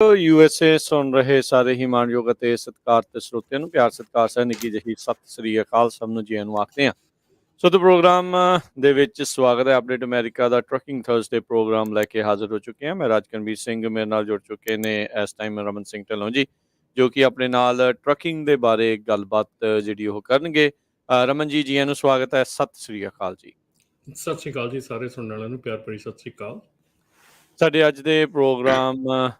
USA ਸੁਣ ਰਹੇ ਸਾਰੇ ਹੀ ਮਾਣਯੋਗ ਅਤੇ ਸਤਿਕਾਰਤ ਸਰੋਤਿਆਂ ਨੂੰ ਪਿਆਰ ਸਤਿਕਾਰ ਸਹਿ ਨਿੱਘੀ ਜਿਹੀ ਸਤਿ ਸ੍ਰੀ ਅਕਾਲ ਸਭ ਨੂੰ ਜੀ ਆਇਆਂ ਨੂੰ ਆਖਦੇ ਹਾਂ। ਸੋ ਤੇ ਪ੍ਰੋਗਰਾਮ ਦੇ ਵਿੱਚ ਸਵਾਗਤ ਹੈ। ਅਪਡੇਟ ਅਮਰੀਕਾ ਦਾ ਟਰੱਕਿੰਗ ਥਰਸਡੇ ਪ੍ਰੋਗਰਾਮ ਲੈ ਕੇ ਹਾਜ਼ਰ ਹੋ ਚੁੱਕੇ ਹਾਂ। ਮੈਂ ਰਾਜਕਨਵੀਰ ਸਿੰਘ, ਮੇਰੇ ਨਾਲ ਜੁੜ ਚੁੱਕੇ ਨੇ ਇਸ ਟਾਈਮ ਰਮਨ ਸਿੰਘ ਢਿੱਲੋਂ ਜੀ, ਜੋ ਕਿ ਆਪਣੇ ਨਾਲ ਟਰੱਕਿੰਗ ਦੇ ਬਾਰੇ ਗੱਲਬਾਤ ਜਿਹੜੀ ਉਹ ਕਰਨਗੇ। ਰਮਨ ਜੀ, ਜੀ ਆਇਆਂ ਨੂੰ ਸਵਾਗਤ ਹੈ। ਸਤਿ ਸ੍ਰੀ ਅਕਾਲ ਜੀ। ਸਤਿ ਸ਼੍ਰੀ ਅਕਾਲ ਜੀ, ਸਾਰੇ ਸੁਣਨ ਵਾਲਿਆਂ ਨੂੰ ਪਿਆਰ ਭਰੀ ਸਤਿ ਸ਼੍ਰੀ ਅਕਾਲ। ਸਾਡੇ ਅੱਜ ਦੇ ਪ੍ਰੋਗਰਾਮ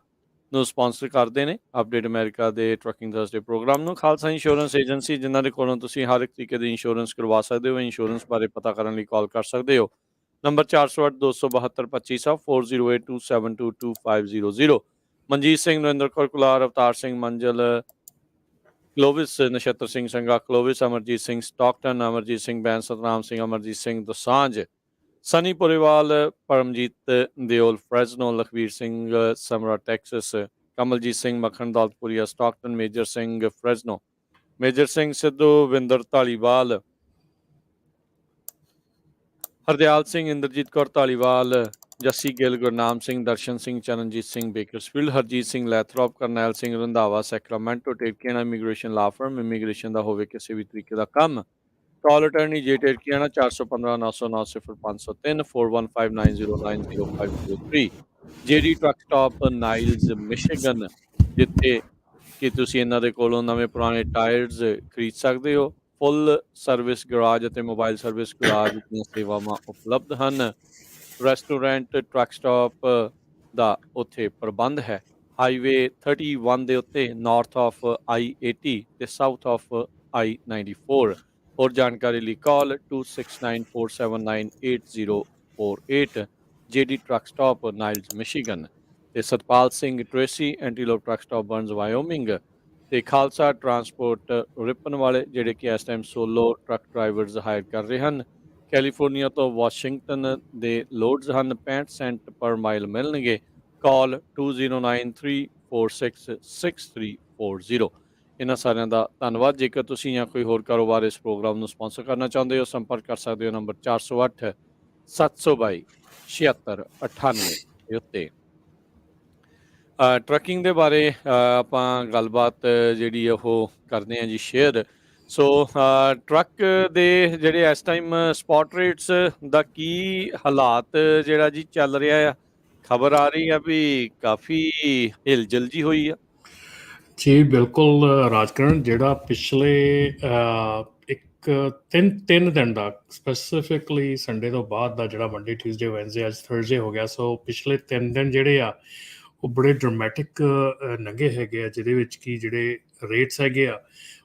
ਨੂੰ ਸਪਾਂਸਰ ਕਰਦੇ ਨੇ ਅਪਡੇਟ ਅਮਰੀਕਾ ਦੇ ਟਰੱਕਿੰਗ ਥਰਸਡੇ ਪ੍ਰੋਗਰਾਮ ਨੂੰ ਖਾਲਸਾ ਇੰਸ਼ੋਰੈਂਸ ਏਜੰਸੀ, ਜਿਨ੍ਹਾਂ ਦੇ ਕੋਲੋਂ ਤੁਸੀਂ ਹਰ ਇੱਕ ਤਰੀਕੇ ਦੀ ਇੰਸ਼ੋਰੈਂਸ ਕਰਵਾ ਸਕਦੇ ਹੋ। ਇੰਸ਼ੋਰੈਂਸ ਬਾਰੇ ਪਤਾ ਕਰਨ ਲਈ ਕਾਲ ਕਰ ਸਕਦੇ ਹੋ। Number 408-272-2500 4082722500। Manjit Singh, Narinder Kaur Kular, Avtar Singh Manjal, Clovis, Nachhattar Singh Sangha Clovis, Amarjit Singh Stockton, Amarjit Singh Bains, Satnam Singh, Amarjit Singh Dosanjh, Sunny Purewal, Paramjit Deol Fresno, Lakhvir Singh Samra Texas, Kamaljit Singh Makhan Daulatpuria Stockton, Major Singh Fresno, Major Singh Sidhu, Vinder Dhaliwal, Hardial Singh, Inderjit Kaur Dhaliwal, Jassi Gill, Gurnam Singh, Darshan Singh, Charanjit Singh Bakersfield, Harjit Singh ਲੈਥਰੋਪ, Karnail Singh Randhawa Sacramento, ਟੇਰਕੀਆਣਾ immigration ਲਾ ਫਰਮ, ਇਮੀਗ੍ਰੇਸ਼ਨ ਦਾ ਹੋਵੇ ਕਿਸੇ ਵੀ ਤਰੀਕੇ ਦਾ ਕੰਮ। ਕਾਲ ਅਟਰਨੀ ਜੇ ਟੇਰਕੀਆਣਾ 415-909-0503 4159090503। ਜੇਡੀ ਟਰੱਕ ਸਟਾਪ ਨਾਈਲਜ਼ ਮਿਸ਼ੀਗਨ, ਜਿੱਥੇ ਕਿ ਤੁਸੀਂ ਇਹਨਾਂ ਦੇ ਕੋਲੋਂ ਨਵੇਂ ਪੁਰਾਣੇ ਟਾਇਰਸ ਖਰੀਦ ਸਕਦੇ ਹੋ। ਫੁੱਲ ਸਰਵਿਸ ਗਰਾਜ ਅਤੇ ਮੋਬਾਈਲ ਸਰਵਿਸ ਗਰਾਜ ਦੀਆਂ ਸੇਵਾਵਾਂ ਉਪਲਬਧ ਹਨ। ਰੈਸਟੋਰੈਂਟ ਟਰੱਕ ਸਟਾਪ ਦਾ ਉੱਥੇ ਪ੍ਰਬੰਧ ਹੈ। ਹਾਈਵੇ 31 ਦੇ ਉੱਤੇ ਨਾਰਥ ਆਫ I-80 ਤੇ ਸਾਊਥ ਆਫ I-94। ਹੋਰ ਜਾਣਕਾਰੀ ਲਈ call 2694798048। JD truck stop Niles Michigan. ਤੇ Satpal Singh Tracy, Antelope truck stop Burns Wyoming. ਤੇ ਖਾਲਸਾ ਟਰਾਂਸਪੋਰਟ ਰਿਪਨ ਵਾਲੇ, ਜਿਹੜੇ ਕਿ ਇਸ time solo truck drivers hire ਕਰ ਰਹੇ ਹਨ। ਕੈਲੀਫੋਰਨੀਆ ਤੋਂ ਵਾਸ਼ਿੰਗਟਨ ਦੇ ਲੋਡਸ ਹਨ। 65 ਸੈਂਟ ਪਰ ਮਾਈਲ ਮਿਲਣਗੇ। ਕਾਲ 2093466340। ਇਹਨਾਂ ਸਾਰਿਆਂ ਦਾ ਧੰਨਵਾਦ। ਜੇਕਰ ਤੁਸੀਂ ਜਾਂ ਕੋਈ ਹੋਰ ਕਾਰੋਬਾਰ ਇਸ ਪ੍ਰੋਗਰਾਮ ਨੂੰ ਸਪਾਂਸਰ ਕਰਨਾ ਚਾਹੁੰਦੇ ਹੋ, ਸੰਪਰਕ ਕਰ ਸਕਦੇ ਹੋ ਨੰਬਰ 408-722-7698 ਦੇ ਉੱਤੇ। ਟਰੱਕਿੰਗ ਦੇ ਬਾਰੇ ਆਪਾਂ ਗੱਲਬਾਤ ਜਿਹੜੀ ਉਹ ਕਰਦੇ ਹਾਂ ਜੀ ਸ਼ੇਅਰ। ਸੋ ਟਰੱਕ ਦੇ ਜਿਹੜੇ ਇਸ ਟਾਈਮ ਸਪੌਟ ਰੇਟਸ ਦਾ ਕੀ ਹਾਲਾਤ ਜਿਹੜਾ ਜੀ ਚੱਲ ਰਿਹਾ ਆ? ਖਬਰ ਆ ਰਹੀ ਆ ਵੀ ਕਾਫੀ ਹਿਲਜੁਲ ਜੀ ਹੋਈ ਆ। ਜੀ ਬਿਲਕੁਲ ਰਾਜਕਰਨ, ਜਿਹੜਾ ਪਿਛਲੇ ਇੱਕ ਤਿੰਨ ਦਿਨ ਦਾ, ਸਪੈਸੀਫਿਕਲੀ ਸੰਡੇ ਤੋਂ ਬਾਅਦ ਦਾ, ਜਿਹੜਾ ਮੰਡੇ, ਟਿਊਜ਼ਡੇ, ਵੈਨਸਡੇ, ਅੱਜ ਥਰਸਡੇ ਹੋ ਗਿਆ। ਸੋ ਪਿਛਲੇ 3 ਦਿਨ ਜਿਹੜੇ ਆ ਉਹ ਬੜੇ ਡਰਾਮੈਟਿਕ ਲੰਘੇ ਹੈਗੇ ਆ, ਜਿਹਦੇ ਵਿੱਚ ਕਿ ਜਿਹੜੇ ਰੇਟਸ ਹੈਗੇ ਆ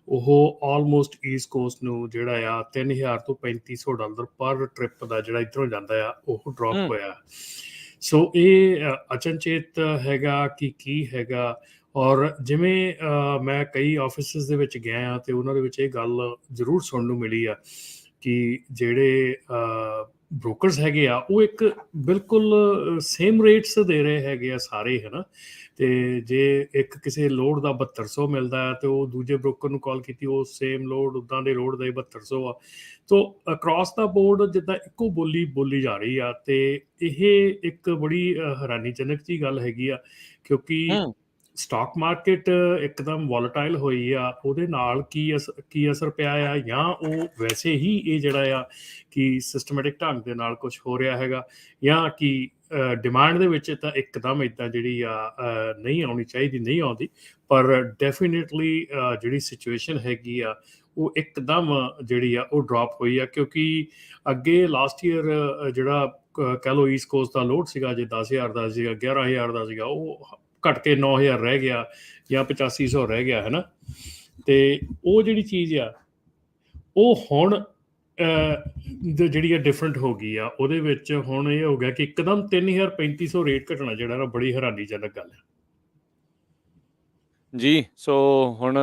ਉਹ ਆਲਮੋਸਟ ਈਸਟ ਕੋਸਟ ਨੂੰ ਜਿਹੜਾ ਆ $3000 ਤੋਂ $3500 ਪਰ ਟ੍ਰਿਪ ਦਾ ਜਿਹੜਾ ਇੱਧਰੋਂ ਜਾਂਦਾ ਆ ਉਹ ਡ੍ਰੌਪ ਹੋਇਆ। ਸੋ ਇਹ ਅਚਨਚੇਤ ਹੈਗਾ ਕਿ ਕੀ ਹੈਗਾ। ਔਰ ਜਿਵੇਂ ਮੈਂ ਕਈ ਆਫਿਸਿਸ ਦੇ ਵਿੱਚ ਗਿਆ ਹਾਂ ਅਤੇ ਉਹਨਾਂ ਦੇ ਵਿੱਚ ਇਹ ਗੱਲ ਜ਼ਰੂਰ ਸੁਣਨ ਨੂੰ ਮਿਲੀ ਆ ਕਿ ਜਿਹੜੇ ਬ੍ਰੋਕਰਸ ਹੈਗੇ ਆ ਉਹ ਇੱਕ ਬਿਲਕੁਲ ਸੇਮ ਰੇਟਸ ਦੇ ਰਹੇ ਹੈਗੇ ਆ ਸਾਰੇ, ਹੈ ਨਾ। ਅਤੇ ਜੇ ਇੱਕ ਕਿਸੇ ਲੋਡ ਦਾ 7200 ਮਿਲਦਾ ਹੈ ਅਤੇ ਉਹ ਦੂਜੇ ਬ੍ਰੋਕਰ ਨੂੰ ਕਾਲ ਕੀਤੀ, ਉਹ ਸੇਮ ਲੋਡ, ਉੱਦਾਂ ਦੇ ਲੋਡ ਦਾ 7200 ਆ। ਤੋ ਅਕਰੋਸ ਦਾ ਬੋਰਡ ਜਿੱਦਾਂ ਇੱਕੋ ਬੋਲੀ ਜਾ ਰਹੀ ਆ। ਅਤੇ ਇਹ ਇੱਕ ਬੜੀ ਹੈਰਾਨੀਜਨਕ ਜਿਹੀ ਗੱਲ ਹੈਗੀ ਆ, ਕਿਉਂਕਿ ਸਟਾਕ ਮਾਰਕੀਟ ਇੱਕਦਮ ਵੋਲੇਟਾਈਲ ਹੋਈ ਆ। ਉਹਦੇ ਨਾਲ ਕੀ ਅਸਰ ਪਿਆ ਆ, ਜਾਂ ਉਹ ਵੈਸੇ ਹੀ ਇਹ ਜਿਹੜਾ ਆ ਕਿ ਸਿਸਟਮੈਟਿਕ ਢੰਗ ਦੇ ਨਾਲ ਕੁਛ ਹੋ ਰਿਹਾ ਹੈਗਾ, ਜਾਂ ਕਿ ਡਿਮਾਂਡ ਦੇ ਵਿੱਚ ਤਾਂ ਇੱਕਦਮ ਇੱਦਾਂ ਜਿਹੜੀ ਆ ਨਹੀਂ ਆਉਣੀ ਚਾਹੀਦੀ, ਨਹੀਂ ਆਉਂਦੀ। ਪਰ ਡੈਫੀਨੇਟਲੀ ਜਿਹੜੀ ਸਿਚੁਏਸ਼ਨ ਹੈਗੀ ਆ ਉਹ ਇੱਕਦਮ ਜਿਹੜੀ ਆ ਉਹ ਡਰੋਪ ਹੋਈ ਆ। ਕਿਉਂਕਿ ਅੱਗੇ ਲਾਸਟ ਈਅਰ ਜਿਹੜਾ ਕਹਿ ਲਓ ਈਸਟ ਕੋਸਟ ਦਾ ਲੋਡ ਸੀਗਾ, ਜੇ 10,000 ਦਾ ਸੀਗਾ, 11,000 ਦਾ ਸੀਗਾ, ਉਹ ਘੱਟ ਕੇ 9,000 ਰਹਿ ਗਿਆ ਜਾਂ 8500 ਰਹਿ ਗਿਆ, ਹੈ ਨਾ। ਅਤੇ ਉਹ ਜਿਹੜੀ ਚੀਜ਼ ਆ ਉਹ ਹੁਣ ਜਿਹੜੀ ਆ ਡਿਫਰੈਂਟ ਹੋ ਗਈ ਆ। ਉਹਦੇ ਵਿੱਚ ਹੁਣ ਇਹ ਹੋ ਗਿਆ ਕਿ ਇੱਕਦਮ 3000-3500 ਰੇਟ ਘਟਣਾ ਜਿਹੜਾ ਨਾ ਬੜੀ ਹੈਰਾਨੀਜਨਕ ਗੱਲ ਹੈ ਜੀ। ਸੋ ਹੁਣ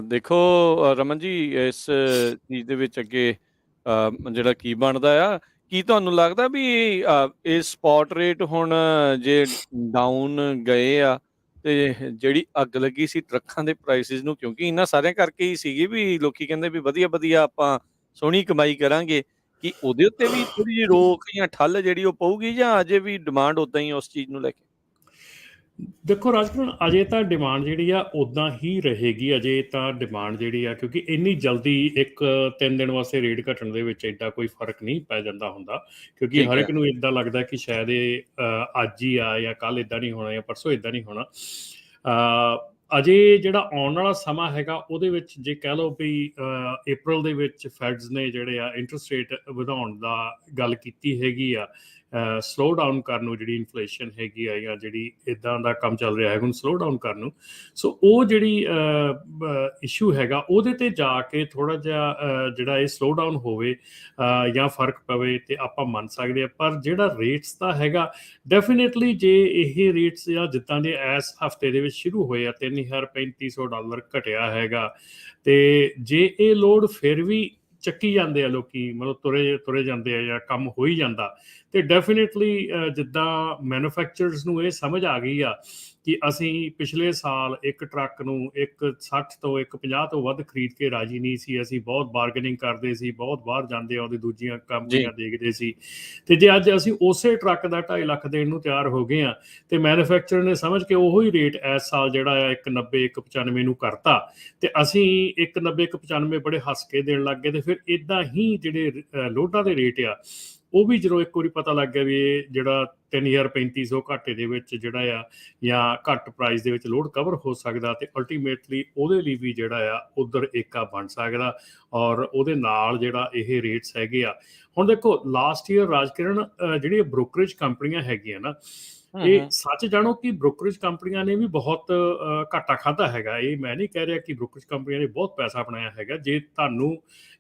ਦੇਖੋ ਰਮਨ ਜੀ, ਇਸ ਚੀਜ਼ ਦੇ ਵਿੱਚ ਅੱਗੇ ਜਿਹੜਾ ਕੀ ਬਣਦਾ ਆ, ਕੀ ਤੁਹਾਨੂੰ ਲੱਗਦਾ ਵੀ ਇਹ ਸਪੌਟ ਰੇਟ ਹੁਣ ਜੇ ਡਾਊਨ ਗਏ ਆ ਤੇ ਜਿਹੜੀ ਅੱਗ ਲੱਗੀ ਸੀ ਟਰੱਕਾਂ ਦੇ ਪ੍ਰਾਈਸਿਸ ਨੂੰ, ਕਿਉਂਕਿ ਇਹਨਾਂ ਸਾਰਿਆਂ ਕਰਕੇ ਹੀ ਸੀਗੀ ਵੀ ਲੋਕੀ ਕਹਿੰਦੇ ਵੀ ਵਧੀਆ ਆਪਾਂ ਸੋਹਣੀ ਕਮਾਈ ਕਰਾਂਗੇ, ਕਿ ਉਹਦੇ ਉੱਤੇ ਵੀ ਥੋੜ੍ਹੀ ਜਿਹੀ ਰੋਕ ਜਾਂ ਠੱਲ ਜਿਹੜੀ ਉਹ ਪਊਗੀ, ਜਾਂ ਅਜੇ ਵੀ ਡਿਮਾਂਡ ਉਦਾਂ ਹੀ ਉਸ ਚੀਜ਼ ਨੂੰ ਲੈ ਕੇ? ਦੇਖੋ ਰਾਜਕੁਮਾਰ, ਅਜੇ ਤਾਂ ਡਿਮਾਂਡ ਜਿਹੜੀ ਆ ਉਦਾਂ ਹੀ ਰਹੇਗੀ। ਅਜੇ ਤਾਂ ਡਿਮਾਂਡ ਜਿਹੜੀ ਆ, ਕਿਉਂਕਿ ਇੰਨੀ ਜਲਦੀ ਇੱਕ 3 ਦਿਨ ਵਾਸਤੇ ਰੇਟ ਘਟਣ ਦੇ ਵਿੱਚ ਐਡਾ ਕੋਈ ਫਰਕ ਨਹੀਂ ਪੈ ਜਾਂਦਾ ਹੁੰਦਾ, ਕਿਉਂਕਿ ਠੀਕ ਹਰ ਹੈ। ਇੱਕ ਨੂੰ ਇਦਾਂ ਲੱਗਦਾ ਕਿ ਸ਼ਾਇਦ ਇਹ ਅੱਜ ਹੀ ਆ ਜਾਂ ਕੱਲ ਇਦਾਂ ਨਹੀਂ ਹੋਣਾ ਜਾਂ ਪਰਸੋਂ ਇਦਾਂ ਨਹੀਂ ਹੋਣਾ। ਅਜੇ ਜਿਹੜਾ ਆਉਣ ਵਾਲਾ ਸਮਾਂ ਹੈਗਾ ਉਹਦੇ ਵਿੱਚ ਜੇ ਕਹਿ ਲਓ ਵੀ ਅਪ੍ਰੈਲ ਦੇ ਵਿੱਚ ਫੈਡਸ ਨੇ ਜਿਹੜੇ ਆ ਇੰਟਰਸਟ ਰੇਟ ਵਧਾਉਣ ਦਾ ਗੱਲ ਕੀਤੀ ਹੈਗੀ ਆ, ਸਲੋ ਡਾਊਨ ਕਰਨ ਨੂੰ, ਜਿਹੜੀ ਇਨਫਲੇਸ਼ਨ ਹੈਗੀ ਆ ਜਾਂ ਜਿਹੜੀ ਇਦਾਂ ਦਾ ਕੰਮ ਚੱਲ ਰਿਹਾ ਹੈਗਾ ਉਹਨੂੰ ਸਲੋ ਡਾਊਨ ਕਰਨ ਨੂੰ। ਸੋ ਉਹ ਜਿਹੜੀ ਇਸ਼ੂ ਹੈਗਾ ਉਹਦੇ ਤੇ ਜਾ ਕੇ ਥੋੜਾ ਜਿਹਾ ਜਿਹੜਾ ਇਹ ਸਲੋ ਡਾਊਨ ਹੋਵੇ ਜਾਂ ਫਰਕ ਪਵੇ ਤੇ ਆਪਾਂ ਮੰਨ ਸਕਦੇ ਆ। ਪਰ ਜਿਹੜਾ ਰੇਟਸ ਦਾ ਹੈਗਾ, ਡੈਫੀਨੇਟਲੀ ਜੇ ਇਹ ਰੇਟਸ ਜਾਂ ਜਿੱਦਾਂ ਦੇ ਇਸ ਹਫਤੇ ਦੇ ਵਿੱਚ ਸ਼ੁਰੂ ਹੋਏ ਆ, $3,3500 ਘਟਿਆ ਹੈਗਾ, ਤੇ ਜੇ ਇਹ ਲੋਡ ਫਿਰ ਵੀ ਚੱਕੀ ਜਾਂਦੇ ਆ ਲੋਕੀ, ਮਤਲਬ ਤੁਰੇ ਜਾਂਦੇ ਆ ਜਾਂ ਕੰਮ ਹੋ ਹੀ ਜਾਂਦਾ, ਤੇ ਡੈਫੀਨੇਟਲੀ ਜਿੱਦਾਂ ਮੈਨੂਫੈਕਚਰਰਸ ਨੂੰ ਇਹ ਸਮਝ ਆ ਗਈ ਆ ਕਿ ਅਸੀਂ ਪਿਛਲੇ ਸਾਲ ਇੱਕ ਟਰੱਕ ਨੂੰ 160 ਤੋਂ 150 ਤੋਂ ਵੱਧ ਖਰੀਦ ਕੇ ਰਾਜੀ ਨਹੀਂ ਸੀ, ਅਸੀਂ ਬਹੁਤ ਬਾਰਗੇਨਿੰਗ ਕਰਦੇ ਸੀ, ਬਹੁਤ ਬਾਹਰ ਜਾਂਦੇ ਆ ਉਹਦੀ ਦੂਜੀਆਂ ਕੰਪਨੀਆਂ ਦੇਖਦੇ ਸੀ, ਤੇ ਜੇ ਅੱਜ ਅਸੀਂ ਉਸੇ ਟਰੱਕ ਦਾ 2.5 ਲੱਖ ਦੇਣ ਨੂੰ ਤਿਆਰ ਹੋ ਗਏ ਆ ਤੇ ਮੈਨੂਫੈਕਚਰਰ ਨੇ ਸਮਝ ਕੇ ਉਹੋ ਹੀ ਰੇਟ ਇਸ ਸਾਲ ਜਿਹੜਾ ਆ 190 195 ਨੂੰ ਕਰਤਾ, ਤੇ ਅਸੀਂ 190 195 ਬੜੇ ਹੱਸ ਕੇ ਦੇਣ ਲੱਗ ਗਏ। ਤੇ ਫਿਰ ਇਦਾਂ ਹੀ ਜਿਹੜੇ ਲੋਡਾਂ ਦੇ ਰੇਟ ਆ ਉਹ ਵੀ ਜਦੋਂ ਇੱਕ ਵਾਰੀ ਪਤਾ ਲੱਗ ਗਿਆ ਵੀ ਇਹ ਜਿਹੜਾ 3,3500 ਘਾਟੇ ਦੇ ਵਿੱਚ ਜਿਹੜਾ ਆ ਜਾਂ ਘੱਟ ਪ੍ਰਾਈਸ ਦੇ ਵਿੱਚ ਲੋਡ ਕਵਰ ਹੋ ਸਕਦਾ, ਤੇ ਅਲਟੀਮੇਟਲੀ ਉਹਦੇ ਲਈ ਵੀ ਜਿਹੜਾ ਆ ਉਧਰ ਏਕਾ ਬਣ ਸਕਦਾ, ਔਰ ਉਹਦੇ ਨਾਲ ਜਿਹੜਾ ਇਹ ਰੇਟਸ ਹੈਗੇ ਆ। ਹੁਣ ਦੇਖੋ ਲਾਸਟ ਈਅਰ ਰਾਜਕਿਰਨ ਜਿਹੜੀਆਂ ਬ੍ਰੋਕਰੇਜ ਕੰਪਨੀਆਂ ਹੈਗੀਆਂ ਨਾ, ਇਹ ਸੱਚ ਜਾਣੋ ਕਿ ਬ੍ਰੋਕਰੇਜ ਕੰਪਨੀਆਂ ਨੇ ਵੀ ਬਹੁਤ ਘਾਟਾ ਖਾਧਾ ਹੈਗਾ। ਇਹ ਮੈਂ ਨਹੀਂ ਕਹਿ ਰਿਹਾ ਕਿ ਬ੍ਰੋਕਰੇਜ ਕੰਪਨੀਆਂ ਨੇ ਬਹੁਤ ਪੈਸਾ ਬਣਾਇਆ ਹੈਗਾ। ਜੇ ਤੁਹਾਨੂੰ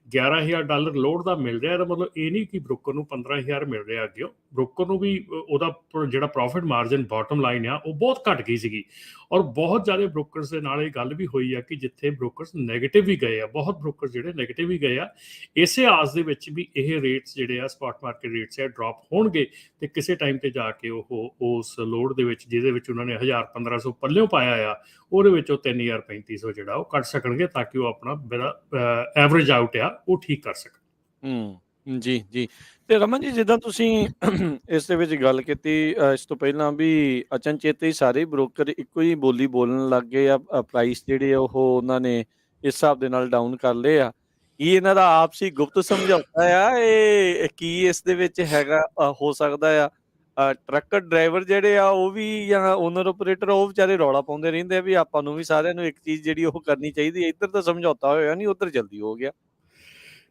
$11,000 ਲੋਡ ਦਾ ਮਿਲ ਰਿਹਾ ਤਾਂ ਮਤਲਬ ਇਹ ਨਹੀਂ ਕਿ ਬ੍ਰੋਕਰ ਨੂੰ 15,000 ਮਿਲ ਰਿਹਾ ਅੱਗੇ। ਬ੍ਰੋਕਰ ਨੂੰ ਵੀ ਉਹਦਾ ਜਿਹੜਾ ਪ੍ਰੋਫਿਟ ਮਾਰਜਨ ਬਾਟਮ ਲਾਈਨ ਆ ਉਹ ਬਹੁਤ ਘਟ ਗਈ ਸੀਗੀ, ਔਰ ਬਹੁਤ ਜ਼ਿਆਦਾ ਬ੍ਰੋਕਰਸ ਦੇ ਨਾਲ ਇਹ ਗੱਲ ਵੀ ਹੋਈ ਆ ਕਿ ਜਿੱਥੇ ਬ੍ਰੋਕਰਸ ਨੈਗੇਟਿਵ ਵੀ ਗਏ ਆ, ਬਹੁਤ ਬ੍ਰੋਕਰ ਜਿਹੜੇ ਨੈਗੇਟਿਵ ਵੀ ਗਏ ਆ, ਇਸੇ ਆਸ ਦੇ ਵਿੱਚ ਵੀ ਇਹ ਰੇਟਸ ਜਿਹੜੇ ਆ ਸਪਾਟ ਮਾਰਕੀਟ ਰੇਟਸ ਆ ਡ੍ਰੌਪ ਹੋਣਗੇ, ਤੇ ਕਿਸੇ ਟਾਈਮ ਤੇ ਜਾ ਕੇ ਉਹ ਉਸ ਲੋਡ ਦੇ ਵਿੱਚ ਜਿਹਦੇ ਵਿੱਚ ਉਹਨਾਂ ਨੇ 1,000-1,500 ਪੱਲਿਓਂ ਪਾਇਆ ਆ, ਉਹਦੇ ਵਿੱਚ ਉਹ 3,3500 ਜਿਹੜਾ ਉਹ ਕੱਢ ਸਕਣਗੇ, ਤਾਂ ਕਿ ਉਹ ਆਪਣਾ ਐਵਰੇਜ ਆਊਟ ਆ ਉਹ ਠੀਕ ਕਰ ਸਕਣ। ਜੀ ਜੀ। ਤੇ ਰਮਨ ਜੀ, ਜਿੱਦਾਂ ਤੁਸੀਂ ਇਸ ਦੇ ਵਿੱਚ ਗੱਲ ਕੀਤੀ, ਇਸ ਤੋਂ ਪਹਿਲਾਂ ਵੀ ਅਚਨਚੇਤ ਹੀ ਸਾਰੇ ਬ੍ਰੋਕਰ ਇੱਕੋ ਹੀ ਬੋਲੀ ਬੋਲਣ ਲੱਗ ਗਏ ਆ, ਪ੍ਰਾਈਸ ਜਿਹੜੇ ਉਹ ਉਹਨਾਂ ਨੇ ਇਸ ਹਿਸਾਬ ਦੇ ਨਾਲ ਡਾਊਨ ਕਰ ਲਏ ਆ। ਕੀ ਇਹਨਾਂ ਦਾ ਆਪਸੀ ਗੁਪਤ ਸਮਝੌਤਾ ਆ? ਇਹ ਕੀ ਇਸ ਦੇ ਵਿੱਚ ਹੈਗਾ? ਹੋ ਸਕਦਾ ਆ ਟਰੱਕ ਡਰਾਈਵਰ ਜਿਹੜੇ ਆ ਉਹ ਵੀ, ਜਾਂ ਓਨਰ ਆਪਰੇਟਰ, ਉਹ ਵਿਚਾਰੇ ਰੌਲਾ ਪਾਉਂਦੇ ਰਹਿੰਦੇ ਆ ਵੀ ਆਪਾਂ ਨੂੰ ਵੀ ਸਾਰਿਆਂ ਨੂੰ ਇੱਕ ਚੀਜ਼ ਜਿਹੜੀ ਉਹ ਕਰਨੀ ਚਾਹੀਦੀ ਹੈ। ਇੱਧਰ ਤਾਂ ਸਮਝੌਤਾ ਹੋਇਆ ਨਹੀਂ, ਉੱਧਰ ਜਲਦੀ ਹੋ ਗਿਆ।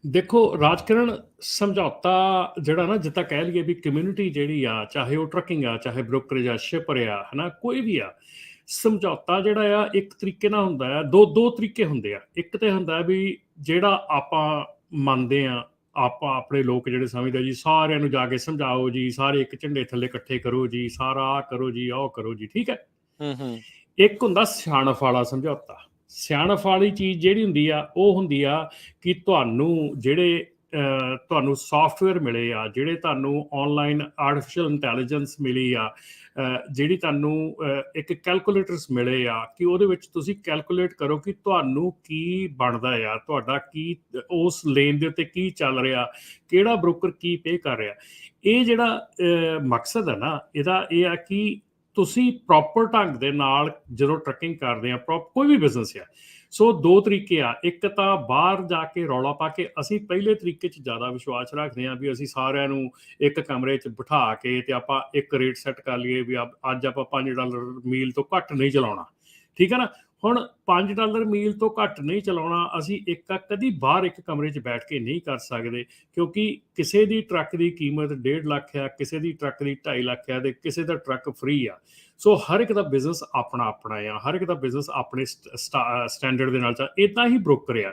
ਦੇਖੋ ਰਾਜਕਿਰਨ, ਸਮਝੌਤਾ ਜਿਹੜਾ ਨਾ, ਜਿੱਦਾਂ ਕਹਿ ਲਈਏ ਵੀ ਕਮਿਊਨਿਟੀ ਜਿਹੜੀ ਆ, ਚਾਹੇ ਉਹ ਟਰੱਕਿੰਗ ਆ, ਚਾਹੇ ਬ੍ਰੋਕਰੇਜ ਆ, ਸ਼ਿਪਰ ਆ, ਹਨਾ, ਕੋਈ ਵੀ ਆ, ਸਮਝੌਤਾ ਜਿਹੜਾ ਆ ਇੱਕ ਤਰੀਕੇ ਨਾਲ ਹੁੰਦਾ ਆ। ਦੋ ਤਰੀਕੇ ਹੁੰਦੇ ਆ। ਇੱਕ ਤੇ ਹੁੰਦਾ ਵੀ ਜਿਹੜਾ ਆਪਾਂ ਮੰਨਦੇ ਆ, ਆਪਾਂ ਆਪਣੇ ਲੋਕ ਜਿਹੜੇ ਸਮਝਦੇ ਜੀ ਸਾਰਿਆਂ ਨੂੰ ਜਾ ਕੇ ਸਮਝਾਓ ਜੀ, ਸਾਰੇ ਇੱਕ ਝੰਡੇ ਥੱਲੇ ਇਕੱਠੇ ਕਰੋ ਜੀ, ਸਾਰਾ ਆਹ ਕਰੋ ਜੀ, ਆਹ ਕਰੋ ਜੀ, ਠੀਕ ਹੈ। ਇੱਕ ਹੁੰਦਾ ਸਿਆਣਪ ਵਾਲਾ ਸਮਝੌਤਾ। ਸਿਆਣਪ ਵਾਲੀ ਚੀਜ਼ ਜਿਹੜੀ ਹੁੰਦੀ ਆ ਉਹ ਹੁੰਦੀ ਆ ਕਿ ਤੁਹਾਨੂੰ ਤੁਹਾਨੂੰ ਸੌਫਟਵੇਅਰ ਮਿਲੇ ਆ, ਜਿਹੜੇ ਤੁਹਾਨੂੰ ਆਨਲਾਈਨ ਆਰਟੀਫੀਸ਼ੀਅਲ ਇੰਟੈਲੀਜੈਂਸ ਮਿਲੀ ਆ, ਜਿਹੜੀ ਤੁਹਾਨੂੰ ਇੱਕ ਕੈਲਕੂਲੇਟਰਸ ਮਿਲੇ ਆ ਕਿ ਉਹਦੇ ਵਿੱਚ ਤੁਸੀਂ ਕੈਲਕੂਲੇਟ ਕਰੋ ਕਿ ਤੁਹਾਨੂੰ ਕੀ ਬਣਦਾ ਆ, ਤੁਹਾਡਾ ਕੀ ਉਸ ਲੇਨ ਦੇ ਉੱਤੇ ਕੀ ਚੱਲ ਰਿਹਾ, ਕਿਹੜਾ ਬ੍ਰੋਕਰ ਕੀ ਪੇ ਕਰ ਰਿਹਾ। ਇਹ ਜਿਹੜਾ ਮਕਸਦ ਹੈ ਨਾ ਇਹਦਾ, ਇਹ ਆ ਕਿ ਤੁਸੀਂ ਪ੍ਰੋਪਰ ਢੰਗ ਦੇ ਨਾਲ ਜਦੋਂ ਟਰੱਕਿੰਗ ਕਰਦੇ ਆ, ਕੋਈ ਵੀ ਬਿਜ਼ਨਸ ਆ, ਸੋ ਦੋ ਤਰੀਕੇ ਆ। ਇੱਕ ਤਾਂ ਬਾਹਰ ਜਾ ਕੇ ਰੌਲਾ ਪਾ ਕੇ, ਅਸੀਂ ਪਹਿਲੇ ਤਰੀਕੇ 'ਚ ਜ਼ਿਆਦਾ ਵਿਸ਼ਵਾਸ ਰੱਖਦੇ ਹਾਂ ਵੀ ਅਸੀਂ ਸਾਰਿਆਂ ਨੂੰ ਇੱਕ ਕਮਰੇ 'ਚ ਬਿਠਾ ਕੇ ਤੇ ਆਪਾਂ ਇੱਕ ਰੇਟ ਸੈੱਟ ਕਰ ਲਈਏ ਵੀ ਅੱਜ ਆਪਾਂ $5 ਮੀਲ ਤੋਂ ਘੱਟ ਨਹੀਂ ਚਲਾਉਣਾ, ਠੀਕ ਹੈ ਨਾ। ਹੁਣ $5 ਮੀਲ ਤੋਂ ਘੱਟ ਨਹੀਂ ਚਲਾਉਣਾ, ਅਸੀਂ ਕਦੀ ਬਾਹਰ ਇੱਕ ਕਮਰੇ 'ਚ ਬੈਠ ਕੇ ਨਹੀਂ ਕਰ ਸਕਦੇ, ਕਿਉਂਕਿ ਕਿਸੇ ਦੀ ਟਰੱਕ ਦੀ ਕੀਮਤ 1.5 ਲੱਖ ਆ, ਕਿਸੇ ਦੀ ਟਰੱਕ ਦੀ 2.5 ਲੱਖ ਆ, ਤੇ ਕਿਸੇ ਦਾ ਟਰੱਕ ਫ੍ਰੀ ਆ। ਸੋ ਹਰ ਇੱਕ ਦਾ ਬਿਜ਼ਨਸ ਆਪਣਾ ਆ, ਹਰ ਇੱਕ ਦਾ ਬਿਜ਼ਨਸ ਆਪਣੇ ਸਟੈਂਡਰਡ ਦੇ ਨਾਲ ਇੱਦਾਂ ਹੀ ਬ੍ਰੋਕਰ ਆ।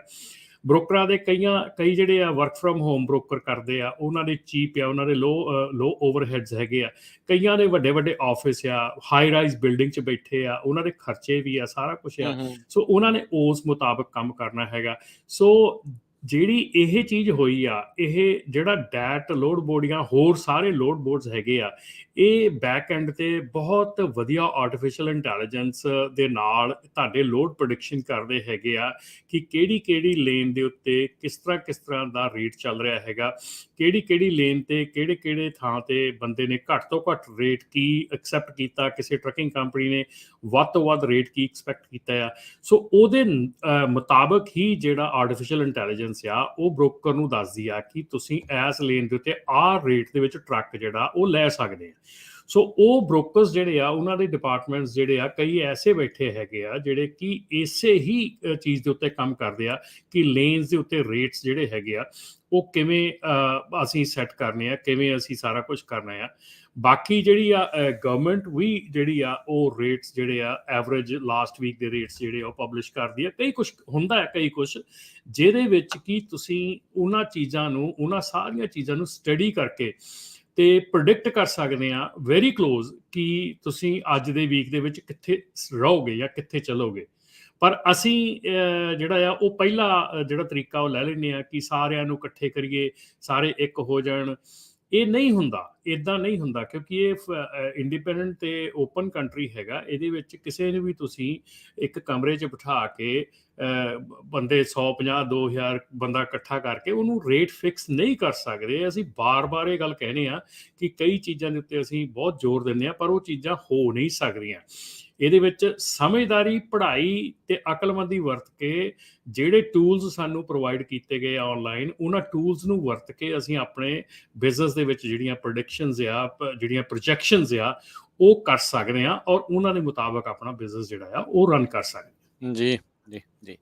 ਬ੍ਰੋਕਰਾਂ ਦੇ ਕਈ ਜਿਹੜੇ ਆ ਵਰਕ ਫਰਮ ਹੋਮ ਬ੍ਰੋਕਰ ਕਰਦੇ ਆ, ਉਹਨਾਂ ਦੇ ਚੀਪ ਆ, ਉਹਨਾਂ ਦੇ ਲੋ ਓਵਰਹੈਡਸ ਹੈਗੇ ਆ। ਕਈਆਂ ਦੇ ਵੱਡੇ ਵੱਡੇ ਆਫਿਸ ਆ, ਹਾਈ ਰਾਈਜ਼ ਬਿਲਡਿੰਗ 'ਚ ਬੈਠੇ ਆ, ਉਹਨਾਂ ਦੇ ਖਰਚੇ ਵੀ ਆ, ਸਾਰਾ ਕੁਛ ਆ। ਸੋ ਉਹਨਾਂ ਨੇ ਉਸ ਮੁਤਾਬਕ ਕੰਮ ਕਰਨਾ ਹੈਗਾ। ਸੋ ਜਿਹੜੀ ਇਹ ਚੀਜ਼ ਹੋਈ ਆ, ਇਹ ਜਿਹੜਾ ਡੈਟ ਲੋਡ ਬੋਰਡ ਜਾਂ ਹੋਰ ਸਾਰੇ ਲੋਡ ਬੋਰਡਸ ਹੈਗੇ ਆ, ਇਹ ਬੈਕ ਐਂਡ ਤੇ ਬਹੁਤ ਵਧੀਆ ਆਰਟੀਫੀਸ਼ੀਅਲ ਇੰਟੈਲੀਜੈਂਸ ਦੇ ਨਾਲ ਤੁਹਾਡੇ ਲੋਡ ਪ੍ਰੈਡਿਕਸ਼ਨ ਕਰਦੇ ਹੈਗੇ ਆ ਕਿ ਕਿਹੜੀ ਲੇਨ ਦੇ ਉੱਤੇ ਕਿਸ ਤਰ੍ਹਾਂ ਦਾ ਰੇਟ ਚੱਲ ਰਿਹਾ ਹੈਗਾ, ਕਿਹੜੀ ਲੇਨ ਤੇ ਕਿਹੜੇ ਥਾਂ ਤੇ ਬੰਦੇ ਨੇ ਘੱਟ ਤੋਂ ਘੱਟ ਰੇਟ ਕੀ ਐਕਸੈਪਟ ਕੀਤਾ, ਕਿਸੇ ਟਰੱਕਿੰਗ ਕੰਪਨੀ ਨੇ ਵੱਧ ਤੋਂ ਵੱਧ ਰੇਟ ਕੀ ਐਕਸਪੈਕਟ ਕੀਤਾ ਆ। ਸੋ ਉਹਦੇ ਮੁਤਾਬਕ ਹੀ ਜਿਹੜਾ ਆਰਟੀਫੀਸ਼ੀਅਲ ਇੰਟੈਲੀਜੈਂਸ ਆ ਉਹ ਬ੍ਰੋਕਰ ਨੂੰ ਦੱਸਦੀ ਆ ਕਿ ਤੁਸੀਂ ਇਸ ਲੇਨ ਦੇ ਉੱਤੇ ਆਹ ਰੇਟ ਦੇ ਵਿੱਚ ਟਰੱਕ ਜਿਹੜਾ ਉਹ ਲੈ ਸਕਦੇ ਆ। ਸੋ ਉਹ ਬ੍ਰੋਕਰਸ ਜਿਹੜੇ ਆ, ਉਹਨਾਂ ਦੇ ਡਿਪਾਰਟਮੈਂਟਸ ਜਿਹੜੇ ਆ, ਕਈ ਐਸੇ ਬੈਠੇ ਹੈਗੇ ਆ ਜਿਹੜੇ ਕਿ ਇਸੇ ਹੀ ਚੀਜ਼ ਦੇ ਉੱਤੇ ਕੰਮ ਕਰਦੇ ਆ ਕਿ ਲੇਨਸ ਦੇ ਉੱਤੇ ਰੇਟਸ ਜਿਹੜੇ ਹੈਗੇ ਆ ਉਹ ਕਿਵੇਂ ਅਸੀਂ ਸੈੱਟ ਕਰਨੇ ਆ, ਕਿਵੇਂ ਅਸੀਂ ਸਾਰਾ ਕੁਝ ਕਰਨਾ ਆ। ਬਾਕੀ ਜਿਹੜੀ ਆ ਗਵਰਨਮੈਂਟ ਵੀ ਜਿਹੜੀ ਆ ਉਹ ਰੇਟਸ ਜਿਹੜੇ ਆ ਐਵਰੇਜ ਲਾਸਟ ਵੀਕ ਦੇ ਰੇਟਸ ਜਿਹੜੇ ਉਹ ਪਬਲਿਸ਼ ਕਰਦੀ ਆ। ਕਈ ਕੁਝ ਹੁੰਦਾ ਹੈ, ਕਈ ਕੁਝ ਜਿਹਦੇ ਵਿੱਚ ਕਿ ਤੁਸੀਂ ਉਹਨਾਂ ਸਾਰੀਆਂ ਚੀਜ਼ਾਂ ਨੂੰ ਸਟੱਡੀ ਕਰਕੇ ਤੇ ਪ੍ਰੈਡਿਕਟ ਕਰ ਸਕਦੇ ਆ ਵੈਰੀ ਕਲੋਜ਼ ਕਿ ਤੁਸੀਂ ਅੱਜ ਦੇ ਵੀਕ ਦੇ ਵਿੱਚ ਕਿੱਥੇ ਰਹੋਗੇ ਜਾਂ ਕਿੱਥੇ ਚੱਲੋਗੇ। ਪਰ ਅਸੀਂ ਜਿਹੜਾ ਆ ਉਹ ਪਹਿਲਾ ਜਿਹੜਾ ਤਰੀਕਾ ਉਹ ਲੈ ਲੈਂਦੇ ਆ ਕਿ ਸਾਰਿਆਂ ਨੂੰ ਇਕੱਠੇ ਕਰੀਏ, ਸਾਰੇ ਇੱਕ ਹੋ ਜਾਣ। ਇਹ ਨਹੀਂ ਹੁੰਦਾ, ਇੱਦਾਂ ਨਹੀਂ ਹੁੰਦਾ, ਕਿਉਂਕਿ ਇਹ ਇੰਡੀਪੈਂਡੈਂਟ ਤੇ ਓਪਨ ਕੰਟਰੀ ਹੈਗਾ। ਇਹਦੇ ਵਿੱਚ ਕਿਸੇ ਨੂੰ ਵੀ ਤੁਸੀਂ ਇੱਕ ਕਮਰੇ 'ਚ ਬਿਠਾ ਕੇ ਬੰਦੇ 150 2000 ਬੰਦਾ ਇਕੱਠਾ ਕਰਕੇ ਉਹਨੂੰ ਰੇਟ ਫਿਕਸ ਨਹੀਂ ਕਰ ਸਕਦੇ। ਅਸੀਂ ਬਾਰ-ਬਾਰ ਇਹ ਗੱਲ ਕਹਿੰਦੇ ਆ ਕਿ ਕਈ ਚੀਜ਼ਾਂ ਦੇ ਉੱਤੇ ਅਸੀਂ ਬਹੁਤ ਜ਼ੋਰ ਦਿੰਦੇ ਆ, ਪਰ ਉਹ ਚੀਜ਼ਾਂ ਹੋ ਨਹੀਂ ਸਕਦੀਆਂ। ਇਹਦੇ ਵਿੱਚ ਸਮਝਦਾਰੀ, ਪੜ੍ਹਾਈ ਤੇ ਅਕਲਮੰਦੀ ਵਰਤ ਕੇ ਜਿਹੜੇ ਟੂਲਸ ਸਾਨੂੰ ਪ੍ਰੋਵਾਈਡ ਕੀਤੇ ਗਏ ਆਨਲਾਈਨ, ਉਹਨਾਂ ਟੂਲਸ ਨੂੰ ਵਰਤ ਕੇ ਅਸੀਂ ਆਪਣੇ ਬਿਜ਼ਨਸ ਦੇ ਵਿੱਚ ਜਿਹੜੀਆਂ ਪ੍ਰੈਡਿਕਸ਼ਨਸ ਆ, ਜਿਹੜੀਆਂ ਪ੍ਰੋਜੈਕਸ਼ਨਸ ਆ, ਉਹ ਕਰ ਸਕਦੇ ਆ ਔਰ ਉਹਨਾਂ ਦੇ ਮੁਤਾਬਕ ਆਪਣਾ ਬਿਜ਼ਨਸ ਜਿਹੜਾ ਆ ਉਹ ਰਨ ਕਰ ਸਕਦੇ। ਜੀ ਜੀ ਜੀ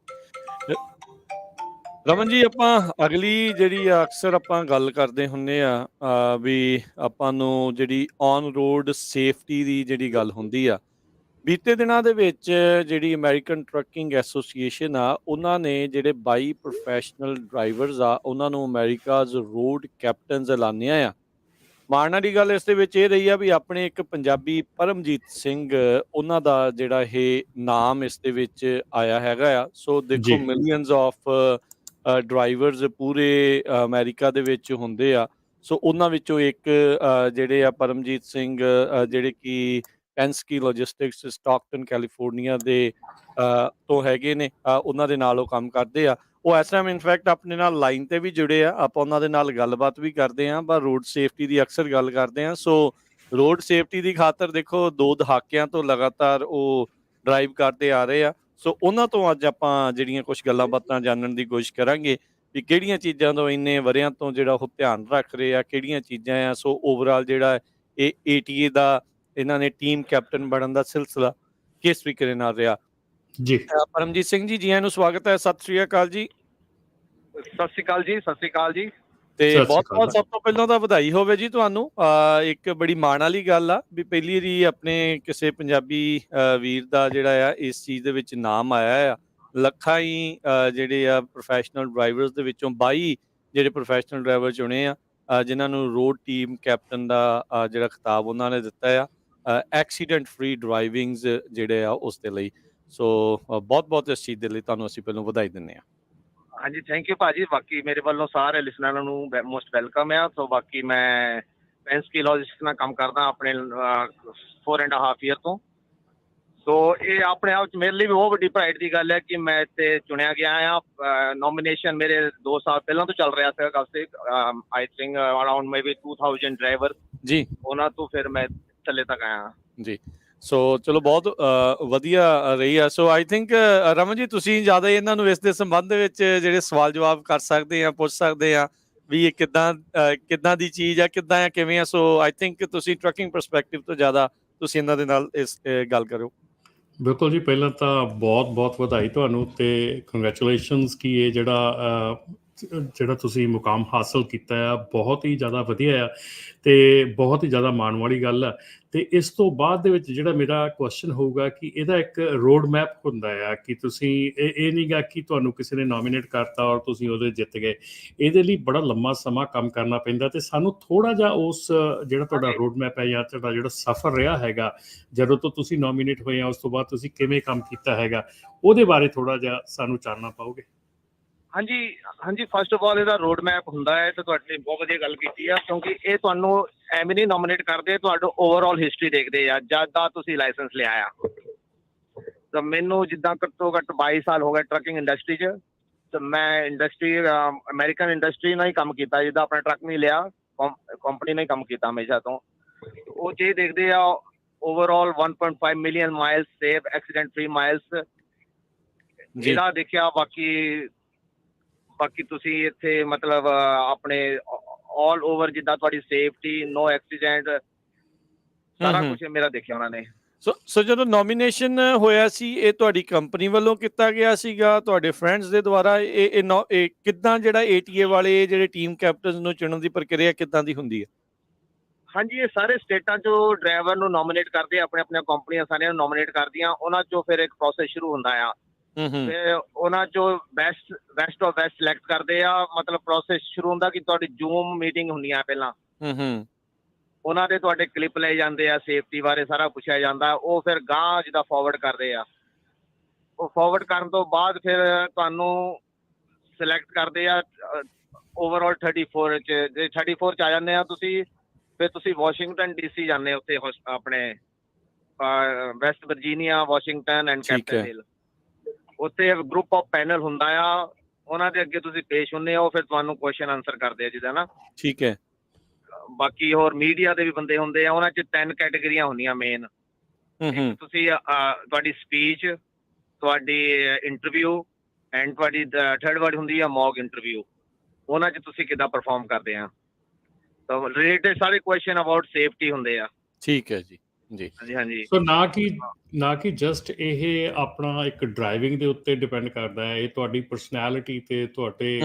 ਰਮਨ ਜੀ, ਆਪਾਂ ਅਗਲੀ ਜਿਹੜੀ ਅਕਸਰ ਆਪਾਂ ਗੱਲ ਕਰਦੇ ਹੁੰਦੇ ਆ ਵੀ ਆਪਾਂ ਨੂੰ ਜਿਹੜੀ ਔਨ ਰੋਡ ਸੇਫਟੀ ਦੀ ਜਿਹੜੀ ਗੱਲ ਹੁੰਦੀ ਆ, ਬੀਤੇ ਦਿਨਾਂ ਦੇ ਵਿੱਚ ਜਿਹੜੀ ਅਮਰੀਕਨ ਟਰੱਕਿੰਗ ਐਸੋਸੀਏਸ਼ਨ ਆ, ਉਹਨਾਂ ਨੇ ਜਿਹੜੇ 22 ਪ੍ਰੋਫੈਸ਼ਨਲ ਡਰਾਈਵਰਸ ਆ ਉਹਨਾਂ ਨੂੰ ਅਮਰੀਕਾਜ਼ ਰੋਡ ਕੈਪਟਨਸ ਐਲਾਨਿਆ ਆ। ਮਾਣ ਵਾਲੀ ਗੱਲ ਇਸ ਦੇ ਵਿੱਚ ਇਹ ਰਹੀ ਆ ਵੀ ਆਪਣੇ ਇੱਕ ਪੰਜਾਬੀ ਪਰਮਜੀਤ ਸਿੰਘ, ਉਹਨਾਂ ਦਾ ਜਿਹੜਾ ਇਹ ਨਾਮ ਇਸ ਦੇ ਵਿੱਚ ਆਇਆ ਹੈਗਾ ਆ। ਸੋ ਦੇਖੋ, ਮਿਲੀਅਨਸ ਆਫ ਡਰਾਈਵਰਸ ਪੂਰੇ ਅਮਰੀਕਾ ਦੇ ਵਿੱਚ ਹੁੰਦੇ ਆ। ਸੋ ਉਹਨਾਂ ਵਿੱਚੋਂ ਇੱਕ ਜਿਹੜੇ ਆ ਪਰਮਜੀਤ ਸਿੰਘ, ਜਿਹੜੇ ਕਿ ਪੈਂਸਕੀ ਲੌਜਿਸਟਿਕਸ ਸਟਾਕਟਨ ਕੈਲੀਫੋਰਨੀਆ ਦੇ ਤੋਂ ਹੈਗੇ ਨੇ, ਉਹਨਾਂ ਦੇ ਨਾਲ ਉਹ ਕੰਮ ਕਰਦੇ ਆ। ਉਹ ਇਸ ਟਾਈਮ ਇਨਫੈਕਟ ਆਪਣੇ ਨਾਲ ਲਾਈਨ ਤੇ ਵੀ ਜੁੜੇ ਆ, ਆਪਾਂ ਉਹਨਾਂ ਦੇ ਨਾਲ ਗੱਲਬਾਤ ਵੀ ਕਰਦੇ ਹਾਂ, ਪਰ ਰੋਡ ਸੇਫਟੀ ਦੀ ਅਕਸਰ ਗੱਲ ਕਰਦੇ ਹਾਂ। ਸੋ ਰੋਡ ਸੇਫਟੀ ਦੀ ਖਾਤਰ ਦੇਖੋ 2 ਦਹਾਕਿਆਂ ਤੋਂ ਲਗਾਤਾਰ ਉਹ ਡਰਾਈਵ ਕਰਦੇ ਆ ਰਹੇ ਆ। ਸੋ ਉਹਨਾਂ ਤੋਂ ਅੱਜ ਆਪਾਂ ਜਿਹੜੀਆਂ ਕੁਝ ਗੱਲਾਂ ਬਾਤਾਂ ਜਾਣਨ ਦੀ ਕੋਸ਼ਿਸ਼ ਕਰਾਂਗੇ ਵੀ ਕਿਹੜੀਆਂ ਚੀਜ਼ਾਂ ਤੋਂ ਇੰਨੇ ਵਰਿਆਂ ਤੋਂ ਜਿਹੜਾ ਉਹ ਧਿਆਨ ਰੱਖ ਰਹੇ ਆ, ਕਿਹੜੀਆਂ ਚੀਜ਼ਾਂ ਆ। ਸੋ ਓਵਰਆਲ ਜਿਹੜਾ ਇਹ ATA ਦਾ ਇਹਨਾਂ ਨੇ ਟੀਮ ਕੈਪਟਨ ਬਣਨ ਦਾ ਸਿਲਸਿਲਾ ਕਿਸ ਤਰੀਕੇ ਦੇ ਨਾਲ ਰਿਹਾ। ਜੀ ਪਰਮਜੀਤ ਸਿੰਘ ਜੀ, ਜੀ ਆਇਆਂ ਨੂੰ ਸਵਾਗਤ ਹੈ। ਸਤਿ ਸ੍ਰੀ ਅਕਾਲ ਜੀ। ਸਤਿ ਸ੍ਰੀ ਅਕਾਲ ਜੀ। ਸਤਿ ਸ੍ਰੀ ਅਕਾਲ ਜੀ। ਤੇ ਬਹੁਤ ਸਭ ਤੋਂ ਪਹਿਲਾਂ ਤਾਂ ਵਧਾਈ ਹੋਵੇ ਜੀ ਤੁਹਾਨੂੰ। ਇੱਕ ਬੜੀ ਮਾਣ ਵਾਲੀ ਗੱਲ ਆ ਵੀ ਪਹਿਲੀ ਵਾਰੀ ਆਪਣੇ ਕਿਸੇ ਪੰਜਾਬੀ ਵੀਰ ਦਾ ਜਿਹੜਾ ਆ ਇਸ ਚੀਜ਼ ਦੇ ਵਿੱਚ ਨਾਮ ਆਇਆ ਆ। ਲੱਖਾਂ ਹੀ ਜਿਹੜੇ ਆ ਪ੍ਰੋਫੈਸ਼ਨਲ ਡਰਾਈਵਰਸ ਦੇ ਵਿੱਚੋਂ 22 ਜਿਹੜੇ ਪ੍ਰੋਫੈਸ਼ਨਲ ਡਰਾਈਵਰ ਚੁਣੇ ਆ, ਜਿਨ੍ਹਾਂ ਨੂੰ ਰੋਡ ਟੀਮ ਕੈਪਟਨ ਦਾ ਜਿਹੜਾ ਖਿਤਾਬ ਉਹਨਾਂ ਨੇ ਦਿੱਤਾ ਆ ਐਕਸੀਡੈਂਟ ਫ੍ਰੀ ਡਰਾਈਵਿੰਗਸ ਜਿਹੜੇ ਆ ਉਸ ਦੇ ਲਈ। ਸੋ ਬਹੁਤ ਇਸ ਚੀਜ਼ ਦੇ ਲਈ ਤੁਹਾਨੂੰ ਅਸੀਂ ਪਹਿਲਾਂ ਵਧਾਈ ਦਿੰਦੇ ਹਾਂ। ਹਾਂਜੀ, ਥੈਂਕ ਯੂ ਭਾਜੀ। ਬਾਕੀ ਮੇਰੇ ਵੱਲੋਂ ਸਾਰੇ ਲਿਸਨਰਾਂ ਨੂੰ ਮੋਸਟ ਵੈਲਕਮ ਆ। ਸੋ ਬਾਕੀ ਮੈਂ ਪੈਂਸਕੀ ਲੌਜਿਸਟਿਕਸ ਨਾਲ ਕੰਮ ਕਰਦਾ ਆਪਣੇ 4.5 ਈਅਰ ਤੋਂ। ਸੋ ਇਹ ਆਪਣੇ ਆਪ 'ਚ ਮੇਰੇ ਲਈ ਵੀ ਬਹੁਤ ਵੱਡੀ ਪ੍ਰਾਈਡ ਦੀ ਗੱਲ ਹੈ ਕਿ ਮੈਂ ਇੱਥੇ ਚੁਣਿਆ ਗਿਆ ਆ। ਨੋਮੀਨੇਸ਼ਨ ਮੇਰੇ 2 ਸਾਲ ਪਹਿਲਾਂ ਤੋਂ ਚੱਲ ਰਿਹਾ ਸੀਗਾ। I think around maybe 2000 driver ਜੀ, ਉਹਨਾਂ ਤੋਂ ਫਿਰ ਮੈਂ ਥੱਲੇ ਤੱਕ ਆਇਆ ਜੀ। ਸੋ ਚਲੋ ਬਹੁਤ ਵਧੀਆ ਰਹੀ ਆ। ਸੋ ਆਈ ਥਿੰਕ ਰਮਨ ਜੀ, ਤੁਸੀਂ ਜ਼ਿਆਦਾ ਇਹਨਾਂ ਨੂੰ ਇਸ ਦੇ ਸੰਬੰਧ ਵਿੱਚ ਜਿਹੜੇ ਸਵਾਲ ਜਵਾਬ ਕਰ ਸਕਦੇ ਆ, ਪੁੱਛ ਸਕਦੇ ਆ ਵੀ ਇਹ ਕਿੱਦਾਂ ਦੀ ਚੀਜ਼ ਆ, ਕਿੱਦਾਂ ਆ, ਕਿਵੇਂ ਆ। ਸੋ ਆਈ ਥਿੰਕ ਤੁਸੀਂ ਟਰੱਕਿੰਗ ਪਰਸਪੈਕਟਿਵ ਤੋਂ ਜ਼ਿਆਦਾ ਤੁਸੀਂ ਇਹਨਾਂ ਦੇ ਨਾਲ ਇਸ ਗੱਲ ਕਰੋ। ਬਿਲਕੁਲ ਜੀ, ਪਹਿਲਾਂ ਤਾਂ ਬਹੁਤ ਵਧਾਈ ਤੁਹਾਨੂੰ ਤੇ ਕੰਗ੍ਰੈਚੁਲੇਸ਼ਨਸ ਕਿ ਇਹ ਜਿਹੜਾ ਤੁਸੀਂ ਮੁਕਾਮ ਹਾਸਲ ਕੀਤਾ ਆ ਬਹੁਤ ਹੀ ਜ਼ਿਆਦਾ ਵਧੀਆ ਆ ਤੇ ਬਹੁਤ ਹੀ ਜ਼ਿਆਦਾ ਮਾਣ ਵਾਲੀ ਗੱਲ ਆ। ਤੇ ਇਸ ਤੋਂ ਬਾਅਦ ਦੇ ਵਿੱਚ ਜਿਹੜਾ ਮੇਰਾ ਕੁਐਸਚਨ ਹੋਊਗਾ ਕਿ ਇਹਦਾ ਇੱਕ ਰੋਡ ਮੈਪ ਹੁੰਦਾ ਆ ਕਿ ਤੁਸੀਂ ਇਹ ਨਹੀਂ ਗਾ ਕਿ ਤੁਹਾਨੂੰ ਕਿਸੇ ਨੇ ਨੋਮੀਨੇਟ ਕਰਤਾ ਔਰ ਤੁਸੀਂ ਉਹਦੇ ਜਿੱਤ ਗਏ। ਇਹਦੇ ਲਈ ਬੜਾ ਲੰਮਾ ਸਮਾਂ ਕੰਮ ਕਰਨਾ ਪੈਂਦਾ ਤੇ ਸਾਨੂੰ ਥੋੜਾ ਜਿਹਾ ਉਸ ਜਿਹੜਾ ਤੁਹਾਡਾ ਰੋਡ ਮੈਪ ਹੈ ਜਾਂ ਤੁਹਾਡਾ ਜਿਹੜਾ ਸਫ਼ਰ ਰਿਹਾ ਹੈਗਾ ਜਦੋਂ ਤੋਂ ਤੁਸੀਂ ਨੋਮੀਨੇਟ ਹੋਏ ਆ ਉਸ ਤੋਂ ਬਾਅਦ ਤੁਸੀਂ ਕਿਵੇਂ ਕੰਮ ਕੀਤਾ ਹੈਗਾ, ਉਹਦੇ ਬਾਰੇ ਥੋੜਾ ਜਿਹਾ ਸਾਨੂੰ ਜਾਣਨਾ ਪਾਓਗੇ। ਹਾਂਜੀ ਫਸਟ ਆਫ ਆਲ ਇਹਦਾ ਰੋਡ ਮੈਪ ਹੁੰਦਾ ਹੈ ਤੇ ਤੁਹਾਡੀ ਬਹੁਤ ਵਧੀਆ ਗੱਲ ਕੀਤੀ ਆ, ਕਿਉਂਕਿ ਇਹ ਤੁਹਾਨੂੰ ਐਵੇਂ ਨਹੀਂ ਨੋਮੀਨੇਟ ਕਰਦੇ, ਤੁਹਾਡਾ ਓਵਰਆਲ ਹਿਸਟਰੀ ਦੇਖਦੇ ਆ ਜਦ ਦਾ ਤੁਸੀਂ ਲਾਇਸੈਂਸ ਲਿਆ ਆ। ਤਾਂ ਮੈਨੂੰ ਜਿੱਦਾਂ ਘੱਟੋ ਘੱਟ 22 ਸਾਲ ਹੋ ਗਏ ਟਰੱਕਿੰਗ ਇੰਡਸਟਰੀ 'ਚ, ਤੇ ਮੈਂ ਇੰਡਸਟਰੀ ਅਮਰੀਕਨ ਇੰਡਸਟਰੀ ਨਾਲ ਹੀ ਕੰਮ ਕੀਤਾ, ਜਿੱਦਾਂ ਆਪਣਾ ਟਰੱਕ ਨਹੀਂ ਲਿਆ, ਕੰਪਨੀ ਨਾਲ ਹੀ ਕੰਮ ਕੀਤਾ ਹਮੇਸ਼ਾ ਤੋਂ। ਉਹ ਜੇ ਦੇਖਦੇ ਆ overall 1.5 million miles safe accident free miles ਜੀ ਇਹਦਾ ਦੇਖਿਆ। ਬਾਕੀ ਤੁਸੀਂ ਇੱਥੇ ਮਤਲਬ ਆਪਣੇ ਆਲ ਓਵਰ ਜਿੱਦਾਂ ਤੁਹਾਡੀ ਸੇਫਟੀ, ਨੋ ਐਕਸੀਡੈਂਟ, ਸਾਰਾ ਕੁਝ ਮੇਰਾ ਦੇਖਿਆ ਉਹਨਾਂ ਨੇ। ਸੋ ਜਦੋਂ ਨੋਮੀਨੇਸ਼ਨ ਹੋਇਆ ਸੀ, ਇਹ ਤੁਹਾਡੀ ਕੰਪਨੀ ਵੱਲੋਂ ਕੀਤਾ ਗਿਆ ਸੀਗਾ, ਤੁਹਾਡੇ ਫਰੈਂਡਸ ਦੇ ਦੁਆਰਾ? ਇਹ ਕਿੱਦਾਂ ਜਿਹੜਾ ATA ਵਾਲੇ ਜਿਹੜੇ ਟੀਮ ਕੈਪਟਨ ਨੂੰ ਚੁਣਨ ਦੀ ਪ੍ਰਕਿਰਿਆ ਕਿੱਦਾਂ ਦੀ ਹੁੰਦੀ ਹੈ? ਹਾਂਜੀ, ਇਹ ਸਾਰੇ ਸਟੇਟਾਂ 'ਚੋਂ ਡਰਾਈਵਰ ਨੂੰ ਨੋਮੀਨੇਟ ਕਰਦੇ, ਆਪਣੀਆਂ ਕੰਪਨੀਆਂ ਸਾਰੀਆਂ ਨੂੰ ਨੋਮੀਨੇਟ ਕਰਦੀਆਂ, ਉਹਨਾਂ 'ਚੋਂ ਫਿਰ ਇੱਕ ਪ੍ਰੋਸੈਸ ਸ਼ੁਰੂ ਹੁੰਦਾ ਆ। ਤੇ ਉਹਨਾਂ 'ਚੋਂ ਬੈਸਟ ਆਫ ਬੈਸਟ ਸਿਲੈਕਟ ਕਰਦੇ ਆ। ਮਤਲਬ ਪ੍ਰੋਸੈਸ ਸ਼ੁਰੂ ਹੁੰਦਾ ਕਿ ਤੁਹਾਡੀ ਜ਼ੂਮ ਮੀਟਿੰਗ ਹੁੰਦੀਆਂ ਪਹਿਲਾਂ, ਉਹਨਾਂ ਦੇ ਤੁਹਾਡੇ ਕਲਿੱਪ ਲਏ ਜਾਂਦੇ ਆ, ਸੇਫਟੀ ਬਾਰੇ ਸਾਰਾ ਪੁੱਛਿਆ ਜਾਂਦਾ, ਉਹ ਫਿਰ ਗਾਂਹ ਜਿੱਦਾਂ ਫਾਰਵਰਡ ਕਰਦੇ ਆ। ਉਹ ਫਾਰਵਰਡ ਕਰਨ ਤੋਂ ਬਾਅਦ ਫਿਰ ਤੁਹਾਨੂੰ ਸਿਲੈਕਟ ਕਰਦੇ ਆ ਓਵਰਆਲ 34 'ਚ। ਜੇ 34 'ਚ ਆ ਜਾਂਦੇ ਆ ਤੁਸੀਂ, ਫਿਰ ਤੁਸੀਂ ਵਾਸ਼ਿੰਗਟਨ DC ਜਾਂਦੇ ਉੱਥੇ ਆਪਣੇ West Virginia, Washington and Capitol Hill. ਉੱਥੇ ਗਰੁੱਪ ਆਫ ਪੈਨਲ ਹੁੰਦਾ ਆ, ਉਹਨਾਂ ਦੇ ਅੱਗੇ ਤੁਸੀਂ ਪੇਸ਼ ਹੁੰਦੇ ਹੋ, ਫਿਰ ਤੁਹਾਨੂੰ ਕੁਐਸਚਨ ਆਨਸਰ ਕਰਦੇ ਆ ਜਿੱਦਾਂ ਨਾ। ਠੀਕ ਹੈ। ਬਾਕੀ ਹੋਰ ਮੀਡੀਆ ਦੇ ਵੀ ਬੰਦੇ ਹੁੰਦੇ ਆ, ਉਹਨਾਂ 'ਚ 10 ਕੈਟੇਗਰੀਆਂ ਹੁੰਦੀਆਂ ਮੇਨ। ਤੁਸੀਂ ਤੁਹਾਡੀ ਸਪੀਚ, ਤੁਹਾਡੀ ਇੰਟਰਵਿਊ ਐਂਡ ਤੁਹਾਡੀ ਥਰਡ ਵਰਡ ਹੁੰਦੀ ਆ ਮੌਕ ਇੰਟਰਵਿਊ। ਉਹਨਾਂ 'ਚ ਤੁਸੀਂ ਕਿੱਦਾਂ ਪਰਫਾਰਮ ਕਰਦੇ ਆ, ਤਾਂ ਰਿਲੇਟਡ ਸਾਰੇ ਕੁਐਸਚਨ ਅਬਾਊਟ ਸੇਫਟੀ ਹੁੰਦੇ ਆ। ਠੀਕ ਹੈ ਜੀ। ਜੀ ਹਾਂਜੀ। ਸੋ ਨਾ ਕਿ ਜਸਟ ਇਹ ਆਪਣਾ ਇੱਕ ਡਰਾਈਵਿੰਗ ਦੇ ਉੱਤੇ ਡਿਪੈਂਡ ਕਰਦਾ ਹੈ, ਇਹ ਤੁਹਾਡੀ ਪਰਸਨੈਲਿਟੀ ਤੇ ਤੁਹਾਡੇ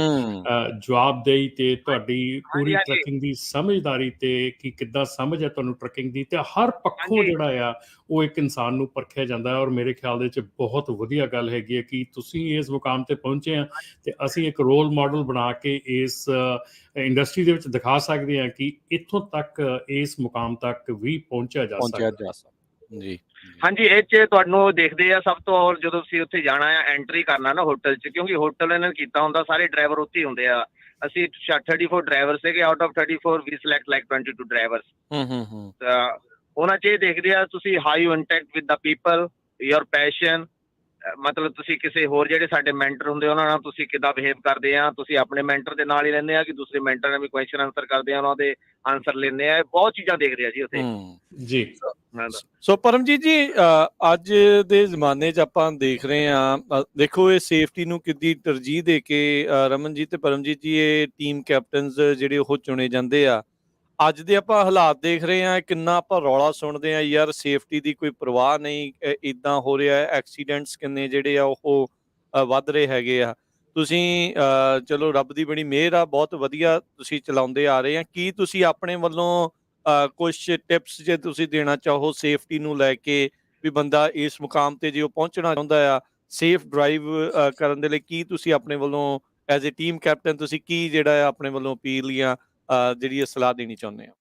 ਜਵਾਬਦੇਹੀ ਤੇ ਤੁਹਾਡੀ ਪੂਰੀ ਟਰੱਕਿੰਗ ਦੀ ਸਮਝਦਾਰੀ ਤੇ ਕਿ ਕਿੱਦਾਂ ਸਮਝ ਹੈ ਤੁਹਾਨੂੰ ਟਰੱਕਿੰਗ ਦੀ, ਤੇ ਹਰ ਪੱਖੋਂ ਜਿਹੜਾ ਆ ਉਹ ਇੱਕ ਇਨਸਾਨ ਨੂੰ ਪਰਖਿਆ ਜਾਂਦਾ ਹੈ। ਔਰ ਮੇਰੇ ਖਿਆਲ ਦੇ ਵਿੱਚ ਬਹੁਤ ਵਧੀਆ ਗੱਲ ਹੈਗੀ ਹੈ ਕਿ ਤੁਸੀਂ ਇਸ ਮੁਕਾਮ ਤੇ ਪਹੁੰਚੇ ਆ, ਤੇ ਅਸੀਂ ਇੱਕ ਰੋਲ ਮਾਡਲ ਬਣਾ ਕੇ ਇਸ ਇੰਡਸਟਰੀ ਦੇ ਵਿੱਚ ਦਿਖਾ ਸਕਦੇ ਹਾਂ ਕਿ ਇੱਥੋਂ ਤੱਕ, ਇਸ ਮੁਕਾਮ ਤੱਕ ਵੀ ਪਹੁੰਚਿਆ ਜਾ ਸਕਦਾ। ਜੀ ਹਾਂਜੀ, ਇਹ 'ਚ ਤੁਹਾਨੂੰ ਦੇਖਦੇ ਆ ਸਭ ਤੋਂ ਔਰ ਜਦੋਂ ਤੁਸੀਂ ਉੱਥੇ ਜਾਣਾ ਆ, ਐਂਟਰੀ ਕਰਨਾ ਨਾ ਹੋਟਲ 'ਚ, ਕਿਉਂਕਿ ਹੋਟਲ ਇਹਨਾਂ ਨੇ ਕੀਤਾ ਹੁੰਦਾ, ਸਾਰੇ ਡਰਾਈਵਰ ਉੱਥੇ ਹੀ ਹੁੰਦੇ ਆ। ਅਸੀਂ 34 ਡਰਾਈਵਰ ਸੀਗੇ, ਆਊਟ ਆਫ 34 ਵੀ ਸਿਲੈਕਟ ਲਾਈਕ 22 ਡਰਾਈਵਰਸ। ਤਾਂ ਉਹਨਾਂ 'ਚ ਇਹ ਦੇਖਦੇ ਆ ਤੁਸੀਂ how you interact with the people, your passion. ਮਤਲਬ ਤੁਸੀਂ ਕਿਸੇ ਹੋਰ ਜਿਹੜੇ ਸਾਡੇ ਮੈਂਟਰ ਹੁੰਦੇ ਉਹਨਾਂ ਨਾਲ ਤੁਸੀਂ ਕਿੱਦਾਂ ਬਿਹੇਵ ਕਰਦੇ ਆ। ਤੁਸੀਂ ਆਪਣੇ ਮੈਂਟਰ ਦੇ ਨਾਲ ਹੀ ਰਹਿੰਦੇ ਆ ਕਿ ਦੂਸਰੇ ਮੈਂਟਰ ਨਾਲ ਵੀ ਕੁਐਸਚਨ ਆਨਸਰ ਕਰਦੇ ਆ, ਉਹਨਾਂ ਦੇ ਆਨਸਰ ਲੈਂਦੇ ਆ। ਬਹੁਤ ਚੀਜ਼ਾਂ ਦੇਖਦੇ ਆ ਜੀ ਉੱਥੇ। ਜੀ। ਸੋ ਪਰਮਜੀਤ ਜੀ, ਅੱਜ ਦੇ ਜ਼ਮਾਨੇ 'ਚ ਆਪਾਂ ਦੇਖ ਰਹੇ ਹਾਂ, ਦੇਖੋ ਇਹ ਸੇਫਟੀ ਨੂੰ ਕਿੰਨੀ ਤਰਜੀਹ ਦੇ ਕੇ ਰਮਨਜੀਤ ਤੇ ਪਰਮਜੀਤ ਜੀ ਇਹ ਟੀਮ ਕੈਪਟਨਸ ਜਿਹੜੇ ਉਹ ਚੁਣੇ ਜਾਂਦੇ ਆ। ਅੱਜ ਦੇ ਆਪਾਂ ਹਾਲਾਤ ਦੇਖ ਰਹੇ ਹਾਂ, ਕਿੰਨਾ ਆਪਾਂ ਰੌਲਾ ਸੁਣਦੇ ਹਾਂ, ਯਾਰ ਸੇਫਟੀ ਦੀ ਕੋਈ ਪਰਵਾਹ ਨਹੀਂ, ਇੱਦਾਂ ਹੋ ਰਿਹਾ, ਐਕਸੀਡੈਂਟਸ ਕਿੰਨੇ ਜਿਹੜੇ ਆ ਉਹ ਵੱਧ ਰਹੇ ਹੈਗੇ ਆ। ਤੁਸੀਂ ਚਲੋ ਰੱਬ ਦੀ ਬੜੀ ਮਿਹਰ ਆ, ਬਹੁਤ ਵਧੀਆ ਤੁਸੀਂ ਚਲਾਉਂਦੇ ਆ ਰਹੇ ਆ। ਕੀ ਤੁਸੀਂ ਆਪਣੇ ਵੱਲੋਂ ਕੁਛ ਟਿਪਸ ਜੇ ਤੁਸੀਂ ਦੇਣਾ ਚਾਹੋ ਸੇਫਟੀ ਨੂੰ ਲੈ ਕੇ, ਵੀ ਬੰਦਾ ਇਸ ਮੁਕਾਮ ਤੇ ਜੇ ਉਹ ਪਹੁੰਚਣਾ ਚਾਹੁੰਦਾ ਆ ਸੇਫ ਡਰਾਈਵ ਕਰਨ ਦੇ ਲਈ, ਕੀ ਤੁਸੀਂ ਆਪਣੇ ਵੱਲੋਂ ਐਜ਼ ਏ ਟੀਮ ਕੈਪਟਨ ਤੁਸੀਂ ਕੀ ਜਿਹੜਾ ਆ ਆਪਣੇ ਵੱਲੋਂ ਅਪੀਲ ਜਾਂ ਜਿਹੜੀ ਇਹ ਸਲਾਹ ਦੇਣੀ ਚਾਹੁੰਦੇ ਆ?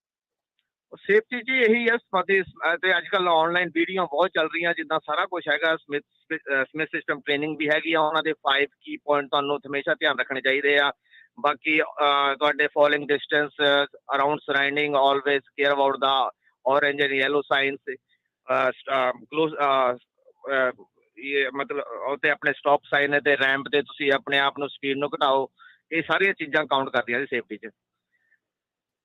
ਸੇਫਟੀ ਜੀ ਇਹੀ ਹੈ, ਤੇ ਅੱਜ ਕੱਲ੍ਹ ਆਨਲਾਈਨ ਵੀਡੀਓ ਬਹੁਤ ਚੱਲ ਰਹੀਆਂ, ਜਿੱਦਾਂ ਸਾਰਾ ਕੁਝ ਹੈਗਾ। ਸਮਿਥ ਸਿਸਟਮ ਟ੍ਰੇਨਿੰਗ ਵੀ ਹੈਗੀ ਆ, ਉਹਨਾਂ ਦੇ 5 ਕੀ ਪੁਆਇੰਟ ਤੁਹਾਨੂੰ ਹਮੇਸ਼ਾ ਧਿਆਨ ਰੱਖਣੇ ਚਾਹੀਦੇ ਆ। ਬਾਕੀ ਤੁਹਾਡੇ following distance, around surrounding, always care about the orange and yellow signs, close ਇਹ ਮਤਲਬ ਉੱਤੇ ਆਪਣੇ ਸਟਾਪ ਸਾਈਨ ਤੇ ਰੈਂਪ ਤੇ ਤੁਸੀਂ ਆਪਣੇ ਆਪ ਨੂੰ ਸਪੀਡ ਨੂੰ ਘਟਾਓ। ਇਹ ਸਾਰੀਆਂ ਚੀਜ਼ਾਂ ਕਾਊਂਟ ਕਰਦੀਆਂ ਜੀ ਸੇਫਟੀ 'ਚ।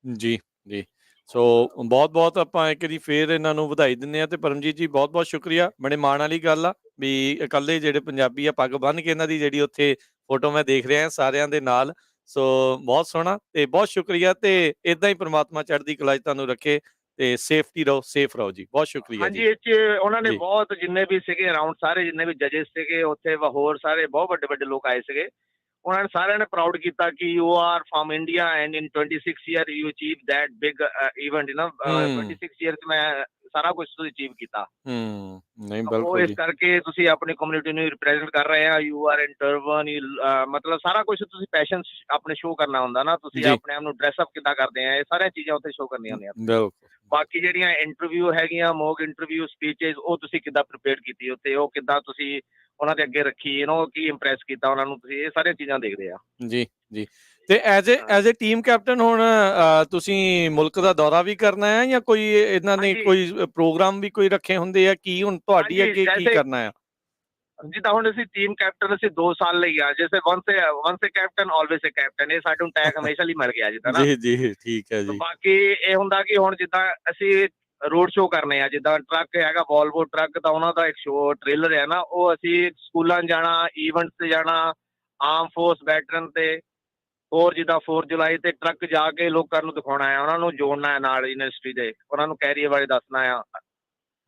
ਜੀ ਜੀ। ਸੋ ਬਹੁਤ ਬਹੁਤ ਆਪਾਂ ਇੱਕ ਵਾਰੀ ਫੇਰ ਇਹਨਾਂ ਨੂੰ ਵਧਾਈ ਦਿੰਦੇ ਹਾਂ। ਤੇ ਪਰਮਜੀਤ ਜੀ ਬਹੁਤ ਬਹੁਤ ਸ਼ੁਕਰੀਆ, ਬੜੇ ਮਾਣ ਵਾਲੀ ਗੱਲ ਆ ਵੀ ਇਕੱਲੇ ਜਿਹੜੇ ਪੰਜਾਬੀ ਆ ਪੱਗ ਬੰਨ੍ਹ ਕੇ ਇਹਨਾਂ ਦੀ ਜਿਹੜੀ ਉੱਥੇ ਫੋਟੋ ਮੈਂ ਦੇਖ ਰਿਹਾ ਸਾਰਿਆਂ ਦੇ ਨਾਲ। ਸੋ ਬਹੁਤ ਸੋਹਣਾ ਤੇ ਬਹੁਤ ਸ਼ੁਕਰੀਆ, ਤੇ ਇਦਾਂ ਹੀ ਪ੍ਰਮਾਤਮਾ ਚੜ੍ਹਦੀ ਕਲਾ 'ਚ ਤੁਹਾਨੂੰ ਰੱਖੇ ਤੇ ਸੇਫਟੀ ਰਹੋ, ਸੇਫ ਰਹੋ ਜੀ। ਬਹੁਤ ਸ਼ੁਕਰੀਆ ਹਾਂਜੀ, ਜੀ। ਇਹ 'ਚ ਉਹਨਾਂ ਨੇ ਬਹੁਤ ਜਿੰਨੇ ਵੀ ਸੀਗੇ ਅਰਾਊਂਡ ਸਾਰੇ ਜਿੰਨੇ ਵੀ ਜਜਿਸ ਸੀਗੇ ਉੱਥੇ, ਹੋਰ ਸਾਰੇ ਬਹੁਤ ਵੱਡੇ ਵੱਡੇ ਲੋਕ ਆਏ ਸੀਗੇ। ਉਹਨਾਂ ਨੇ ਸਾਰਿਆਂ ਨੇ ਪ੍ਰਾਊਡ ਕੀਤਾ ਕਿ you are from India and in 26 year you achieve that big event. 26 year 'ਚ ਮੈਂ ਸਾਰਾ ਕੁਝ ਤੁਸੀਂ ਅਚੀਵ ਕੀਤਾ। ਨਹੀਂ ਉਹ ਬਿਲਕੁਲ ਇਸ ਕਰਕੇ ਤੁਸੀਂ ਆਪਣੀ ਕਮਿਊਨਿਟੀ ਨੂੰ ਰਿਪਰੈਜ਼ੈਂਟ ਕਰ ਰਹੇ ਆ। ਯੂ ਆਰ ਇਨ ਟਰਬਨ, ਮਤਲਬ ਸਾਰਾ ਕੁਝ ਤੁਸੀਂ ਪੈਸ਼ਨ ਆਪਣੇ ਸ਼ੋਅ ਕਰਨਾ ਹੁੰਦਾ ਨਾ। ਤੁਸੀਂ ਆਪਣੇ ਆਪ ਨੂੰ ਡਰੈਸ ਅਪ ਕਿੱਦਾਂ ਕਰਦੇ ਆ, ਇਹ ਸਾਰੀਆਂ ਚੀਜ਼ਾਂ ਉੱਥੇ ਸ਼ੋਅ ਕਰਨੀਆਂ ਹੁੰਦੀਆਂ। ਬਿਲਕੁਲ। ਬਾਕੀ ਜਿਹੜੀਆਂ ਇੰਟਰਵਿਊ ਹੈਗੀਆਂ, ਮੌਕ ਇੰਟਰਵਿਊ, ਸਪੀਚਸ, ਉਹ ਤੁਸੀਂ ਕਿੱਦਾਂ ਪ੍ਰੀਪੇਅਰ ਕੀਤੀ ਉੱਥੇ, ਉਹ ਕਿੱਦਾਂ ਤੁਸੀਂ ਉਹਨਾਂ ਦੇ ਅੱਗੇ ਰੱਖੀ, ਕੀ ਇੰਪ੍ਰੈਸ ਕੀਤਾ ਉਹਨਾਂ ਨੂੰ, ਤੁਸੀਂ ਇਹ ਸਾਰੀਆਂ ਚੀਜ਼ਾਂ ਦੇਖਦੇ ਆ। ਜੀ, ਜੀ। ਤੇ ਐਜ਼ ਏ ਟੀਮ ਕੈਪਟਨ ਹੁਣ ਤੁਸੀਂ ਮੁਲਕ ਦਾ ਦੌਰਾ ਵੀ ਕਰਨਾ ਹੈ ਜਾਂ ਕੋਈ ਇਹਨਾਂ ਨੇ ਹਾਂਜੀ। ਕੋਈ ਪ੍ਰੋਗਰਾਮ ਵੀ ਕੋਈ ਰੱਖੇ ਹੁੰਦੇ ਆ? ਕੀ ਹੁਣ ਤੁਹਾਡੀ ਹਾਂਜੀ, ਅੱਗੇ ਕੀ ਜੈਸੇ ਕਰਨਾ ਆ? ਜਿੱਦਾਂ ਹੁਣ ਅਸੀਂ ਟੀਮ ਕੈਪਟਨ ਅਸੀਂ 2 ਸਾਲ ਲਈ ਆ, ਜੈਸੇ ones a captain always a captain, ਇਹ ਸਾਨੂੰ ਟੈਗ ਹਮੇਸ਼ਾ ਲਈ ਮਿਲ ਗਿਆ ਜਿੱਦਾਂ ਨਾ। ਜੀ, ਜੀ, ਠੀਕ ਹੈ ਤੇ ਜੀ। ਬਾਕੀ ਇਹ ਹੁੰਦਾ ਕਿ ਹੁਣ ਜਿੱਦਾਂ ਅਸੀਂ ਰੋਡ ਸ਼ੋਅ ਕਰਨੇ ਆ, ਜਿੱਦਾਂ ਟਰੱਕ ਹੈਗਾ ਵੋਲਵੋ ਟਰੱਕ ਦਾ, ਉਹਨਾਂ ਦਾ ਇੱਕ ਸ਼ੋਅ ਟ੍ਰੇਲਰ ਹੈ ਨਾ, ਉਹ ਅਸੀਂ ਸਕੂਲਾਂ 'ਚ ਜਾਣਾ, ਈਵੈਂਟਸ 'ਤੇ ਜਾਣਾ, ਆਰਮ ਫੋਰਸ ਵੈਟਰਨ ਤੇ ਹੋਰ ਜਿੱਦਾਂ 4 ਜੁਲਾਈ ਤੇ ਟਰੱਕ ਜਾ ਕੇ ਲੋਕਾਂ ਨੂੰ ਦਿਖਾਉਣਾ ਹੈ, ਉਹਨਾਂ ਨੂੰ ਜੋੜਨਾ ਹੈ ਨਾਲ ਇੰਡਸਟਰੀ ਦੇ, ਉਹਨਾਂ ਨੂੰ ਕੈਰੀਅਰ ਬਾਰੇ ਦੱਸਣਾ ਆ।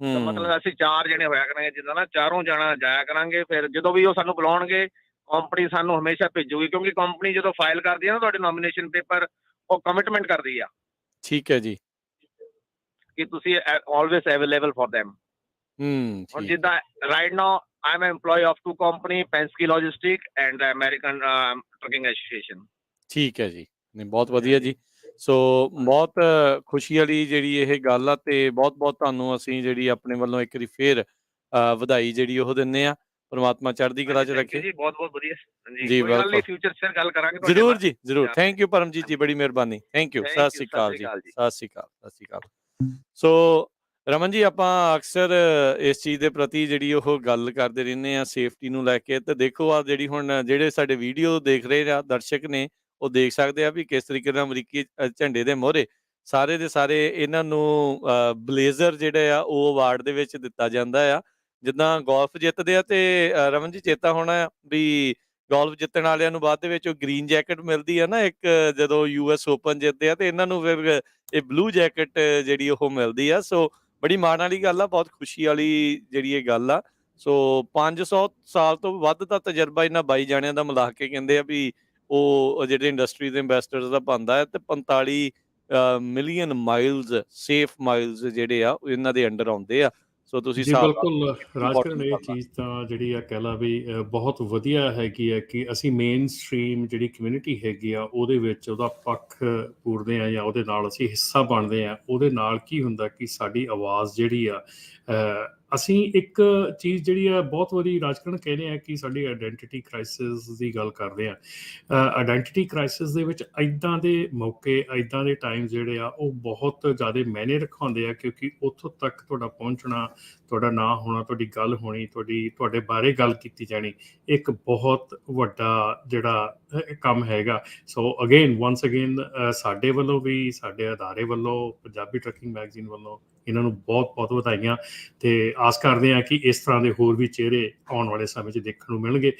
ਤਾਂ ਮਤਲਬ ਅਸੀਂ 4 ਜਣੇ ਹੋਇਆ ਕਰਾਂਗੇ, ਜਿੱਦਾਂ ਨਾ ਚਾਰੋਂ ਜਾਣਾ ਜਾਇਆ ਕਰਾਂਗੇ। ਫਿਰ ਜਦੋਂ ਵੀ ਉਹ ਸਾਨੂੰ ਬੁਲਾਉਣਗੇ, ਕੰਪਨੀ ਸਾਨੂੰ ਹਮੇਸ਼ਾ ਭੇਜੂਗੀ, ਕਿਉਂਕਿ ਕੰਪਨੀ ਜਦੋਂ ਫਾਈਲ ਕਰਦੀ ਹੈ ਨਾ ਤੁਹਾਡੇ ਨੋਮੀਨੇਸ਼ਨ ਪੇਪਰ, ਉਹ ਕਮਿਟਮੈਂਟ ਕਰਦੀ ਆ ਠੀਕ ਹੈ ਜੀ। ਕਿ ਤੁਸੀਂ ਆਲਵੇਸ ਅਵੇਲੇਬਲ ਫॉर देम। ਹੁਣ ਠੀਕ ਹੈ। ਜਿੱਦਾਂ right now I am EMPLOYE of 2 company, Penske logistic and American trucking association. ਠੀਕ ਹੈ ਜੀ। ਨਹੀਂ, ਬਹੁਤ ਵਧੀਆ ਜੀ। ਸੋ ਬਹੁਤ ਖੁਸ਼ੀ ਵਾਲੀ ਜਿਹੜੀ ਇਹ ਗੱਲ ਆ, ਤੇ ਬਹੁਤ-ਬਹੁਤ ਤੁਹਾਨੂੰ ਅਸੀਂ ਜਿਹੜੀ ਆਪਣੇ ਵੱਲੋਂ ਇੱਕ ਵਾਰੀ ਫੇਰ ਵਧਾਈ ਜਿਹੜੀ ਉਹ ਦਿੰਦੇ ਆ। ਪਰਮਾਤਮਾ ਚੜ੍ਹਦੀ ਕਲਾ 'ਚ ਥੈਂਕ ਯੂ ਰੱਖੇ। ਜੀ, ਬਹੁਤ-ਬਹੁਤ ਵਧੀਆ। ਹਾਂਜੀ, ਜੀ, ਕੋਈ ਗੱਲ ਨਹੀਂ, ਵੈਲਕਮ। ਫਿਊਚਰ 'ਚ ਫਿਰ ਗੱਲ ਕਰਾਂਗੇ ਤੁਹਾਡੇ ਜ਼ਰੂਰ ਨਾਲ। ਜੀ, ਜ਼ਰੂਰ। ਥੈਂਕ ਯੂ ਪਰਮਜੀਤ ਜੀ, ਬੜੀ ਮਿਹਰਬਾਨੀ। Thank you. ਸਤਿ ਸ਼੍ਰੀ ਸਤਿ ਅਕਾਲ ਸ੍ਰੀ ਜੀ। ਅਕਾਲ ਜੀ। ਸਤਿ ਸ਼੍ਰੀ ਅਕਾਲ, ਸਤਿ ਸ਼੍ਰੀ ਅਕਾਲ। ਸੋ ਰਮਨ ਜੀ, ਆਪਾਂ ਅਕਸਰ ਇਸ ਚੀਜ਼ ਦੇ ਪ੍ਰਤੀ ਜਿਹੜੀ ਉਹ ਗੱਲ ਕਰਦੇ ਰਹਿੰਦੇ ਆ, ਸੇਫਟੀ ਨੂੰ ਲੈ ਕੇ। ਤੇ ਦੇਖੋ ਆ ਜਿਹੜੀ ਹੁਣ ਜਿਹੜੇ ਸਾਡੇ ਵੀਡੀਓ ਦੇਖ ਰਹੇ ਆ ਦਰਸ਼ਕ ਨੇ, ਉਹ ਦੇਖ ਸਕਦੇ ਆ ਵੀ ਕਿਸ ਤਰੀਕੇ ਨਾਲ ਅਮਰੀਕੀ ਝੰਡੇ ਦੇ ਮੋਹਰੇ ਸਾਰੇ ਦੇ ਸਾਰੇ ਇਹਨਾਂ ਨੂੰ ਬਲੇਜ਼ਰ ਜਿਹੜੇ ਆ ਉਹ ਅਵਾਰਡ ਦੇ ਵਿੱਚ ਦਿੱਤਾ ਜਾਂਦਾ ਆ। ਜਿੱਦਾਂ ਗੋਲਫ ਜਿੱਤਦੇ ਆ, ਤੇ ਰਮਨ ਜੀ ਚੇਤਾ ਹੋਣਾ ਵੀ ਗੋਲਫ ਜਿੱਤਣ ਵਾਲਿਆਂ ਨੂੰ ਬਾਅਦ ਦੇ ਵਿੱਚ ਉਹ ਗ੍ਰੀਨ ਜੈਕਟ ਮਿਲਦੀ ਆ ਨਾ, ਇੱਕ ਜਦੋਂ US ਓਪਨ ਜਿੱਤਦੇ ਆ, ਤੇ ਇਹਨਾਂ ਨੂੰ ਫਿਰ ਇਹ ਬਲੂ ਜੈਕਟ ਜਿਹੜੀ ਉਹ ਮਿਲਦੀ ਆ। ਸੋ ਬੜੀ ਮਾਣ ਵਾਲੀ ਗੱਲ ਆ, ਬਹੁਤ ਖੁਸ਼ੀ ਵਾਲੀ ਜਿਹੜੀ ਇਹ ਗੱਲ ਆ। ਸੋ 500 ਸਾਲ ਤੋਂ ਵੱਧ ਦਾ ਤਜਰਬਾ ਇਹਨਾਂ 22 ਜਾਣਿਆਂ ਦਾ ਮਿਲਾ ਕੇ ਕਹਿੰਦੇ ਆ ਵੀ ਉਹ ਜਿਹੜੇ ਇੰਡਸਟਰੀ ਦੇ ਇੰਵੈਸਟਰਸ ਦਾ ਬਣਦਾ ਹੈ, ਤੇ 45 ਮਿਲੀਅਨ ਮਾਈਲਸ ਸੇਫ ਮਾਈਲਸ ਜਿਹੜੇ ਆ ਉਹ ਇਹਨਾਂ ਦੇ ਅੰਡਰ ਆਉਂਦੇ ਆ। ਸੋ ਤੁਸੀਂ ਜੀ, ਹਿਸਾਬ ਲਾ ਬਿਲਕੁਲ ਲਓ ਕਿੰਨੀ ਰਾਜਕਰਨ, ਇੰਪੋਰਟੈਂਟ ਇਹ ਗੱਲ ਆ। ਚੀਜ਼ ਤਾਂ ਜਿਹੜੀ ਆ ਕਹਿ ਲਾ ਵੀ ਬਹੁਤ ਵਧੀਆ ਹੈਗੀ ਹੈ ਕਿ ਅਸੀਂ ਮੇਨ ਸਟ੍ਰੀਮ ਜਿਹੜੀ ਕਮਿਊਨਿਟੀ ਹੈਗੀ ਆ ਉਹਦੇ ਵਿੱਚ ਉਹਦਾ ਪੱਖ ਪੂਰਦੇ ਆ ਜਾਂ ਉਹਦੇ ਨਾਲ ਅਸੀਂ ਹਿੱਸਾ ਬਣਦੇ ਆ। ਉਹਦੇ ਨਾਲ ਕੀ ਹੁੰਦਾ ਕਿ ਸਾਡੀ ਆਵਾਜ਼ ਜਿਹੜੀ ਆ ਅਸੀਂ ਇੱਕ ਚੀਜ਼ ਜਿਹੜੀ ਆ ਬਹੁਤ ਵਾਰੀ ਰਾਜਕਰਨ ਕਹਿੰਦੇ ਆ ਕਿ ਸਾਡੀ ਆਇਡੈਂਟੀਟੀ ਕ੍ਰਾਈਸਿਸ ਦੀ ਗੱਲ ਕਰਦੇ ਆ। ਆਇਡੈਂਟੀਟੀ ਕ੍ਰਾਈਸਿਸ ਦੇ ਵਿੱਚ ਇੱਦਾਂ ਦੇ ਮੌਕੇ, ਇੱਦਾਂ ਦੇ ਟਾਈਮ ਜਿਹੜੇ ਆ ਉਹ ਬਹੁਤ ਜ਼ਿਆਦਾ ਮਾਇਨੇ ਰਖਾਉਂਦੇ ਆ, ਕਿਉਂਕਿ ਉੱਥੋਂ ਤੱਕ ਤੁਹਾਡਾ ਪਹੁੰਚਣਾ, ਤੁਹਾਡਾ ਨਾਂ ਹੋਣਾ, ਤੁਹਾਡੀ ਗੱਲ ਹੋਣੀ, ਤੁਹਾਡੇ ਬਾਰੇ ਗੱਲ ਕੀਤੀ ਜਾਣੀ, ਇੱਕ ਬਹੁਤ ਵੱਡਾ ਜਿਹੜਾ ਕੰਮ ਹੈਗਾ। ਸੋ ਅਗੇਨ ਵਾਂਸ ਅਗੇਨ ਸਾਡੇ ਵੱਲੋਂ ਵੀ, ਸਾਡੇ ਅਦਾਰੇ ਵੱਲੋਂ, ਪੰਜਾਬੀ ਟਰੱਕਿੰਗ ਮੈਗਜ਼ੀਨ ਵੱਲੋਂ ਇਹਨਾਂ ਨੂੰ ਬਹੁਤ-ਬਹੁਤ ਵਧਾਈਆਂ, ਤੇ ਆਸ ਕਰਦੇ ਹਾਂ ਕਿ ਇਸ ਤਰ੍ਹਾਂ ਦੇ ਹੋਰ ਵੀ ਚਿਹਰੇ ਆਉਣ ਵਾਲੇ ਸਮੇਂ 'ਚ ਦੇਖਣ ਨੂੰ ਮਿਲਣਗੇ।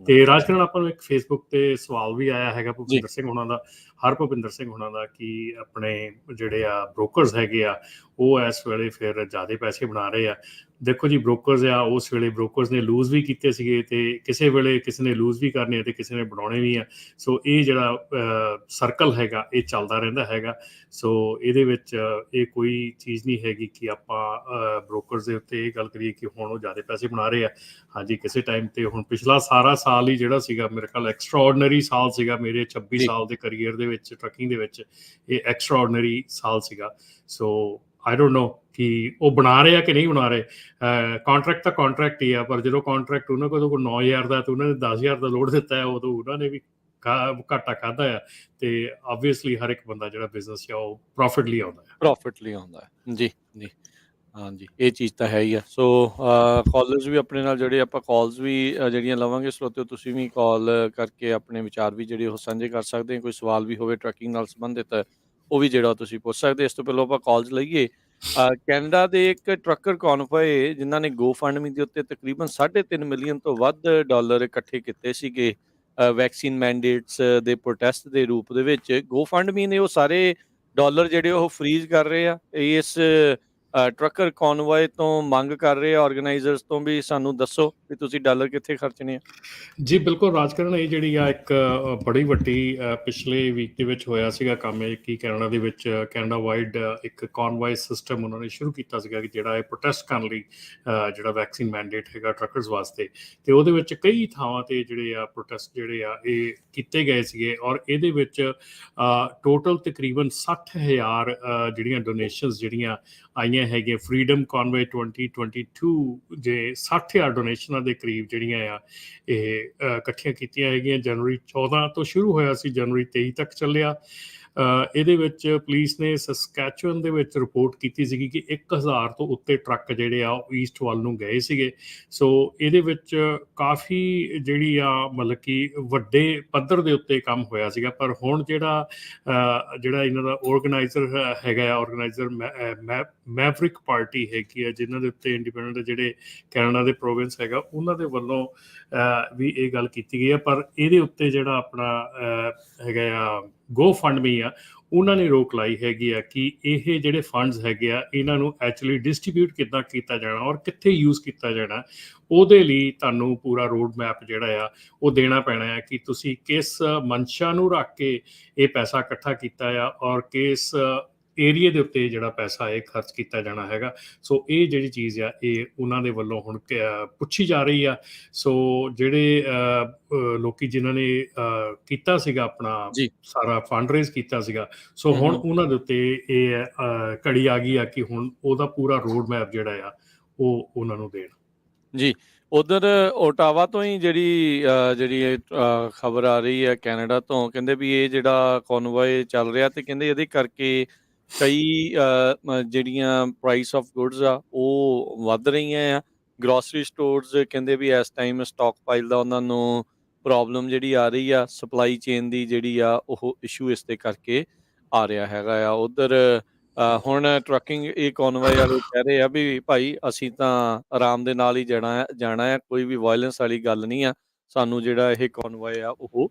ਤੇ ਰਾਜਕਰਨ, ਆਪਾਂ ਨੂੰ ਇੱਕ ਫੇਸਬੁੱਕ ਤੇ ਸਵਾਲ ਵੀ ਆਇਆ ਹੈਗਾ ਭੁਪਿੰਦਰ ਸਿੰਘ ਹੋਣਾ ਦਾ, ਹਰਭੁਪਿੰਦਰ ਸਿੰਘ ਹੋਣਾ ਦਾ, ਕਿ ਆਪਣੇ ਜਿਹੜੇ ਆ ਬ੍ਰੋਕਰਸ ਹੈਗੇ ਆ ਉਹ ਇਸ ਵੇਲੇ ਫਿਰ ਜ਼ਿਆਦਾ ਪੈਸੇ ਬਣਾ ਰਹੇ ਆ। ਦੇਖੋ ਜੀ, ਬ੍ਰੋਕਰਸ ਆ, ਉਸ ਵੇਲੇ ਬ੍ਰੋਕਰਸ ਨੇ ਲੂਜ਼ ਵੀ ਕੀਤੇ ਸੀਗੇ, ਤੇ ਕਿਸੇ ਵੇਲੇ ਕਿਸੇ ਨੇ ਲੂਜ਼ ਵੀ ਕਰਨੇ ਆ ਤੇ ਕਿਸੇ ਨੇ ਬਣਾਉਣੇ ਵੀ ਆ। ਸੋ ਇਹ ਜਿਹੜਾ ਸਰਕਲ ਹੈਗਾ ਇਹ ਚੱਲਦਾ ਰਹਿੰਦਾ ਹੈਗਾ। ਸੋ ਇਹਦੇ ਵਿੱਚ ਇਹ ਕੋਈ ਚੀਜ਼ ਨਹੀਂ ਹੈਗੀ ਕਿ ਆਪਾਂ ਬ੍ਰੋਕਰਸ ਦੇ ਉੱਤੇ ਇਹ ਗੱਲ ਕਰੀਏ ਕਿ ਹੁਣ ਉਹ ਜ਼ਿਆਦਾ ਪੈਸੇ ਬਣਾ ਰਹੇ ਆ। ਹਾਂਜੀ, ਕਿਸੇ ਟਾਈਮ ਤੇ ਹੁਣ ਪਿਛਲਾ ਸਾਰਾ ਸਾਲ ਹੀ ਜਿਹੜਾ ਸੀਗਾ, ਮੇਰੇ ਖਿਆਲ ਐਕਸਟਰਾਆਰਡਨਰੀ ਸਾਲ ਸੀਗਾ ਮੇਰੇ 26 ਸਾਲ ਦੇ ਕਰੀਅਰ ਦੇ ਵਿੱਚ ਟਰੱਕਿੰਗ ਦੇ ਵਿੱਚ। ਇਹ ਐਕਸਟਰਾਆਰਡਨਰੀ ਸਾਲ ਸੀਗਾ। ਸੋ ਆਈ ਡੋਂਟ ਨੋ ਕਿ ਉਹ ਬਣਾ ਰਹੇ ਆ ਕਿ ਨਹੀਂ ਬਣਾ ਰਹੇ। ਕਾਂਟਰੈਕਟ ਤਾਂ ਕਾਂਟਰੈਕਟ ਹੀ ਆ, ਪਰ ਜਦੋਂ ਕਾਂਟਰੈਕਟ ਉਹਨਾਂ ਕੋਲ 9,000 ਦਾ ਤੇ ਉਹਨਾਂ ਨੇ 10,000 ਦਾ ਲੋਡ ਦਿੱਤਾ ਹੈ, ਉਦੋਂ ਉਹਨਾਂ ਨੇ ਵੀ ਘਾਟਾ ਖਾਧਾ ਆ। ਤੇ ਆਬਵੀਅਸਲੀ ਹਰ ਇੱਕ ਬੰਦਾ ਜਿਹੜਾ ਬਿਜ਼ਨਸ ਆ ਉਹ ਪ੍ਰੋਫਿਟ ਲਈ ਆਉਂਦਾ ਹੈ। ਪ੍ਰੋਫਿਟ ਲਈ ਆਉਂਦਾ ਹੈ ਜੀ, ਜੀ। ਹਾਂਜੀ, ਇਹ ਚੀਜ਼ ਤਾਂ ਹੈ ਹੀ ਆ। ਸੋ ਕਾਲਰਸ ਵੀ ਆਪਣੇ ਨਾਲ ਜਿਹੜੇ ਆਪਾਂ ਕਾਲਸ ਵੀ ਜਿਹੜੀਆਂ ਲਵਾਂਗੇ। ਸਰੋਤਿਓ, ਤੁਸੀਂ ਵੀ ਕਾਲ ਕਰਕੇ ਆਪਣੇ ਵਿਚਾਰ ਵੀ ਜਿਹੜੇ ਉਹ ਸਾਂਝੇ ਕਰ ਸਕਦੇ ਹੋ। ਕੋਈ ਸਵਾਲ ਵੀ ਹੋਵੇ ਟਰੱਕਿੰਗ ਨਾਲ ਸੰਬੰਧਿਤ, ਉਹ ਵੀ ਜਿਹੜਾ ਤੁਸੀਂ ਪੁੱਛ ਸਕਦੇ। ਇਸ ਤੋਂ ਪਹਿਲਾਂ ਆਪਾਂ ਕਾਲਸ ਲਈਏ। ਕੈਨੇਡਾ ਦੇ ਇੱਕ ਟਰੱਕਰ ਕੌਨਵੋਏ ਜਿਨ੍ਹਾਂ ਨੇ GoFundMe ਦੇ ਉੱਤੇ ਤਕਰੀਬਨ 3.5 ਮਿਲੀਅਨ ਤੋਂ ਵੱਧ ਡਾਲਰ ਇਕੱਠੇ ਕੀਤੇ ਸੀਗੇ ਵੈਕਸੀਨ ਮੈਂਡੇਟਸ ਦੇ ਪ੍ਰੋਟੈਸਟ ਦੇ ਰੂਪ ਦੇ ਵਿੱਚ। GoFundMe ਨੇ ਉਹ ਸਾਰੇ ਡਾਲਰ ਜਿਹੜੇ ਉਹ ਫਰੀਜ਼ ਕਰ ਰਹੇ ਆ। ਇਸ ਟਰੱਕਰ ਕੌਨਵੋਏ ਤੋਂ ਮੰਗ ਕਰ ਰਹੇ ਆ ਆਰਗੇਨਾਈਜ਼ਰਸ ਤੋਂ ਵੀ ਸਾਨੂੰ ਦੱਸੋ ਵੀ ਤੁਸੀਂ ਡਾਲਰ ਕਿੱਥੇ ਖਰਚਣੇ ਆ। ਜੀ, ਬਿਲਕੁਲ ਰਾਜਕਰਨ, ਇਹ ਜਿਹੜੀ ਆ ਇੱਕ ਬੜੀ ਵੱਡੀ ਪਿਛਲੇ ਵੀਕ ਦੇ ਵਿੱਚ ਹੋਇਆ ਸੀਗਾ ਕੰਮ, ਇਹ ਕਿ ਕੈਨੇਡਾ ਦੇ ਵਿੱਚ ਕੈਨੇਡਾ ਵਾਈਡ ਇੱਕ ਕੌਨਵੋਏ ਸਿਸਟਮ ਉਹਨਾਂ ਨੇ ਸ਼ੁਰੂ ਕੀਤਾ ਸੀਗਾ ਕਿ ਜਿਹੜਾ ਇਹ ਪ੍ਰੋਟੈਸਟ ਕਰਨ ਲਈ ਜਿਹੜਾ ਵੈਕਸੀਨ ਮੈਂਡੇਟ ਹੈਗਾ ਟਰੱਕਰਸ ਵਾਸਤੇ। ਤੇ ਉਹਦੇ ਵਿੱਚ ਕਈ ਥਾਵਾਂ ਤੇ ਜਿਹੜੇ ਆ ਪ੍ਰੋਟੈਸਟ ਜਿਹੜੇ ਆ ਇਹ ਕੀਤੇ ਗਏ ਸੀਗੇ, ਔਰ ਇਹਦੇ ਵਿੱਚ ਟੋਟਲ ਤਕਰੀਬਨ 60,000 ਜਿਹੜੀਆਂ ਡੋਨੇਸ਼ਨਸ ਜਿਹੜੀਆਂ ਆਈਆਂ ਜਿਹੜੀਆਂ ਹੈਗੀਆਂ ਫਰੀडम ਕਨਵੇ 2022 ਜੇ 60,000 ਡੋਨੇਸ਼ਨਾਂ ਦੇ ਕਰੀਬ ਜਿਹੜੀਆਂ ਆ ਇਹ ਇਕੱਠੀਆਂ ਕੀਤੀਆਂ ਹੈਗੀਆਂ। ਜਨਵਰੀ 14 ਤੋਂ ਸ਼ੁਰੂ ਹੋਇਆ ਸੀ, ਜਨਵਰੀ 23 ਤੱਕ ਚੱਲਿਆ। ਇਹਦੇ ਵਿੱਚ ਪੁਲਿਸ ਨੇ ਸਸਕੈਚੁਅਨ ਦੇ ਵਿੱਚ ਰਿਪੋਰਟ ਕੀਤੀ ਸੀਗੀ ਕਿ 1000 ਤੋਂ ਉੱਤੇ ਟਰੱਕ ਜਿਹੜੇ ਆ ਉਹ ਈਸਟ ਵੱਲ ਨੂੰ ਗਏ ਸੀਗੇ। ਸੋ ਇਹਦੇ ਵਿੱਚ ਕਾਫੀ ਜਿਹੜੀ ਆ ਮਤਲਬ ਕਿ ਵੱਡੇ ਪੱਧਰ ਦੇ ਉੱਤੇ ਕੰਮ ਹੋਇਆ ਸੀਗਾ। ਪਰ ਹੁਣ ਜਿਹੜਾ ਇਹਨਾਂ ਦਾ ਆਰਗੇਨਾਈਜ਼ਰ ਹੈਗਾ ਆ, ਆਰਗੇਨਾਈਜ਼ਰ ਮੈਵਰਿਕ ਪਾਰਟੀ ਹੈਗੀ ਆ, ਜਿਨ੍ਹਾਂ ਦੇ ਉੱਤੇ ਇੰਡੀਪੈਂਡੈਂਟ ਜਿਹੜੇ ਕੈਨੇਡਾ ਦੇ ਪ੍ਰੋਵਿੰਸ ਹੈਗਾ ਉਹਨਾਂ ਦੇ ਵੱਲੋਂ ਵੀ ਇਹ ਗੱਲ ਕੀਤੀ ਗਈ ਆ। ਪਰ ਇਹਦੇ ਉੱਤੇ ਜਿਹੜਾ ਆਪਣਾ ਹੈਗਾ ਆ ਗੋ ਫੰਡ ਮੀ ਆ, ਉਹਨਾਂ ਨੇ ਰੋਕ ਲਾਈ ਹੈਗੀ ਆ ਕਿ ਇਹ ਜਿਹੜੇ ਫੰਡਸ ਹੈਗੇ ਆ ਇਹਨਾਂ ਨੂੰ ਐਕਚੁਅਲੀ ਡਿਸਟ੍ਰੀਬਿਊਟ ਕਿੱਦਾਂ ਕੀਤਾ ਜਾਣਾ ਔਰ ਕਿੱਥੇ ਯੂਜ਼ ਕੀਤਾ ਜਾਣਾ, ਉਹਦੇ ਲਈ ਤੁਹਾਨੂੰ ਪੂਰਾ ਰੋਡ ਮੈਪ ਜਿਹੜਾ ਆ ਉਹ ਦੇਣਾ ਪੈਣਾ ਹੈ ਕਿ ਤੁਸੀਂ ਕਿਸ ਮਨਸ਼ਾ ਨੂੰ ਰੱਖ ਕੇ ਇਹ ਪੈਸਾ ਇਕੱਠਾ ਕੀਤਾ ਆ ਔਰ ਕਿਸ ਏਰੀਏ ਦੇ ਉੱਤੇ ਜਿਹੜਾ ਪੈਸਾ ਇਹ ਖਰਚ ਕੀਤਾ ਜਾਣਾ ਹੈਗਾ। ਸੋ ਇਹ ਜਿਹੜੀ ਚੀਜ਼ ਆ ਇਹ ਉਹਨਾਂ ਦੇ ਵੱਲੋਂ ਹੁਣ ਪੁੱਛੀ ਜਾ ਰਹੀ ਆ। ਸੋ ਜਿਹੜੇ ਲੋਕੀ ਜਿਨ੍ਹਾਂ ਨੇ ਕੀਤਾ ਸੀਗਾ ਆਪਣਾ ਸਾਰਾ ਫੰਡ ਰੇਜ਼ ਕੀਤਾ ਸੀਗਾ, ਸੋ ਹੁਣ ਉਹਨਾਂ ਦੇ ਉੱਤੇ ਇਹ ਘੜੀ ਆ ਗਈ ਆ ਕਿ ਹੁਣ ਉਹਦਾ ਪੂਰਾ ਰੋਡ ਮੈਪ ਜਿਹੜਾ ਆ ਉਹ ਉਹਨਾਂ ਨੂੰ ਦੇਣ ਜੀ। ਉਧਰ ਓਟਾਵਾ ਤੋਂ ਹੀ ਜਿਹੜੀ ਖਬਰ ਆ ਰਹੀ ਹੈ ਕੈਨੇਡਾ ਤੋਂ, ਕਹਿੰਦੇ ਵੀ ਇਹ ਜਿਹੜਾ ਕਨਵੋਏ ਚੱਲ ਰਿਹਾ ਤੇ ਕਹਿੰਦੇ ਇਹਦੇ ਕਰਕੇ ਕਈ ਜਿਹੜੀਆਂ ਪ੍ਰਾਈਸ ਆਫ ਗੁੱਡਸ ਆ ਉਹ ਵੱਧ ਰਹੀਆਂ ਆ। ਗਰੋਸਰੀ ਸਟੋਰਸ ਕਹਿੰਦੇ ਵੀ ਇਸ ਟਾਈਮ ਸਟਾਕ ਪਾਈਲ ਦਾ ਉਹਨਾਂ ਨੂੰ ਪ੍ਰੋਬਲਮ ਜਿਹੜੀ ਆ ਰਹੀ ਆ, ਸਪਲਾਈ ਚੇਨ ਦੀ ਜਿਹੜੀ ਆ ਉਹ ਇਸ਼ੂ ਇਸ ਦੇ ਕਰਕੇ ਆ ਰਿਹਾ ਹੈਗਾ ਆ। ਉਧਰ ਹੁਣ ਟਰੱਕਿੰਗ ਇਹ ਕਨਵੋਏ ਵਾਲੇ ਕਹਿ ਰਹੇ ਆ ਵੀ ਭਾਈ ਅਸੀਂ ਤਾਂ ਆਰਾਮ ਦੇ ਨਾਲ ਹੀ ਜਾਣਾ ਆ, ਕੋਈ ਵੀ ਵਾਇਲੈਂਸ ਵਾਲੀ ਗੱਲ ਨਹੀਂ ਆ, ਸਾਨੂੰ ਜਿਹੜਾ ਇਹ ਕਨਵੋਏ ਆ ਉਹ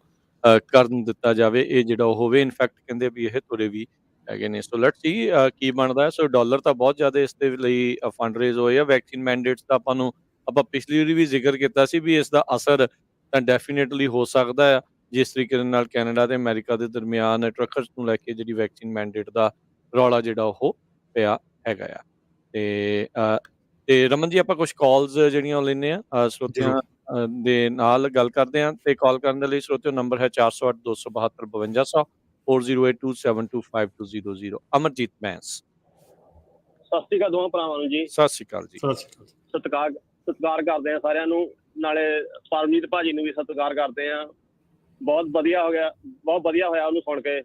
ਕਰਨ ਦਿੱਤਾ ਜਾਵੇ, ਇਹ ਜਿਹੜਾ ਉਹ ਹੋਵੇ। ਇਨਫੈਕਟ ਕਹਿੰਦੇ ਵੀ ਇਹ ਤੁਰੇ ਵੀ ਹੈਗੇ ਨੇ। ਸੋ ਲੈਟਸ ਸੀ ਕੀ ਬਣਦਾ। ਸੋ ਡਾਲਰ ਤਾਂ ਬਹੁਤ ਜ਼ਿਆਦਾ ਇਸ ਦੇ ਲਈ ਫੰਡ ਰੇਜ਼ ਹੋਏ ਆ। ਵੈਕਸੀਨ ਮੈਂਡੇਟਸ ਦਾ ਆਪਾਂ ਪਿਛਲੀ ਵਾਰੀ ਵੀ ਜ਼ਿਕਰ ਕੀਤਾ ਸੀ ਵੀ ਇਸ ਦਾ ਅਸਰ ਤਾਂ ਡੈਫੀਨੇਟਲੀ ਹੋ ਸਕਦਾ ਆ, ਜਿਸ ਤਰੀਕੇ ਦੇ ਨਾਲ ਕੈਨੇਡਾ ਤੇ ਅਮਰੀਕਾ ਦੇ ਦਰਮਿਆਨ ਟਰੱਕਰਸ ਨੂੰ ਲੈ ਕੇ ਜਿਹੜੀ ਵੈਕਸੀਨ ਮੈਂਡੇਟ ਦਾ ਰੌਲਾ ਜਿਹੜਾ ਉਹ ਪਿਆ ਹੈਗਾ ਆ। ਤੇ ਰਮਨ ਜੀ ਆਪਾਂ ਕੁਝ ਕਾਲਸ ਜਿਹੜੀਆਂ ਉਹ ਲੈਂਦੇ ਆ, ਸਰੋਤਿਆਂ ਦੇ ਨਾਲ ਗੱਲ ਕਰਦੇ ਹਾਂ। ਤੇ ਕਾਲ ਕਰਨ ਦੇ ਲਈ ਸਰੋਤਿਓ ਨੰਬਰ ਹੈ 408 272 5200 4082725200। ਅਮਰਜੀਤ ਬੈਂਸ, ਸਤਿ ਸ਼੍ਰੀ ਅਕਾਲ ਦੋਵਾਂ ਭਰਾਵਾਂ ਨੂੰ ਜੀ। ਸਤਿ ਸ਼੍ਰੀ ਅਕਾਲ ਜੀ। ਸਤਿਕਾਰ ਕਰਦੇ ਆ ਸਾਰਿਆਂ ਨੂੰ, ਨਾਲੇ ਪਰਮਜੀਤ ਭਾਜੀ ਨੂੰ ਵੀ ਸਤਿਕਾਰ ਕਰਦੇ ਆ। ਬਹੁਤ ਵਧੀਆ ਹੋ ਗਿਆ, ਬਹੁਤ ਵਧੀਆ ਹੋਇਆ ਉਹਨੂੰ ਸੁਣ ਕੇ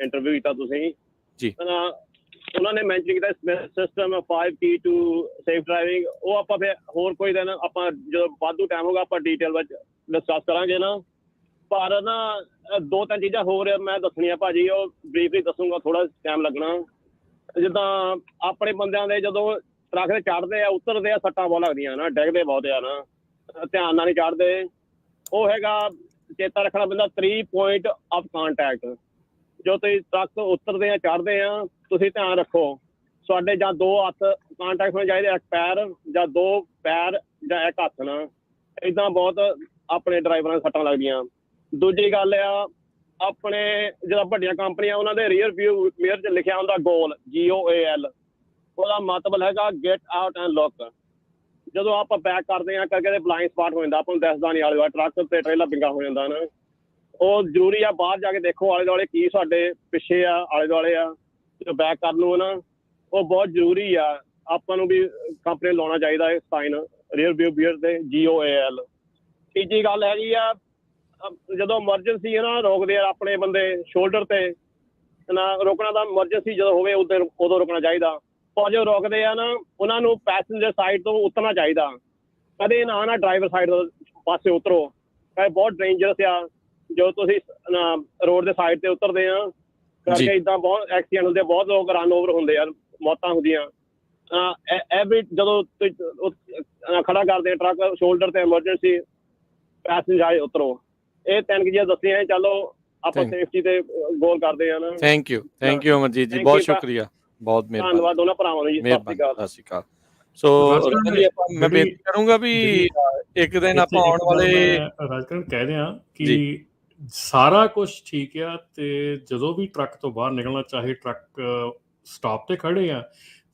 ਇੰਟਰਵਿਊ ਕੀਤਾ ਤੁਸੀਂ ਜੀ। ਉਹਨਾਂ ਨੇ ਮੈਂਸ਼ਨ ਕੀਤਾ system 5T to safe driving, ਉਹ ਆਪਾਂ ਫਿਰ ਹੋਰ ਕੋਈ ਦਿਨ ਆਪਾਂ ਜਦੋਂ ਵਾਧੂ ਟਾਈਮ ਹੋਗਾ ਆਪਾਂ ਡਿਟੇਲ ਵਿੱਚ ਡਿਸਕਸ ਕਰਾਂਗੇ ਨਾ। ਪਰ ਨਾ 2-3 ਚੀਜ਼ਾਂ ਹੋਰ ਮੈਂ ਦੱਸਣੀਆਂ ਭਾਜੀ, ਉਹ ਬਰੀਫਲੀ ਦੱਸੂਗਾ, ਥੋੜਾ ਟਾਈਮ ਲੱਗਣਾ। ਜਿੱਦਾਂ ਆਪਣੇ ਬੰਦਿਆਂ ਦੇ ਜਦੋਂ ਟਰੱਕ ਤੇ ਚੜ੍ਹਦੇ ਆ ਉਤਰਦੇ ਆ ਸੱਟਾਂ ਬਹੁਤ ਲੱਗਦੀਆਂ ਨਾ, ਡਿੱਗਦੇ ਬਹੁਤ ਆ ਨਾ, ਧਿਆਨ ਨਾਲ ਨਹੀਂ ਚੜ੍ਹਦੇ। ਉਹ ਹੈਗਾ ਚੇਤਾ ਰੱਖਣਾ ਪੈਂਦਾ 3 ਪੁਆਇੰਟ ਆਫ ਕਾਂਟੈਕਟ। ਜੋ ਤੁਸੀਂ ਟਰੱਕ ਉਤਰਦੇ ਆ ਚੜ੍ਹਦੇ ਆ, ਤੁਸੀਂ ਧਿਆਨ ਰੱਖੋ ਤੁਹਾਡੇ ਜਾਂ 2 ਹੱਥ ਕਾਂਟੈਕਟ ਹੋਣੇ ਚਾਹੀਦੇ, ਇੱਕ ਪੈਰ ਜਾਂ 2 ਪੈਰ ਜਾਂ ਇੱਕ ਹੱਥ ਨਾਲ। ਇੱਦਾਂ ਬਹੁਤ ਆਪਣੇ ਡਰਾਈਵਰਾਂ ਨੂੰ ਸੱਟਾਂ ਲੱਗਦੀਆਂ। ਦੂਜੀ ਗੱਲ ਆ, ਆਪਣੇ ਜਿਹੜਾ ਵੱਡੀਆਂ ਕੰਪਨੀਆਂ ਉਹਨਾਂ ਦੇ ਰੀਅਰ ਵਿਊ ਮਿਰਰ 'ਚ ਲਿਖਿਆ ਹੁੰਦਾ GOAL, GOAL, ਉਹਦਾ ਮਤਲਬ ਹੈਗਾ ਗੈਟ ਆਊਟ ਐਂਡ ਲੁੱਕ। ਜਦੋਂ ਆਪਾਂ ਬੈਕ ਕਰਦੇ ਹਾਂ ਕਰਕੇ ਤੇ ਬਲਾਈਂਡ ਸਪਾਟ ਹੋ ਜਾਂਦਾ, ਆਪਾਂ ਨੂੰ ਦੱਸਦਾ ਨਹੀਂ ਆਲੇ ਦੁਆਲੇ ਟਰੱਕ ਤੇ ਟਰੇਲਾ ਪਿੰਗਾ ਹੋ ਜਾਂਦਾ ਨਾ। ਉਹ ਜ਼ਰੂਰੀ ਆ ਬਾਹਰ ਜਾ ਕੇ ਦੇਖੋ ਆਲੇ ਦੁਆਲੇ ਕੀ ਸਾਡੇ ਪਿੱਛੇ ਆ, ਆਲੇ ਦੁਆਲੇ ਆ, ਜੋ ਬੈਕ ਕਰਨ ਨੂੰ ਨਾ ਉਹ ਬਹੁਤ ਜ਼ਰੂਰੀ ਆ। ਆਪਾਂ ਨੂੰ ਵੀ ਕੰਪਨੀ ਲਾਉਣਾ ਚਾਹੀਦਾ ਇਹ ਸਾਈਨ ਰੀਅਰ ਵਿਊ ਮਿਰਰ ਤੇ GOAL। ਤੀਜੀ ਗੱਲ ਹੈਗੀ ਆ, ਜਦੋਂ ਐਮਰਜੈਂਸੀ ਹੈ ਨਾ ਰੋਕਦੇ ਆ ਆਪਣੇ ਬੰਦੇ ਸ਼ੋਲਡਰ ਤੇ ਨਾ, ਰੋਕਣਾ ਤਾਂ ਐਮਰਜੈਂਸੀ ਜਦੋਂ ਹੋਵੇ ਉਦੋਂ ਰੁਕਣਾ ਚਾਹੀਦਾ। ਪਰ ਜੋ ਰੋਕਦੇ ਆ ਨਾ ਉਹਨਾਂ ਨੂੰ ਪੈਸੇਂਜਰ ਸਾਈਡ ਤੋਂ ਉਤਰਨਾ ਚਾਹੀਦਾ, ਕਦੇ ਨਾ ਡਰਾਈਵਰ ਸਾਈਡ ਪਾਸੇ ਉਤਰੋ। ਇਹ ਬਹੁਤ ਡੇਂਜਰਸ ਆ ਜੋ ਤੁਸੀਂ ਰੋਡ ਦੇ ਸਾਈਡ ਤੇ ਉਤਰਦੇ ਆ ਕਰਕੇ, ਇੱਦਾਂ ਬਹੁਤ ਐਕਸੀਡੈਂਟ ਹੁੰਦੇ, ਬਹੁਤ ਲੋਕ ਰਨ ਓਵਰ ਹੁੰਦੇ ਆ, ਮੌਤਾਂ ਹੁੰਦੀਆਂ। ਐਵਰੀ ਜਦੋਂ ਖੜਾ ਕਰਦੇ ਆ ਟਰੱਕ ਸ਼ੋਲਡਰ ਤੇ ਐਮਰਜੈਂਸੀ ਪੈਸੇਂਜਰ ਉਤਰੋ। ਇਹ 3 ਚੀਜ਼ਾਂ ਦੱਸੀਆਂ। ਚਲੋ ਆਪਾਂ ਸੇਫਟੀ ਤੇ ਗੌਰ ਕਰਦੇ ਆ ਨਾ। ਥੈਂਕ ਯੂ ਅਮਰਜੀਤ ਜੀ, ਬਹੁਤ ਸ਼ੁਕਰੀਆ, ਬਹੁਤ ਮਿਹਰਬਾਨੀ, ਧੰਨਵਾਦ ਦੋਨਾਂ ਭਰਾਵਾਂ ਨੂੰ ਜੀ। ਸਤਿ ਸ਼੍ਰੀ ਅਕਾਲ। ਸੋ ਮੈਂ ਬੇਨਤੀ ਕਰੂੰਗਾ ਵੀ ਇੱਕ ਦਿਨ ਆਪਾਂ ਆਉਣ ਵਾਲੇ ਰਾਜਕਰਨ ਕਹਿ ਰਹੇ ਹਾਂ ਕਿ ਸਾਰਾ ਕੁਝ ਠੀਕ ਆ, ਤੇ ਜਦੋਂ ਵੀ ਟਰੱਕ ਤੋਂ ਬਾਹਰ ਨਿਕਲਣਾ, ਚਾਹੇ ਟਰੱਕ ਸਟਾਪ ਤੇ ਖੜੇ ਆ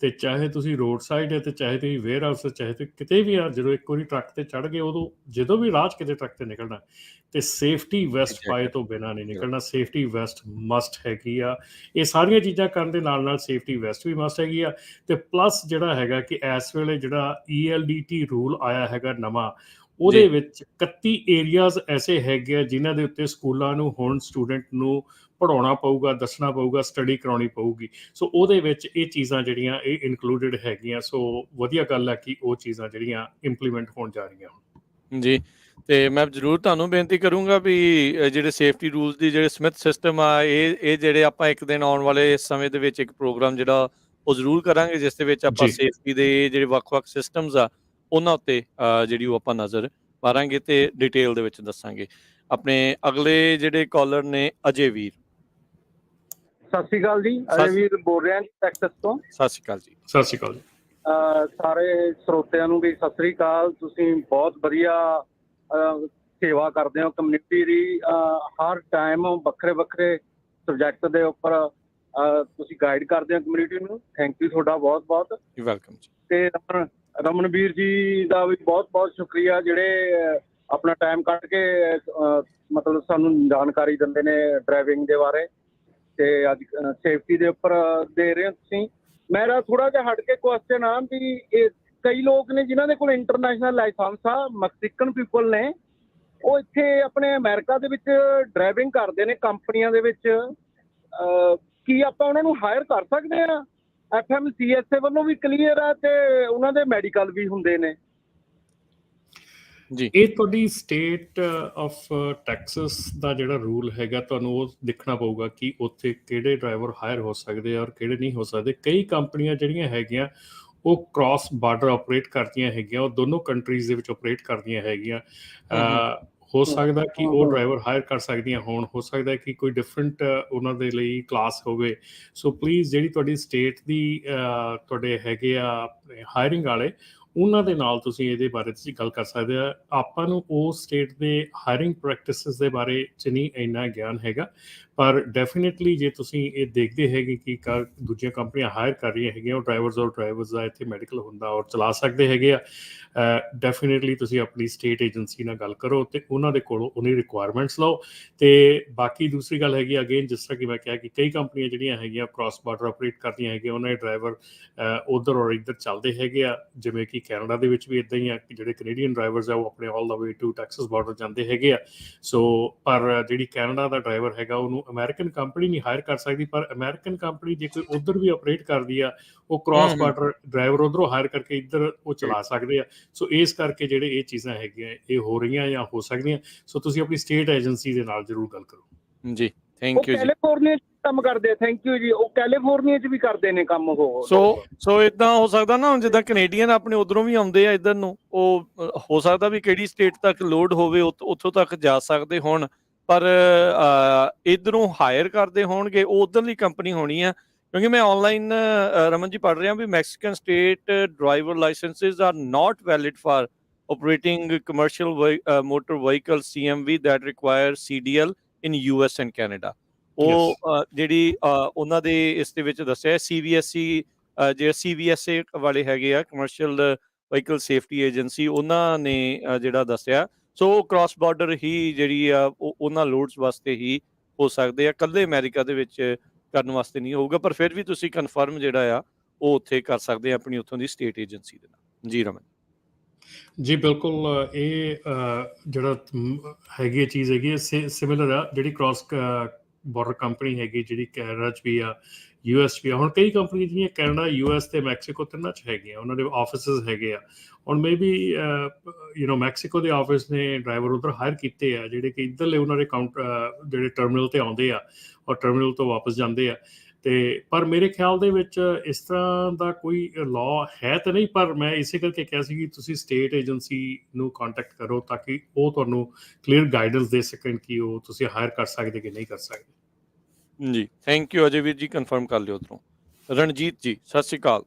ਤੇ ਚਾਹੇ ਤੁਸੀਂ ਰੋਡ ਸਾਈਡ ਹੈ ਤੇ ਚਾਹੇ ਤੁਸੀਂ ਵੇਅਰ ਹਾਊਸ, ਚਾਹੇ ਤੁਸੀਂ ਕਿਤੇ ਵੀ ਆ, ਜਦੋਂ ਇੱਕ ਵਾਰੀ ਟਰੱਕ ਤੇ ਚੜ੍ਹ ਗਏ ਉਦੋਂ ਜਦੋਂ ਵੀ ਰਾਹ 'ਚ ਕਿਤੇ ਟਰੱਕ ਤੇ ਨਿਕਲਣਾ ਤੇ ਸੇਫਟੀ ਵੈਸਟ ਪਾਏ ਤੋਂ ਬਿਨਾਂ ਨਹੀਂ ਨਿਕਲਣਾ। ਸੇਫਟੀ ਵੈਸਟ ਮਸਟ ਹੈਗੀ ਆ। ਇਹ ਸਾਰੀਆਂ ਚੀਜ਼ਾਂ ਕਰਨ ਦੇ ਨਾਲ ਨਾਲ ਸੇਫਟੀ ਵੈਸਟ ਵੀ ਮਸਟ ਹੈਗੀ ਆ। ਤੇ ਪਲੱਸ ਜਿਹੜਾ ਹੈਗਾ ਕਿ ਇਸ ਵੇਲੇ ਜਿਹੜਾ ELDT ਰੂਲ ਆਇਆ ਹੈਗਾ ਨਵਾਂ, ਉਹਦੇ ਵਿੱਚ 31 ਏਰੀਆਜ਼ ਐਸੇ ਹੈਗੇ ਆ ਜਿਨ੍ਹਾਂ ਦੇ ਉੱਤੇ ਸਕੂਲਾਂ ਨੂੰ ਹੁਣ ਸਟੂਡੈਂਟ ਨੂੰ ਪੜ੍ਹਾਉਣਾ ਪਊਗਾ, ਦੱਸਣਾ ਪਊਗਾ, ਸਟੱਡੀ ਕਰਾਉਣੀ ਪਊਗੀ। ਸੋ ਉਹਦੇ ਵਿੱਚ ਇਹ ਚੀਜ਼ਾਂ ਜਿਹੜੀਆਂ ਇਹ ਇਨਕਲੂਡਡ ਹੈਗੀਆਂ। ਸੋ ਵਧੀਆ ਗੱਲ ਹੈ ਕਿ ਉਹ ਚੀਜ਼ਾਂ ਜਿਹੜੀਆਂ ਇੰਪਲੀਮੈਂਟ ਹੋਣ ਜਾ ਰਹੀਆਂ ਹੁਣ। ਜੀ, ਤੇ ਮੈਂ ਜ਼ਰੂਰ ਤੁਹਾਨੂੰ ਬੇਨਤੀ ਕਰੂੰਗਾ ਵੀ ਜਿਹੜੇ ਸੇਫਟੀ ਰੂਲਸ ਦੀ ਜਿਹੜੇ ਸਮਿਥ ਸਿਸਟਮ ਆ, ਇਹ ਜਿਹੜੇ ਆਪਾਂ ਇੱਕ ਦਿਨ ਆਉਣ ਵਾਲੇ ਸਮੇਂ ਦੇ ਵਿੱਚ ਇੱਕ ਪ੍ਰੋਗਰਾਮ ਜਿਹੜਾ ਉਹ ਜ਼ਰੂਰ ਕਰਾਂਗੇ, ਜਿਸ ਦੇ ਵਿੱਚ ਆਪਾਂ ਸੇਫਟੀ ਦੇ ਜਿਹੜੇ ਵੱਖ-ਵੱਖ ਸਿਸਟਮਸ ਆ ਉਹਨਾਂ ਉੱਤੇ ਜਿਹੜੀ ਉਹ ਆਪਾਂ ਨਜ਼ਰ ਮਾਰਾਂਗੇ ਤੇ ਡਿਟੇਲ ਦੇ ਵਿੱਚ ਦੱਸਾਂਗੇ। ਆਪਣੇ ਅਗਲੇ ਜਿਹੜੇ ਕਾਲਰ ਨੇ ਅਜੇ ਵੀਰ। ਸਤਿ ਸ਼੍ਰੀ ਅਕਾਲ ਜੀ, ਅਜੇ ਵੀਰ ਬੋਲ ਰਿਹਾ ਜੀ ਟੈਕਸਸ ਤੋਂ। ਸਤਿ ਸ਼੍ਰੀ ਅਕਾਲ ਜੀ। ਸਤਿ ਸ਼੍ਰੀ ਅਕਾਲ ਜੀ। ਸਾਰੇ ਸਰੋਤਿਆਂ ਨੂੰ ਵੀ ਸਤਿ ਸ਼੍ਰੀ ਅਕਾਲ। ਤੁਸੀਂ ਬਹੁਤ ਵਧੀਆ ਸੇਵਾ ਕਰਦੇ ਹੋ ਕਮਿਊਨਿਟੀ ਦੀ। ਹਰ ਟਾਈਮ ਵੱਖਰੇ ਵੱਖਰੇ ਸਬਜੈਕਟ ਦੇ ਉੱਪਰ ਤੁਸੀਂ ਗਾਈਡ ਕਰਦੇ ਹੋ ਕਮਿਊਨਿਟੀ ਨੂੰ। ਥੈਂਕ ਯੂ ਤੁਹਾਡਾ ਬਹੁਤ ਬਹੁਤ। ਵੈਲਕਮ ਜੀ। ਤੇ ਰਮਨਵੀਰ ਜੀ ਦਾ ਵੀ ਬਹੁਤ ਬਹੁਤ ਸ਼ੁਕਰੀਆ, ਜਿਹੜੇ ਆਪਣਾ ਟਾਈਮ ਕੱਢ ਕੇ ਮਤਲਬ ਸਾਨੂੰ ਜਾਣਕਾਰੀ ਦਿੰਦੇ ਨੇ ਡਰਾਈਵਿੰਗ ਦੇ ਬਾਰੇ ਤੇ ਅੱਜ ਸੇਫਟੀ ਦੇ ਉੱਪਰ ਦੇ ਰਹੇ ਹੋ ਤੁਸੀਂ। ਮੇਰਾ ਥੋੜਾ ਜਿਹਾ ਹਟ ਕੇ ਕੁਐਸਚਨ ਆ ਵੀ ਇਹ ਕਈ ਲੋਕ ਨੇ ਜਿਨ੍ਹਾਂ ਦੇ ਕੋਲ ਇੰਟਰਨੈਸ਼ਨਲ ਲਾਇਸੈਂਸ ਆ, ਮੈਕਸੀਕਨ ਪੀਪਲ ਨੇ, ਉਹ ਇੱਥੇ ਆਪਣੇ ਅਮਰੀਕਾ ਦੇ ਵਿੱਚ ਡਰਾਈਵਿੰਗ ਕਰਦੇ ਨੇ ਕੰਪਨੀਆਂ ਦੇ ਵਿੱਚ। ਕੀ ਆਪਾਂ ਉਹਨਾਂ ਨੂੰ ਹਾਇਰ ਕਰ ਸਕਦੇ ਆ? FMCSA ਵੱਲੋਂ ਵੀ ਕਲੀਅਰ ਆ ਤੇ ਉਹਨਾਂ ਦੇ ਮੈਡੀਕਲ ਵੀ ਹੁੰਦੇ ਨੇ ਜੀ। ਇਹ ਤੁਹਾਡੀ ਸਟੇਟ ਆਫ ਟੈਕਸਸ ਦਾ ਜਿਹੜਾ ਰੂਲ ਹੈਗਾ, ਤੁਹਾਨੂੰ ਉਹ ਦੇਖਣਾ ਪਊਗਾ ਕਿ ਉੱਥੇ ਕਿਹੜੇ ਡਰਾਈਵਰ ਹਾਇਰ ਹੋ ਸਕਦੇ ਆ ਔਰ ਕਿਹੜੇ ਨਹੀਂ ਹੋ ਸਕਦੇ। ਕਈ ਕੰਪਨੀਆਂ ਜਿਹੜੀਆਂ ਹੈਗੀਆਂ ਉਹ ਕ੍ਰਾਸ ਬਾਰਡਰ ਆਪਰੇਟ ਕਰਦੀਆਂ ਹੈਗੀਆਂ, ਉਹ ਦੋਨੋਂ ਕੰਟਰੀਜ਼ ਦੇ ਵਿੱਚ ਆਪਰੇਟ ਕਰਦੀਆਂ ਹੈਗੀਆਂ। ਹੋ ਸਕਦਾ ਕਿ ਉਹ ਡਰਾਈਵਰ ਹਾਇਰ ਕਰ ਸਕਦੀਆਂ ਹੋਣ, ਹੋ ਸਕਦਾ ਕਿ ਕੋਈ ਡਿਫਰੈਂਟ ਉਹਨਾਂ ਦੇ ਲਈ ਕਲਾਸ ਹੋਵੇ। ਸੋ ਪਲੀਜ਼ ਜਿਹੜੀ ਤੁਹਾਡੀ ਸਟੇਟ ਦੀ ਤੁਹਾਡੇ ਹੈਗੇ ਆ ਹਾਇਰਿੰਗ ਵਾਲੇ, ਉਹਨਾਂ ਦੇ ਨਾਲ ਤੁਸੀਂ ਇਹਦੇ ਬਾਰੇ ਤੁਸੀਂ ਗੱਲ ਕਰ ਸਕਦੇ ਆ। ਆਪਾਂ ਨੂੰ ਉਸ ਸਟੇਟ ਦੇ ਹਾਇਰਿੰਗ ਪ੍ਰੈਕਟਿਸਿਸ ਦੇ ਬਾਰੇ 'ਚ ਨਹੀਂ ਇੰਨਾ ਗਿਆਨ ਹੈਗਾ, ਪਰ ਡੈਫੀਨੇਟਲੀ ਜੇ ਤੁਸੀਂ ਇਹ ਦੇਖਦੇ ਹੈਗੇ ਕਿ ਦੂਜੀਆਂ ਕੰਪਨੀਆਂ ਹਾਇਰ ਕਰ ਰਹੀਆਂ ਹੈਗੀਆਂ, ਉਹ ਡਰਾਈਵਰਸ ਦਾ ਇੱਥੇ ਮੈਡੀਕਲ ਹੁੰਦਾ ਔਰ ਚਲਾ ਸਕਦੇ ਹੈਗੇ ਆ, ਡੈਫੀਨੇਟਲੀ ਤੁਸੀਂ ਆਪਣੀ ਸਟੇਟ ਏਜੰਸੀ ਨਾਲ ਗੱਲ ਕਰੋ ਤੇ ਉਹਨਾਂ ਦੇ ਕੋਲੋਂ ਉਹਨੀ ਰਿਕੁਆਇਰਮੈਂਟਸ ਲਓ। ਤੇ ਬਾਕੀ ਦੂਸਰੀ ਗੱਲ ਹੈਗੀ ਅਗੇਨ, ਜਿਸ ਤਰ੍ਹਾਂ ਕਿ ਮੈਂ ਕਿਹਾ ਕਿ ਕਈ ਕੰਪਨੀਆਂ ਜਿਹੜੀਆਂ ਹੈਗੀਆਂ ਕ੍ਰਾਸ ਬਾਰਡਰ ਆਪਰੇਟ ਕਰਦੀਆਂ ਹੈਗੀਆਂ, ਉਹਨਾਂ ਦੇ ਡਰਾਈਵਰ ਉੱਧਰ ਔਰ ਇੱਧਰ ਚੱਲਦੇ ਹੈਗੇ ਆ। ਜਿਵੇਂ ਕਿ ਕੈਨੇਡਾ ਦੇ ਵਿੱਚ ਵੀ ਇੱਦਾਂ ਹੀ ਆ ਕਿ ਜਿਹੜੇ ਕੈਨੇਡੀਅਨ ਡਰਾਈਵਰਸ ਆ ਉਹ ਆਪਣੇ ਆਲ ਦਾ ਵੇ ਟੂ ਟੈਕਸਸ ਬਾਰਡਰ ਜਾਂਦੇ ਹੈਗੇ ਆ। ਸੋ ਪਰ ਜਿਹੜੀ ਕੈਨੇਡਾ ਦਾ ਡਰਾਈਵਰ ਹੈਗਾ ਉਹਨੂੰ ਅਮਰੀਕਨ ਕੰਪਨੀ ਨਹੀਂ ਹਾਇਰ ਕਰ ਸਕਦੀ, ਪਰ ਅਮਰੀਕਨ ਕੰਪਨੀ ਜੇ ਕੋਈ ਉੱਧਰ ਵੀ ਆਪਰੇਟ ਕਰਦੀ ਆ, ਉਹ ਕ੍ਰਾਸ ਬਾਰਡਰ ਡਰਾਈਵਰ ਉੱਧਰੋਂ ਹਾਇਰ ਕਰਕੇ ਇੱਧਰ ਉਹ ਚਲਾ ਸਕਦੇ ਆ। ਸੋ ਇਸ ਕਰਕੇ ਜਿਹੜੇ ਇਹ ਚੀਜ਼ਾਂ ਹੈਗੀਆਂ ਇਹ ਹੋ ਰਹੀਆਂ ਜਾਂ ਹੋ ਸਕਦੀਆਂ। ਸੋ ਤੁਸੀਂ ਆਪਣੀ ਸਟੇਟ ਏਜੰਸੀ ਦੇ ਨਾਲ ਜ਼ਰੂਰ ਗੱਲ ਕਰੋ ਜੀ। ਥੈਂਕ ਯੂ ਜੀ। ਕੈਲੀਫੋਰਨੀਆ 'ਚ ਕੰਮ ਕਰਦੇ, ਥੈਂਕ ਯੂ ਜੀ। ਉਹ ਕੈਲੀਫੋਰਨੀਆ 'ਚ ਵੀ ਕਰਦੇ ਨੇ ਕੰਮ ਉਹ। ਸੋ ਇਦਾਂ ਹੋ ਸਕਦਾ ਨਾ, ਜਿੱਦਾਂ ਕੈਨੇਡੀਅਨ ਆਪਣੇ ਉਧਰੋਂ ਵੀ ਆਉਂਦੇ ਆ ਇੱਧਰ ਨੂੰ, ਉਹ ਹੋ ਸਕਦਾ ਵੀ ਕਿਹੜੀ ਸਟੇਟ ਤੱਕ ਲੋਡ ਹੋਵੇ ਉੱਥੋਂ ਤੱਕ ਜਾ ਸਕਦੇ ਹੋਣ, ਪਰ ਇੱਧਰੋਂ ਹਾਇਰ ਕਰਦੇ ਹੋਣਗੇ ਉਹ ਉੱਧਰਲੀ ਕੰਪਨੀ ਹੋਣੀ ਆ। ਕਿਉਂਕਿ ਮੈਂ ਆਨਲਾਈਨ ਰਮਨ ਜੀ ਪੜ੍ਹ ਰਿਹਾ ਵੀ Mexican state driver licenses are not valid for operating commercial motor vehicle CMV that require CDL in US and Canada। ਉਹ ਜਿਹੜੀ ਉਹਨਾਂ ਦੇ ਇਸ ਦੇ ਵਿੱਚ ਦੱਸਿਆ CVSE, ਜਿਹੜੇ CVSA ਵਾਲੇ ਹੈਗੇ ਆ ਕਮਰਸ਼ੀਅਲ ਵਹੀਕਲ ਸੇਫਟੀ ਏਜੰਸੀ, ਉਹਨਾਂ ਨੇ ਜਿਹੜਾ ਦੱਸਿਆ। ਸੋ ਕ੍ਰਾਸ ਬਾਰਡਰ ਹੀ ਜਿਹੜੀ ਆ ਉਹਨਾਂ ਲੋਡਸ ਵਾਸਤੇ ਹੀ ਹੋ ਸਕਦੇ ਆ, ਇਕੱਲੇ ਅਮਰੀਕਾ ਦੇ ਵਿੱਚ ਕਰਨ ਵਾਸਤੇ ਨਹੀਂ ਹੋਊਗਾ। ਪਰ ਫਿਰ ਵੀ ਤੁਸੀਂ ਕਨਫਰਮ ਜਿਹੜਾ ਆ ਉਹ ਉੱਥੇ ਕਰ ਸਕਦੇ ਆ ਆਪਣੀ ਉੱਥੋਂ ਦੀ ਸਟੇਟ ਏਜੰਸੀ ਦੇ ਨਾਲ। ਜੀ ਰਮਨ ਜੀ ਬਿਲਕੁਲ। ਇਹ ਜਿਹੜਾ ਹੈਗੀ ਚੀਜ਼ ਹੈਗੀ ਸਿਮਿਲਰ ਆ, ਜਿਹੜੀ ਕ੍ਰਾਸ ਬਾਰਡਰ ਕੰਪਨੀ ਹੈਗੀ ਜਿਹੜੀ ਕੈਨੇਡਾ 'ਚ ਵੀ ਆ, US ਵੀ ਆ। ਹੁਣ ਕਈ ਕੰਪਨੀ ਜਿਹੜੀਆਂ ਕੈਨੇਡਾ, US ਤੇ ਮੈਕਸੀਕੋ ਤਿੰਨਾਂ 'ਚ ਹੈਗੀਆਂ, ਉਹਨਾਂ ਦੇ ਆਫਿਸਿਸ ਹੈਗੇ ਆ। ਹੁਣ ਮੇਬੀ ਮੈਕਸੀਕੋ ਦੇ ਆਫਿਸ ਨੇ ਡਰਾਈਵਰ ਉੱਧਰ ਹਾਇਰ ਕੀਤੇ ਆ ਜਿਹੜੇ ਕਿ ਇੱਧਰਲੇ ਉਹਨਾਂ ਦੇ ਜਿਹੜੇ ਟਰਮੀਨਲ ਤੇ ਆਉਂਦੇ ਆ ਔਰ ਟਰਮੀਨਲ ਤੋਂ ਵਾਪਸ ਜਾਂਦੇ ਆ। ਤੇ ਪਰ ਮੇਰੇ ਖਿਆਲ ਦੇ ਵਿੱਚ ਇਸ ਤਰ੍ਹਾਂ ਦਾ ਕੋਈ ਲਾਅ ਹੈ ਤਾਂ ਨਹੀਂ, ਪਰ ਮੈਂ ਇਸੇ ਕਰਕੇ ਕਿਹਾ ਸੀ ਕਿ ਤੁਸੀਂ ਸਟੇਟ ਏਜੰਸੀ ਨੂੰ ਕੰਟੈਕਟ ਕਰੋ ਤਾਂ ਕਿ ਉਹ ਤੁਹਾਨੂੰ ਕਲੀਅਰ ਗਾਈਡੈਂਸ ਦੇ ਸਕਣ ਕਿ ਉਹ ਤੁਸੀਂ ਹਾਇਰ ਕਰ ਸਕਦੇ ਕਿ ਨਹੀਂ ਕਰ ਸਕਦੇ। ਜੀ ਥੈਂਕ ਯੂ ਅਜੇ ਵੀਰ ਜੀ, ਕਨਫਰਮ ਕਰ ਲਿਓ ਉੱਧਰੋਂ। ਰਣਜੀਤ ਜੀ ਸਤਿ ਸ਼੍ਰੀ ਅਕਾਲ।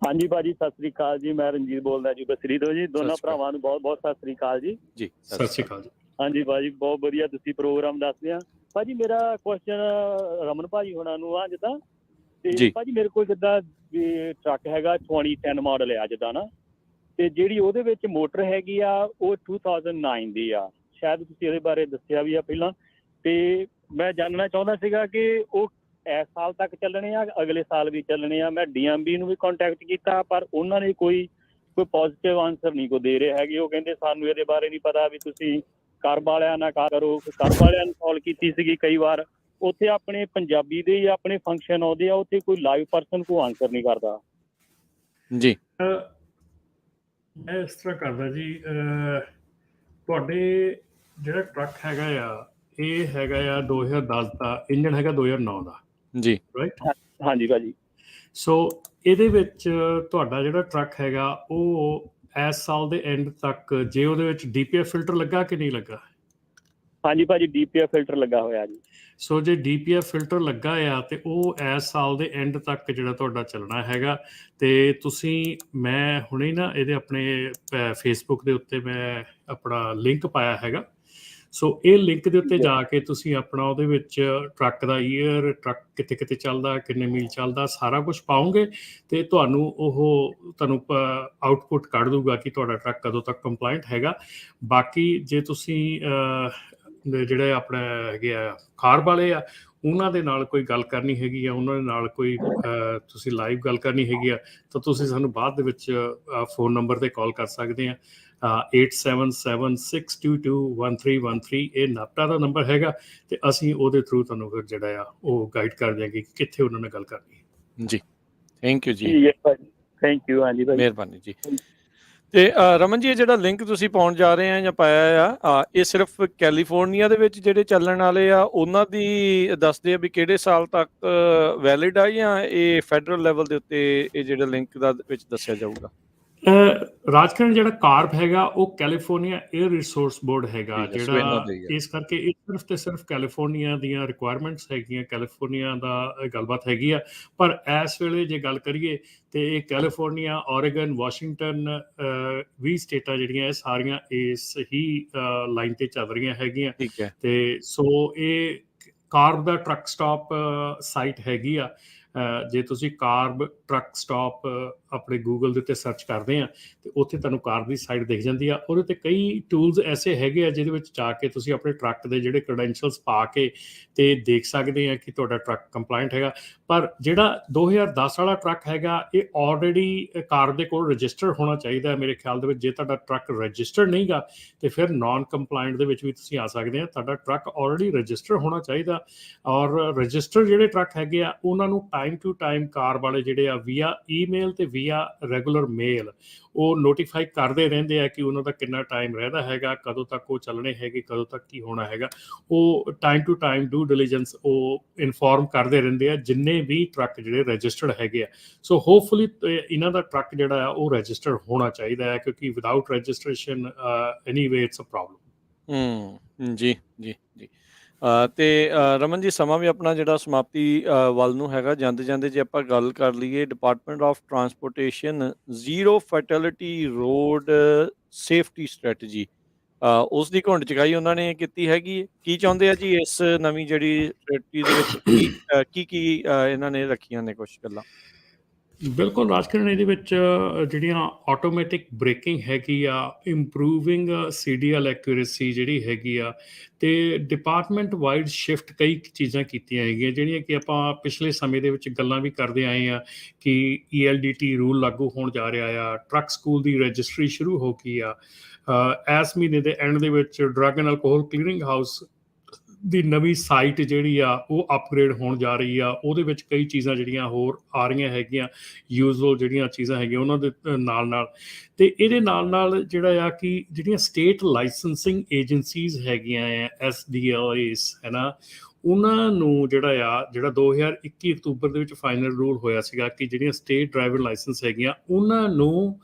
ਹਾਂਜੀ ਭਾਜੀ ਸਤਿ ਸ੍ਰੀ ਅਕਾਲ ਜੀ, ਮੈਂ ਰਣਜੀਤ ਬੋਲਦਾ ਜੀ ਬਸਰੀ ਤੋਂ ਜੀ। ਦੋਨਾਂ ਭਰਾਵਾਂ ਨੂੰ ਬਹੁਤ ਬਹੁਤ ਸਤਿ ਸ੍ਰੀ ਅਕਾਲ ਜੀ। ਜੀ ਸਤਿ ਸ਼੍ਰੀ ਅਕਾਲ ਜੀ। ਹਾਂਜੀ ਭਾਜੀ ਬਹੁਤ ਵਧੀਆ ਤੁਸੀਂ ਪ੍ਰੋਗਰਾਮ ਦੱਸਦੇ ਆ। ਭਾਜੀ ਮੇਰਾ ਕੁਐਸਚਨ ਰਮਨ ਭਾਜੀ ਹੋਣਾ ਨੂੰ ਆ, ਜਿੱਦਾਂ ਤੇ ਜੀ। ਭਾਜੀ ਮੇਰੇ ਕੋਲ ਜਿੱਦਾਂ ਵੀ ਟਰੱਕ ਹੈਗਾ 2010 ਮਾਡਲ ਆ ਜਿੱਦਾਂ ਨਾ, ਤੇ ਜਿਹੜੀ ਉਹਦੇ ਵਿੱਚ ਮੋਟਰ ਹੈਗੀ ਆ ਉਹ 2009 ਦੀ ਆ, ਸ਼ਾਇਦ ਤੁਸੀਂ ਇਹਦੇ ਬਾਰੇ ਦੱਸਿਆ ਵੀ ਆ ਪਹਿਲਾਂ। ਤੇ ਮੈਂ ਜਾਣਨਾ ਚਾਹੁੰਦਾ ਸੀਗਾ ਕਿ ਉਹ ਇਸ ਸਾਲ ਤੱਕ ਚੱਲਣੇ ਆ, ਅਗਲੇ ਸਾਲ ਵੀ ਚੱਲਣੇ ਆ। ਮੈਂ DMV ਨੂੰ ਵੀ ਕੰਟੈਕਟ ਕੀਤਾ, ਪਰ ਉਹਨਾਂ ਨੇ ਕੋਈ ਪੋਜ਼ੀਟਿਵ ਆਨਸਰ ਨਹੀਂ ਕੋ ਦੇ ਰਹੇ ਹੈਗੇ। ਉਹ ਕਹਿੰਦੇ ਸਾਨੂੰ ਇਹਦੇ ਬਾਰੇ ਨਹੀਂ ਪਤਾ, ਵੀ ਤੁਸੀਂ ਕਰ ਵਾਲਿਆਂ ਨਾਲ ਕਰੋ। ਕਰ ਵਾਲਿਆਂ ਨੂੰ ਕਾਲ ਕੀਤੀ ਸੀਗੀ ਕਈ ਵਾਰ, ਉੱਥੇ ਆਪਣੇ ਪੰਜਾਬੀ ਦੇ ਜਾਂ ਆਪਣੇ ਫੰਕਸ਼ਨ ਆਉਂਦੇ ਆ, ਉੱਥੇ ਕੋਈ ਲਾਈਵ ਪਰਸਨ ਕੋ ਆਨਸਰ ਨਹੀਂ ਕਰਦਾ। ਜੀ। ਮੈਂ ਇਸ ਤਰ੍ਹਾਂ ਕਰਦਾ ਜੀ, ਤੁਹਾਡੇ ਜਿਹੜਾ ਟਰੱਕ ਹੈਗਾ ਆ ਇਹ ਹੈਗਾ ਆ 2010 ਦਾ, ਇੰਜਨ ਹੈਗਾ 2009 ਦਾ, ਜੀ। ਰਾਈਟ? ਹਾਂਜੀ ਭਾਜੀ। ਸੋ ਇਹਦੇ ਵਿੱਚ ਤੁਹਾਡਾ ਜਿਹੜਾ ਟਰੱਕ ਹੈਗਾ ਉਹ ਇਸ ਸਾਲ ਦੇ ਐਂਡ ਤੱਕ ਜੇ ਉਹਦੇ ਵਿੱਚ DPF ਫਿਲਟਰ ਲੱਗਾ ਕਿ ਨਹੀਂ ਲੱਗਾ? ਹਾਂਜੀ ਭਾਜੀ, DPF ਫਿਲਟਰ ਲੱਗਾ ਹੋਇਆ ਜੀ। ਸੋ ਜੇ DPF ਫਿਲਟਰ ਲੱਗਾ ਆ ਤੇ ਉਹ ਇਸ ਸਾਲ ਦੇ ਐਂਡ ਤੱਕ ਜਿਹੜਾ ਤੁਹਾਡਾ ਚੱਲਣਾ ਹੈਗਾ। ਤੇ ਤੁਸੀਂ, ਮੈਂ ਹੁਣੇ ਨਾ ਇਹਦੇ ਆਪਣੇ ਫੇਸਬੁੱਕ ਦੇ ਉੱਤੇ ਮੈਂ ਆਪਣਾ ਲਿੰਕ ਪਾਇਆ ਹੈਗਾ। ਸੋ ਇਹ ਲਿੰਕ ਦੇ ਉੱਤੇ ਜਾ ਕੇ ਤੁਸੀਂ ਆਪਣਾ ਉਹਦੇ ਵਿੱਚ ਟਰੱਕ ਦਾ ਈਅਰ, ਟਰੱਕ ਕਿਤੇ ਕਿਤੇ ਚੱਲਦਾ, ਕਿੰਨੇ ਮੀਲ ਚੱਲਦਾ, ਸਾਰਾ ਕੁਝ ਪਾਓਗੇ ਤੇ ਤੁਹਾਨੂੰ ਆਊਟਪੁੱਟ ਕੱਢ ਦੂਗਾ ਕਿ ਤੁਹਾਡਾ ਟਰੱਕ ਕਦੋਂ ਤੱਕ ਕੰਪਲਾਇੰਟ ਹੈਗਾ। ਬਾਕੀ ਜੇ ਤੁਸੀਂ ਜਿਹੜੇ ਆਪਣੇ ਹੈਗੇ ਆ ਕਾਰ ਵਾਲੇ ਆ, ਉਹਨਾਂ ਦੇ ਨਾਲ ਕੋਈ ਗੱਲ ਕਰਨੀ ਹੈਗੀ ਆ, ਉਹਨਾਂ ਦੇ ਨਾਲ ਕੋਈ ਤੁਸੀਂ ਲਾਈਵ ਗੱਲ ਕਰਨੀ ਹੈਗੀ ਆ, ਤਾਂ ਤੁਸੀਂ ਸਾਨੂੰ ਬਾਅਦ ਦੇ ਵਿੱਚ ਫੋਨ ਨੰਬਰ 'ਤੇ ਕਾਲ ਕਰ ਸਕਦੇ ਆ। 8776221313 ਇਹ ਨਾਪਟਾ ਦਾ ਨੰਬਰ ਹੈਗਾ, ਤੇ ਅਸੀਂ ਉਹਦੇ ਥਰੂ ਤੁਹਾਨੂੰ ਫਿਰ ਜਿਹੜਾ ਆ ਉਹ ਗਾਈਡ ਕਰ ਦਿਆਂਗੇ ਕਿ ਕਿੱਥੇ ਉਹਨਾਂ ਨਾਲ ਗੱਲ ਕਰਨੀ ਹੈ। ਜੀ, ਥੈਂਕ ਯੂ ਜੀ, ਥੈਂਕ ਯੂ। ਹਾਂਜੀ ਭਾਈ, ਮਿਹਰਬਾਨੀ ਜੀ। ਤੇ ਰਮਨ ਜੀ, ਇਹ ਜਿਹੜਾ ਲਿੰਕ ਤੁਸੀਂ ਪਾਉਣ ਜਾ ਰਹੇ ਆ ਜਾਂ ਪਾਇਆ ਆ, ਇਹ ਸਿਰਫ ਕੈਲੀਫੋਰਨੀਆ ਦੇ ਵਿੱਚ ਜਿਹੜੇ ਚੱਲਣ ਵਾਲੇ ਆ ਉਹਨਾਂ ਦੀ ਦੱਸਦੇ ਆ ਵੀ ਕਿਹੜੇ ਸਾਲ ਤੱਕ ਵੈਲਿਡ ਆ, ਜਾਂ ਇਹ ਫੈਡਰਲ ਲੈਵਲ ਦੇ ਉੱਤੇ ਇਹ ਜਿਹੜਾ ਲਿੰਕ ਦਾ ਵਿੱਚ ਦੱਸਿਆ ਜਾਊਗਾ? ਰਾਜਕਰਨ ਜਿਹੜਾ ਕਾਰਬ ਹੈਗਾ ਉਹ ਕੈਲੀਫੋਰਨੀਆ 에ਅਰ ਰਿਸੋਰਸ ਬੋਰਡ ਹੈਗਾ, ਜਿਹੜਾ ਇਸ ਕਰਕੇ ਇਹ ਸਿਰਫ ਤੇ ਸਿਰਫ ਕੈਲੀਫੋਰਨੀਆ ਦੀਆਂ ਰਿਕੁਆਇਰਮੈਂਟਸ ਹੈਗੀਆਂ, ਕੈਲੀਫੋਰਨੀਆ ਦਾ ਗੱਲਬਾਤ ਹੈਗੀ ਆ। ਪਰ ਇਸ ਵੇਲੇ ਜੇ ਗੱਲ ਕਰੀਏ ਤੇ ਇਹ ਕੈਲੀਫੋਰਨੀਆ, ਓਰੇਗਨ, ਵਾਸ਼ਿੰਗਟਨ 20 ਸਟੇਟਾਂ ਜਿਹੜੀਆਂ ਇਹ ਸਾਰੀਆਂ ਇਸ ਹੀ ਲਾਈਨ ਤੇ ਚੱਲ ਰਹੀਆਂ ਹੈਗੀਆਂ। ਠੀਕ ਹੈ। ਤੇ ਸੋ ਇਹ ਕਾਰਬ ਦਾ ਟਰੱਕ ਸਟਾਪ ਸਾਈਟ ਹੈਗੀ ਆ। ਜੇ ਤੁਸੀਂ ਕਾਰਬ ਟਰੱਕ ਸਟਾਪ ਆਪਣੇ ਗੂਗਲ ਦੇ ਉੱਤੇ ਸਰਚ ਕਰਦੇ ਆ ਤੇ ਉੱਥੇ ਤੁਹਾਨੂੰ ਕਾਰਬ ਦੀ ਸਾਈਟ ਦਿਖ ਜਾਂਦੀ ਆ। ਉਹਦੇ 'ਤੇ ਕਈ ਟੂਲਸ ਐਸੇ ਹੈਗੇ ਆ ਜਿਹਦੇ ਵਿੱਚ ਜਾ ਕੇ ਤੁਸੀਂ ਆਪਣੇ ਟਰੱਕ ਦੇ ਜਿਹੜੇ ਕ੍ਰੈਡੈਂਸ਼ੀਅਲਸ ਪਾ ਕੇ ਤੇ ਦੇਖ ਸਕਦੇ ਆ ਕਿ ਤੁਹਾਡਾ ਟਰੱਕ ਕੰਪਲਾਇੰਟ ਹੈਗਾ। ਪਰ ਜਿਹੜਾ 2010 ਵਾਲਾ ਟਰੱਕ ਹੈਗਾ ਇਹ ਆਲਰੇਡੀ ਕਾਰਬ ਦੇ ਕੋਲ ਰਜਿਸਟਰ ਹੋਣਾ ਚਾਹੀਦਾ ਹੈ ਮੇਰੇ ਖਿਆਲ ਦੇ ਵਿੱਚ। ਜੇ ਤੁਹਾਡਾ ਟਰੱਕ ਰਜਿਸਟਰ ਨਹੀਂਗਾ ਤੇ ਫਿਰ ਨਾਨ ਕੰਪਲਾਇੰਟ ਦੇ ਵਿੱਚ ਵੀ ਤੁਸੀਂ ਆ ਸਕਦੇ ਆ। ਤੁਹਾਡਾ ਟਰੱਕ ਆਲਰੇਡੀ ਰਜਿਸਟਰ ਹੋਣਾ ਚਾਹੀਦਾ, ਔਰ ਰਜਿਸਟਰ ਜਿਹੜੇ ਟਰੱਕ ਹੈਗੇ ਆ ਉਹਨਾਂ ਨੂੰ ਟਾਈਮ ਟੂ ਟਾਈਮ ਕਾਰ ਵਾਲੇ ਜਿਹੜੇ ਆ ਵੀਆ ਈਮੇਲ ਤੇ ਵੀਆ ਰੈਗੂਲਰ ਮੇਲ ਉਹ ਨੋਟੀਫਾਈ ਕਰਦੇ ਰਹਿੰਦੇ ਆ ਕਿ ਉਹਨਾਂ ਦਾ ਕਿੰਨਾ ਟਾਈਮ ਰਹਿੰਦਾ ਹੈਗਾ, ਕਦੋਂ ਤੱਕ ਉਹ ਚੱਲਣੇ ਹੈਗੇ, ਕਦੋਂ ਤੱਕ ਕੀ ਹੋਣਾ ਹੈਗਾ। ਉਹ time to time do diligence ਉਹ ਇਨਫੋਰਮ ਕਰਦੇ ਰਹਿੰਦੇ ਆ ਜਿੰਨੇ ਵੀ ਟਰੱਕ ਜਿਹੜੇ ਰਜਿਸਟਰਡ ਹੈਗੇ ਆ। ਸੋ ਹੋਪਫੁਲੀ ਇਹਨਾਂ ਦਾ ਟਰੱਕ ਜਿਹੜਾ ਆ ਉਹ ਰਜਿਸਟਰਡ ਹੋਣਾ ਚਾਹੀਦਾ ਹੈ, ਕਿਉਂਕਿ without registration anyway it's a problem. ਜੀ ਜੀ ਜੀ। ਤੇ ਰਮਨ ਜੀ, ਸਮਾਂ ਵੀ ਆਪਣਾ ਜਿਹੜਾ ਸਮਾਪਤੀ ਵੱਲ ਨੂੰ ਹੈਗਾ। ਜਾਂਦੇ ਜਾਂਦੇ ਜੇ ਆਪਾਂ ਗੱਲ ਕਰ ਲਈਏ, department of transportation zero fatality road safety strategy, ਉਸ ਦੀ ਘੁੰਡ ਚੁਕਾਈ ਉਹਨਾਂ ਨੇ ਕੀਤੀ ਹੈਗੀ। ਕੀ ਚਾਹੁੰਦੇ ਆ ਜੀ ਇਸ ਨਵੀਂ ਜਿਹੜੀ ਸਟ੍ਰੈਟਜੀ ਦੇ ਵਿੱਚ ਕੀ ਇਹਨਾਂ ਨੇ ਰੱਖੀਆਂ ਨੇ ਕੁਛ ਗੱਲਾਂ? ਬਿਲਕੁਲ ਰਾਜਕਰਨ, ਇਹਦੇ ਵਿੱਚ ਜਿਹੜੀਆਂ ਆਟੋਮੈਟਿਕ ਬ੍ਰੇਕਿੰਗ ਹੈਗੀ ਆ, ਇੰਪਰੂਵਿੰਗ CDL ਐਕੂਰੇਸੀ ਜਿਹੜੀ ਹੈਗੀ ਆ, ਤੇ ਡਿਪਾਰਟਮੈਂਟ ਵਾਈਡ ਸ਼ਿਫਟ ਕਈ ਚੀਜ਼ਾਂ ਕੀਤੀਆਂ ਹੈਗੀਆਂ ਜਿਹੜੀਆਂ ਕਿ ਆਪਾਂ ਪਿਛਲੇ ਸਮੇਂ ਦੇ ਵਿੱਚ ਗੱਲਾਂ ਵੀ ਕਰਦੇ ਆਏ ਆ ਕਿ ELDT ਰੂਲ ਲਾਗੂ ਹੋਣ ਜਾ ਰਿਹਾ ਆ, ਟਰੱਕ ਸਕੂਲ ਦੀ ਰਜਿਸਟਰੀ ਸ਼ੁਰੂ ਹੋ ਗਈ ਆ। ਇਸ ਮਹੀਨੇ ਦੇ ਐਂਡ ਦੇ ਵਿੱਚ drug and alcohol clearing house ਦੀ ਨਵੀਂ ਸਾਈਟ ਜਿਹੜੀ ਆ ਉਹ ਅਪਗ੍ਰੇਡ ਹੋਣ ਜਾ ਰਹੀ ਆ। ਉਹਦੇ ਵਿੱਚ ਕਈ ਚੀਜ਼ਾਂ ਜਿਹੜੀਆਂ ਹੋਰ ਆ ਰਹੀਆਂ ਹੈਗੀਆਂ, ਯੂਜ਼ਫੁਲ ਜਿਹੜੀਆਂ ਚੀਜ਼ਾਂ ਹੈਗੀਆਂ ਉਹਨਾਂ ਦੇ ਨਾਲ ਨਾਲ। ਤੇ ਇਹਦੇ ਨਾਲ ਨਾਲ ਜਿਹੜਾ ਆ ਕਿ ਜਿਹੜੀਆਂ ਸਟੇਟ ਲਾਇਸੈਂਸਿੰਗ ਏਜੰਸੀਜ਼ ਹੈਗੀਆਂ ਆ, SDLAs ਹੈ ਨਾ, ਉਹਨਾਂ ਨੂੰ ਜਿਹੜਾ 2021 ਅਕਤੂਬਰ ਦੇ ਵਿੱਚ ਫਾਈਨਲ ਰੂਲ ਹੋਇਆ ਸੀਗਾ ਕਿ ਜਿਹੜੀਆਂ ਸਟੇਟ ਡਰਾਈਵਰ ਲਾਇਸੈਂਸ ਹੈਗੀਆਂ ਉਹਨਾਂ ਨੂੰ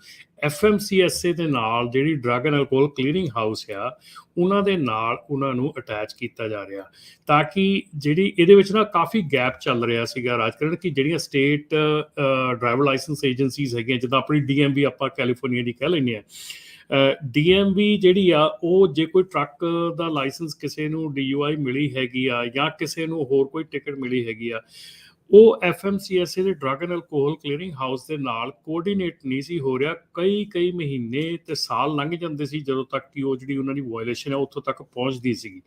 FMCSA ਦੇ ਨਾਲ ਜਿਹੜੀ drug and alcohol clearing house ਆ ਉਹਨਾਂ ਦੇ ਨਾਲ ਉਹਨਾਂ ਨੂੰ ਅਟੈਚ ਕੀਤਾ ਜਾ ਰਿਹਾ, ਤਾਂ ਕਿ ਜਿਹੜੀ ਇਹਦੇ ਵਿੱਚ ਨਾ ਕਾਫੀ ਗੈਪ ਚੱਲ ਰਿਹਾ ਸੀਗਾ ਰਾਜਕਰਨ ਕਿ ਜਿਹੜੀਆਂ ਸਟੇਟ ਡਰਾਈਵਰ ਲਾਇਸੈਂਸ ਏਜੰਸੀਜ਼ ਹੈਗੀਆਂ, ਜਿੱਦਾਂ ਆਪਣੀ DMV ਆਪਾਂ ਕੈਲੀਫੋਰਨੀਆ ਦੀ ਕਹਿ ਲੈਂਦੇ ਹਾਂ, DMV ਜਿਹੜੀ ਆ ਉਹ ਜੇ ਕੋਈ ਟਰੱਕ ਦਾ ਲਾਇਸੈਂਸ ਕਿਸੇ ਨੂੰ DUI ਮਿਲੀ ਹੈਗੀ ਆ ਜਾਂ ਕਿਸੇ ਨੂੰ ਹੋਰ ਕੋਈ ਟਿਕਟ ਮਿਲੀ ਹੈਗੀ ਆ, ਉਹ FMCSA ਦੇ drug and alcohol clearing house ਦੇ ਨਾਲ ਕੋਆਰਡੀਨੇਟ ਨਹੀਂ ਸੀ ਹੋ ਰਿਹਾ। ਕਈ ਮਹੀਨੇ ਤੇ ਸਾਲ ਲੰਘ ਜਾਂਦੇ ਸੀ ਜਦੋਂ ਤੱਕ ਕਿ ਉਹ ਜਿਹੜੀ ਉਹਨਾਂ ਦੀ ਵਾਇਲੇਸ਼ਨ ਹੈ ਉੱਥੋਂ ਤੱਕ ਪਹੁੰਚਦੀ ਸੀਗੀ।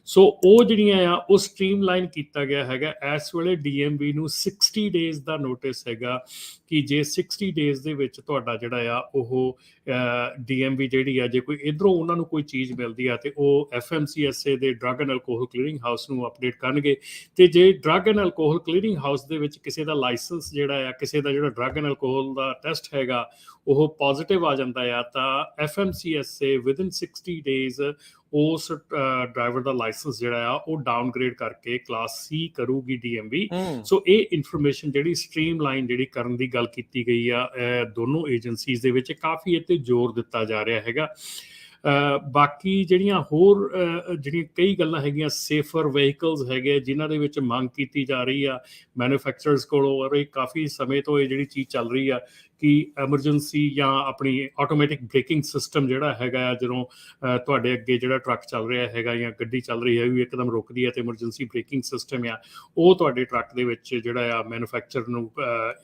ਸੋ ਉਹ ਜਿਹੜੀਆਂ ਆ ਉਹ ਸਟ੍ਰੀਮਲਾਈਨ ਕੀਤਾ ਗਿਆ ਹੈਗਾ। ਇਸ ਵੇਲੇ DMV ਨੂੰ 60 ਡੇਜ਼ ਦਾ ਨੋਟਿਸ ਹੈਗਾ ਕਿ ਜੇ 60 ਡੇਜ਼ ਦੇ ਵਿੱਚ ਤੁਹਾਡਾ ਜਿਹੜਾ ਆ ਉਹ DMV ਜਿਹੜੀ ਆ ਜੇ ਕੋਈ ਇੱਧਰੋਂ ਉਹਨਾਂ ਨੂੰ ਕੋਈ ਚੀਜ਼ ਮਿਲਦੀ ਆ ਤੇ ਉਹ FMCSA ਦੇ drug and alcohol clearing house ਨੂੰ ਅਪਡੇਟ ਕਰਨਗੇ। ਤੇ ਜੇ drug and alcohol clearing house ਦੇ ਵਿੱਚ ਕਿਸੇ ਦਾ ਲਾਇਸੈਂਸ ਜਿਹੜਾ ਆ, ਕਿਸੇ ਦਾ ਜਿਹੜਾ drug and alcohol the test ਹੈਗਾ ਉਹ ਪੋਜ਼ਿਟਿਵ ਆ ਜਾਂਦਾ ਆ ਤਾਂ FMCSA ਵਿਦਿਨ 60 ਡੇਜ਼ ਉਸ ਡਰਾਈਵਰ ਦਾ ਲਾਇਸੈਂਸ ਜਿਹੜਾ ਆ ਉਹ ਡਾਊਨਗ੍ਰੇਡ ਕਰਕੇ ਕਲਾਸ C ਕਰੂਗੀ DMV। ਸੋ ਇਹ ਇਨਫੋਰਮੇਸ਼ਨ ਜਿਹੜੀ ਸਟ੍ਰੀਮਲਾਈਨ ਜਿਹੜੀ ਕਰਨ ਦੀ ਗੱਲ ਕੀਤੀ ਗਈ ਆ ਦੋਨੋਂ ਏਜੰਸੀਜ਼ ਦੇ ਵਿੱਚ, ਕਾਫੀ ਇਹ ਤੇ ਜ਼ੋਰ ਦਿੱਤਾ ਜਾ ਰਿਹਾ ਹੈਗਾ। ਬਾਕੀ ਜਿਹੜੀਆਂ ਹੋਰ ਜਿਹੜੀਆਂ ਕਈ ਗੱਲਾਂ ਹੈਗੀਆਂ, ਸੇਫਰ ਵਹੀਕਲਸ ਹੈਗੇ ਜਿਨ੍ਹਾਂ ਦੇ ਵਿੱਚ ਮੰਗ ਕੀਤੀ ਜਾ ਰਹੀ ਆ ਮੈਨੂਫੈਕਚਰਰਸ ਕੋਲੋਂ, ਔਰ ਇਹ ਕਾਫੀ ਸਮੇਂ ਤੋਂ ਇਹ ਜਿਹੜੀ ਚੀਜ਼ ਚੱਲ ਰਹੀ ਆ ਕਿ ਐਮਰਜੈਂਸੀ ਜਾਂ ਆਪਣੀ ਆਟੋਮੈਟਿਕ ਬ੍ਰੇਕਿੰਗ ਸਿਸਟਮ ਜਿਹੜਾ ਹੈਗਾ ਆ, ਜਦੋਂ ਤੁਹਾਡੇ ਅੱਗੇ ਜਿਹੜਾ ਟਰੱਕ ਚੱਲ ਰਿਹਾ ਹੈਗਾ ਜਾਂ ਗੱਡੀ ਚੱਲ ਰਹੀ ਹੈ ਵੀ ਇੱਕਦਮ ਰੁਕਦੀ ਹੈ ਤੇ ਐਮਰਜੈਂਸੀ ਬ੍ਰੇਕਿੰਗ ਸਿਸਟਮ ਆ ਉਹ ਤੁਹਾਡੇ ਟਰੱਕ ਦੇ ਵਿੱਚ ਜਿਹੜਾ ਆ ਮੈਨੂਫੈਕਚਰ ਨੂੰ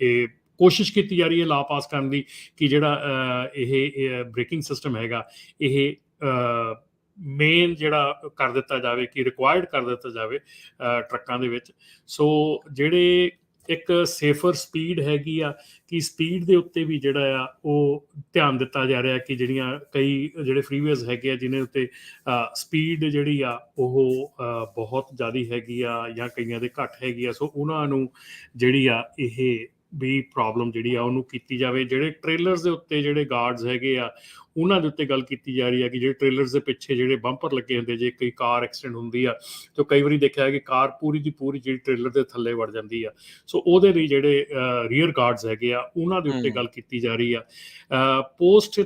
ਇਹ ਕੋਸ਼ਿਸ਼ ਕੀਤੀ ਜਾ ਰਹੀ ਹੈ ਲਾ ਪਾਸ ਕਰਨ ਦੀ ਕਿ ਜਿਹੜਾ ਇਹ ਬ੍ਰੇਕਿੰਗ ਸਿਸਟਮ ਹੈਗਾ ਇਹ ਮੇਨ ਜਿਹੜਾ ਕਰ ਦਿੱਤਾ ਜਾਵੇ, ਕਿ ਰਿਕੁਆਇਰਡ ਕਰ ਦਿੱਤਾ ਜਾਵੇ ਟਰੱਕਾਂ ਦੇ ਵਿੱਚ। ਸੋ ਜਿਹੜੇ ਇੱਕ ਸੇਫਰ ਸਪੀਡ ਹੈਗੀ ਆ ਕਿ ਸਪੀਡ ਦੇ ਉੱਤੇ ਵੀ ਜਿਹੜਾ ਆ ਉਹ ਧਿਆਨ ਦਿੱਤਾ ਜਾ ਰਿਹਾ ਕਿ ਜਿਹੜੀਆਂ ਕਈ ਜਿਹੜੇ ਫਰੀਵੇਜ਼ ਹੈਗੇ ਆ ਜਿਹਦੇ ਉੱਤੇ ਸਪੀਡ ਜਿਹੜੀ ਆ ਉਹ ਬਹੁਤ ਜ਼ਿਆਦਾ ਹੈਗੀ ਆ ਜਾਂ ਕਈਆਂ ਦੇ ਘੱਟ ਹੈਗੀ ਆ, ਸੋ ਉਹਨਾਂ ਨੂੰ ਜਿਹੜੀ ਆ ਇਹ ਵੀ ਪ੍ਰੋਬਲਮ ਜਿਹੜੀ ਆ ਉਹਨੂੰ ਕੀਤੀ ਜਾਵੇ। ਜਿਹੜੇ ਟ੍ਰੇਲਰਸ ਦੇ ਉੱਤੇ ਜਿਹੜੇ ਗਾਰਡਸ ਹੈਗੇ ਆ ਉਹਨਾਂ ਦੇ ਉੱਤੇ ਗੱਲ ਕੀਤੀ ਜਾ ਰਹੀ ਹੈ ਕਿ ਜਿਹੜੇ ਟ੍ਰੇਲਰਸ ਦੇ ਪਿੱਛੇ ਜਿਹੜੇ ਬੰਪਰ ਲੱਗੇ ਹੁੰਦੇ, ਜੇ ਕੋਈ ਕਾਰ ਐਕਸੀਡੈਂਟ ਹੁੰਦੀ ਆ ਤਾਂ ਕਈ ਵਾਰੀ ਦੇਖਿਆ ਹੈ ਕਿ ਕਾਰ ਪੂਰੀ ਦੀ ਪੂਰੀ ਜਿਹੜੀ ਟ੍ਰੇਲਰ ਦੇ ਥੱਲੇ ਵੜ ਜਾਂਦੀ ਆ। ਸੋ ਉਹਦੇ ਲਈ ਜਿਹੜੇ ਰੀਅਰ ਗਾਰਡਸ ਹੈਗੇ ਆ ਉਹਨਾਂ ਦੇ ਉੱਤੇ ਗੱਲ ਕੀਤੀ ਜਾ ਰਹੀ ਆ। ਪੋਸਟ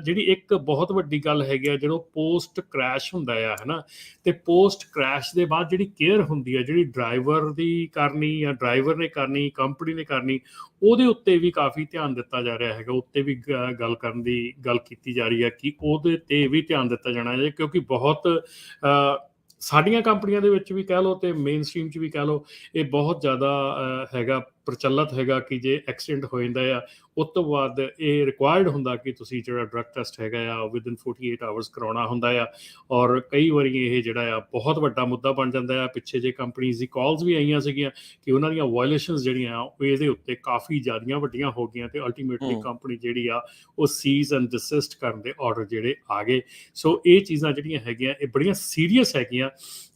ਜਿਹੜੀ ਇੱਕ ਬਹੁਤ ਵੱਡੀ ਗੱਲ ਹੈਗੀ ਆ, ਜਦੋਂ ਪੋਸਟ ਕ੍ਰੈਸ਼ ਹੁੰਦਾ ਆ ਹੈ ਨਾ, ਤੇ ਪੋਸਟ ਕ੍ਰੈਸ਼ ਦੇ ਬਾਅਦ ਜਿਹੜੀ ਕੇਅਰ ਹੁੰਦੀ ਆ ਜਿਹੜੀ ਡਰਾਈਵਰ ਦੀ ਕਰਨੀ ਜਾਂ ਡਰਾਈਵਰ ਨੇ ਕਰਨੀ, ਕੰਪਨੀ ਨੇ ਕਰਨੀ, ਉਹਦੇ ਉੱਤੇ ਵੀ ਕਾਫੀ ਧਿਆਨ ਦਿੱਤਾ ਜਾ ਰਿਹਾ ਹੈਗਾ। ਉੱਤੇ ਵੀ ਗੱਲ ਕਰਨ ਦੀ ਗੱਲ ਕੀਤੀ ਜਾ ਰਹੀ ਹੈ ਕਿ ਉਹਦੇ ਤੇ ਵੀ ਧਿਆਨ ਦਿੱਤਾ ਜਾਣਾ ਹੈ, ਕਿਉਂਕਿ ਬਹੁਤ ਸਾਡੀਆਂ ਕੰਪਨੀਆਂ ਦੇ ਵਿੱਚ ਵੀ ਕਹਿ ਲਓ ਤੇ ਮੇਨ ਸਟ੍ਰੀਮ 'ਚ ਵੀ ਕਹਿ ਲਓ ਇਹ ਬਹੁਤ ਜ਼ਿਆਦਾ ਹੈਗਾ ਪ੍ਰਚਲਿਤ ਹੈਗਾ ਕਿ ਜੇ ਐਕਸੀਡੈਂਟ ਹੋ ਜਾਂਦਾ ਆ ਉਸ ਤੋਂ ਬਾਅਦ ਇਹ ਰਿਕੁਆਇਰਡ ਹੁੰਦਾ ਕਿ ਤੁਸੀਂ ਜਿਹੜਾ ਡਰੱਗ ਟੈਸਟ ਹੈਗਾ ਆ ਵਿਦਿਨ 48 ਆਵਰਸ ਕਰਾਉਣਾ ਹੁੰਦਾ ਆ। ਔਰ ਕਈ ਵਾਰੀ ਇਹ ਜਿਹੜਾ ਆ ਬਹੁਤ ਵੱਡਾ ਮੁੱਦਾ ਬਣ ਜਾਂਦਾ ਆ। ਪਿੱਛੇ ਜੇ ਕੰਪਨੀਜ਼ ਦੀ ਕਾਲਸ ਵੀ ਆਈਆਂ ਸੀਗੀਆਂ ਕਿ ਉਹਨਾਂ ਦੀਆਂ ਵਾਇਲੇਸ਼ਨਸ ਜਿਹੜੀਆਂ ਉਹ ਇਹਦੇ ਉੱਤੇ ਕਾਫੀ ਜ਼ਿਆਦੀਆਂ ਵੱਡੀਆਂ ਹੋ ਗਈਆਂ ਤੇ ਅਲਟੀਮੇਟਲੀ ਕੰਪਨੀ ਜਿਹੜੀ ਆ ਉਹ ਸੀਜ਼ ਐਂਡ ਡਿਸਿਸਟ ਕਰਨ ਦੇ ਆਰਡਰ ਜਿਹੜੇ ਆ ਗਏ। ਸੋ ਇਹ ਚੀਜ਼ਾਂ ਜਿਹੜੀਆਂ ਹੈਗੀਆਂ ਇਹ ਬੜੀਆਂ ਸੀਰੀਅਸ ਹੈਗੀਆਂ।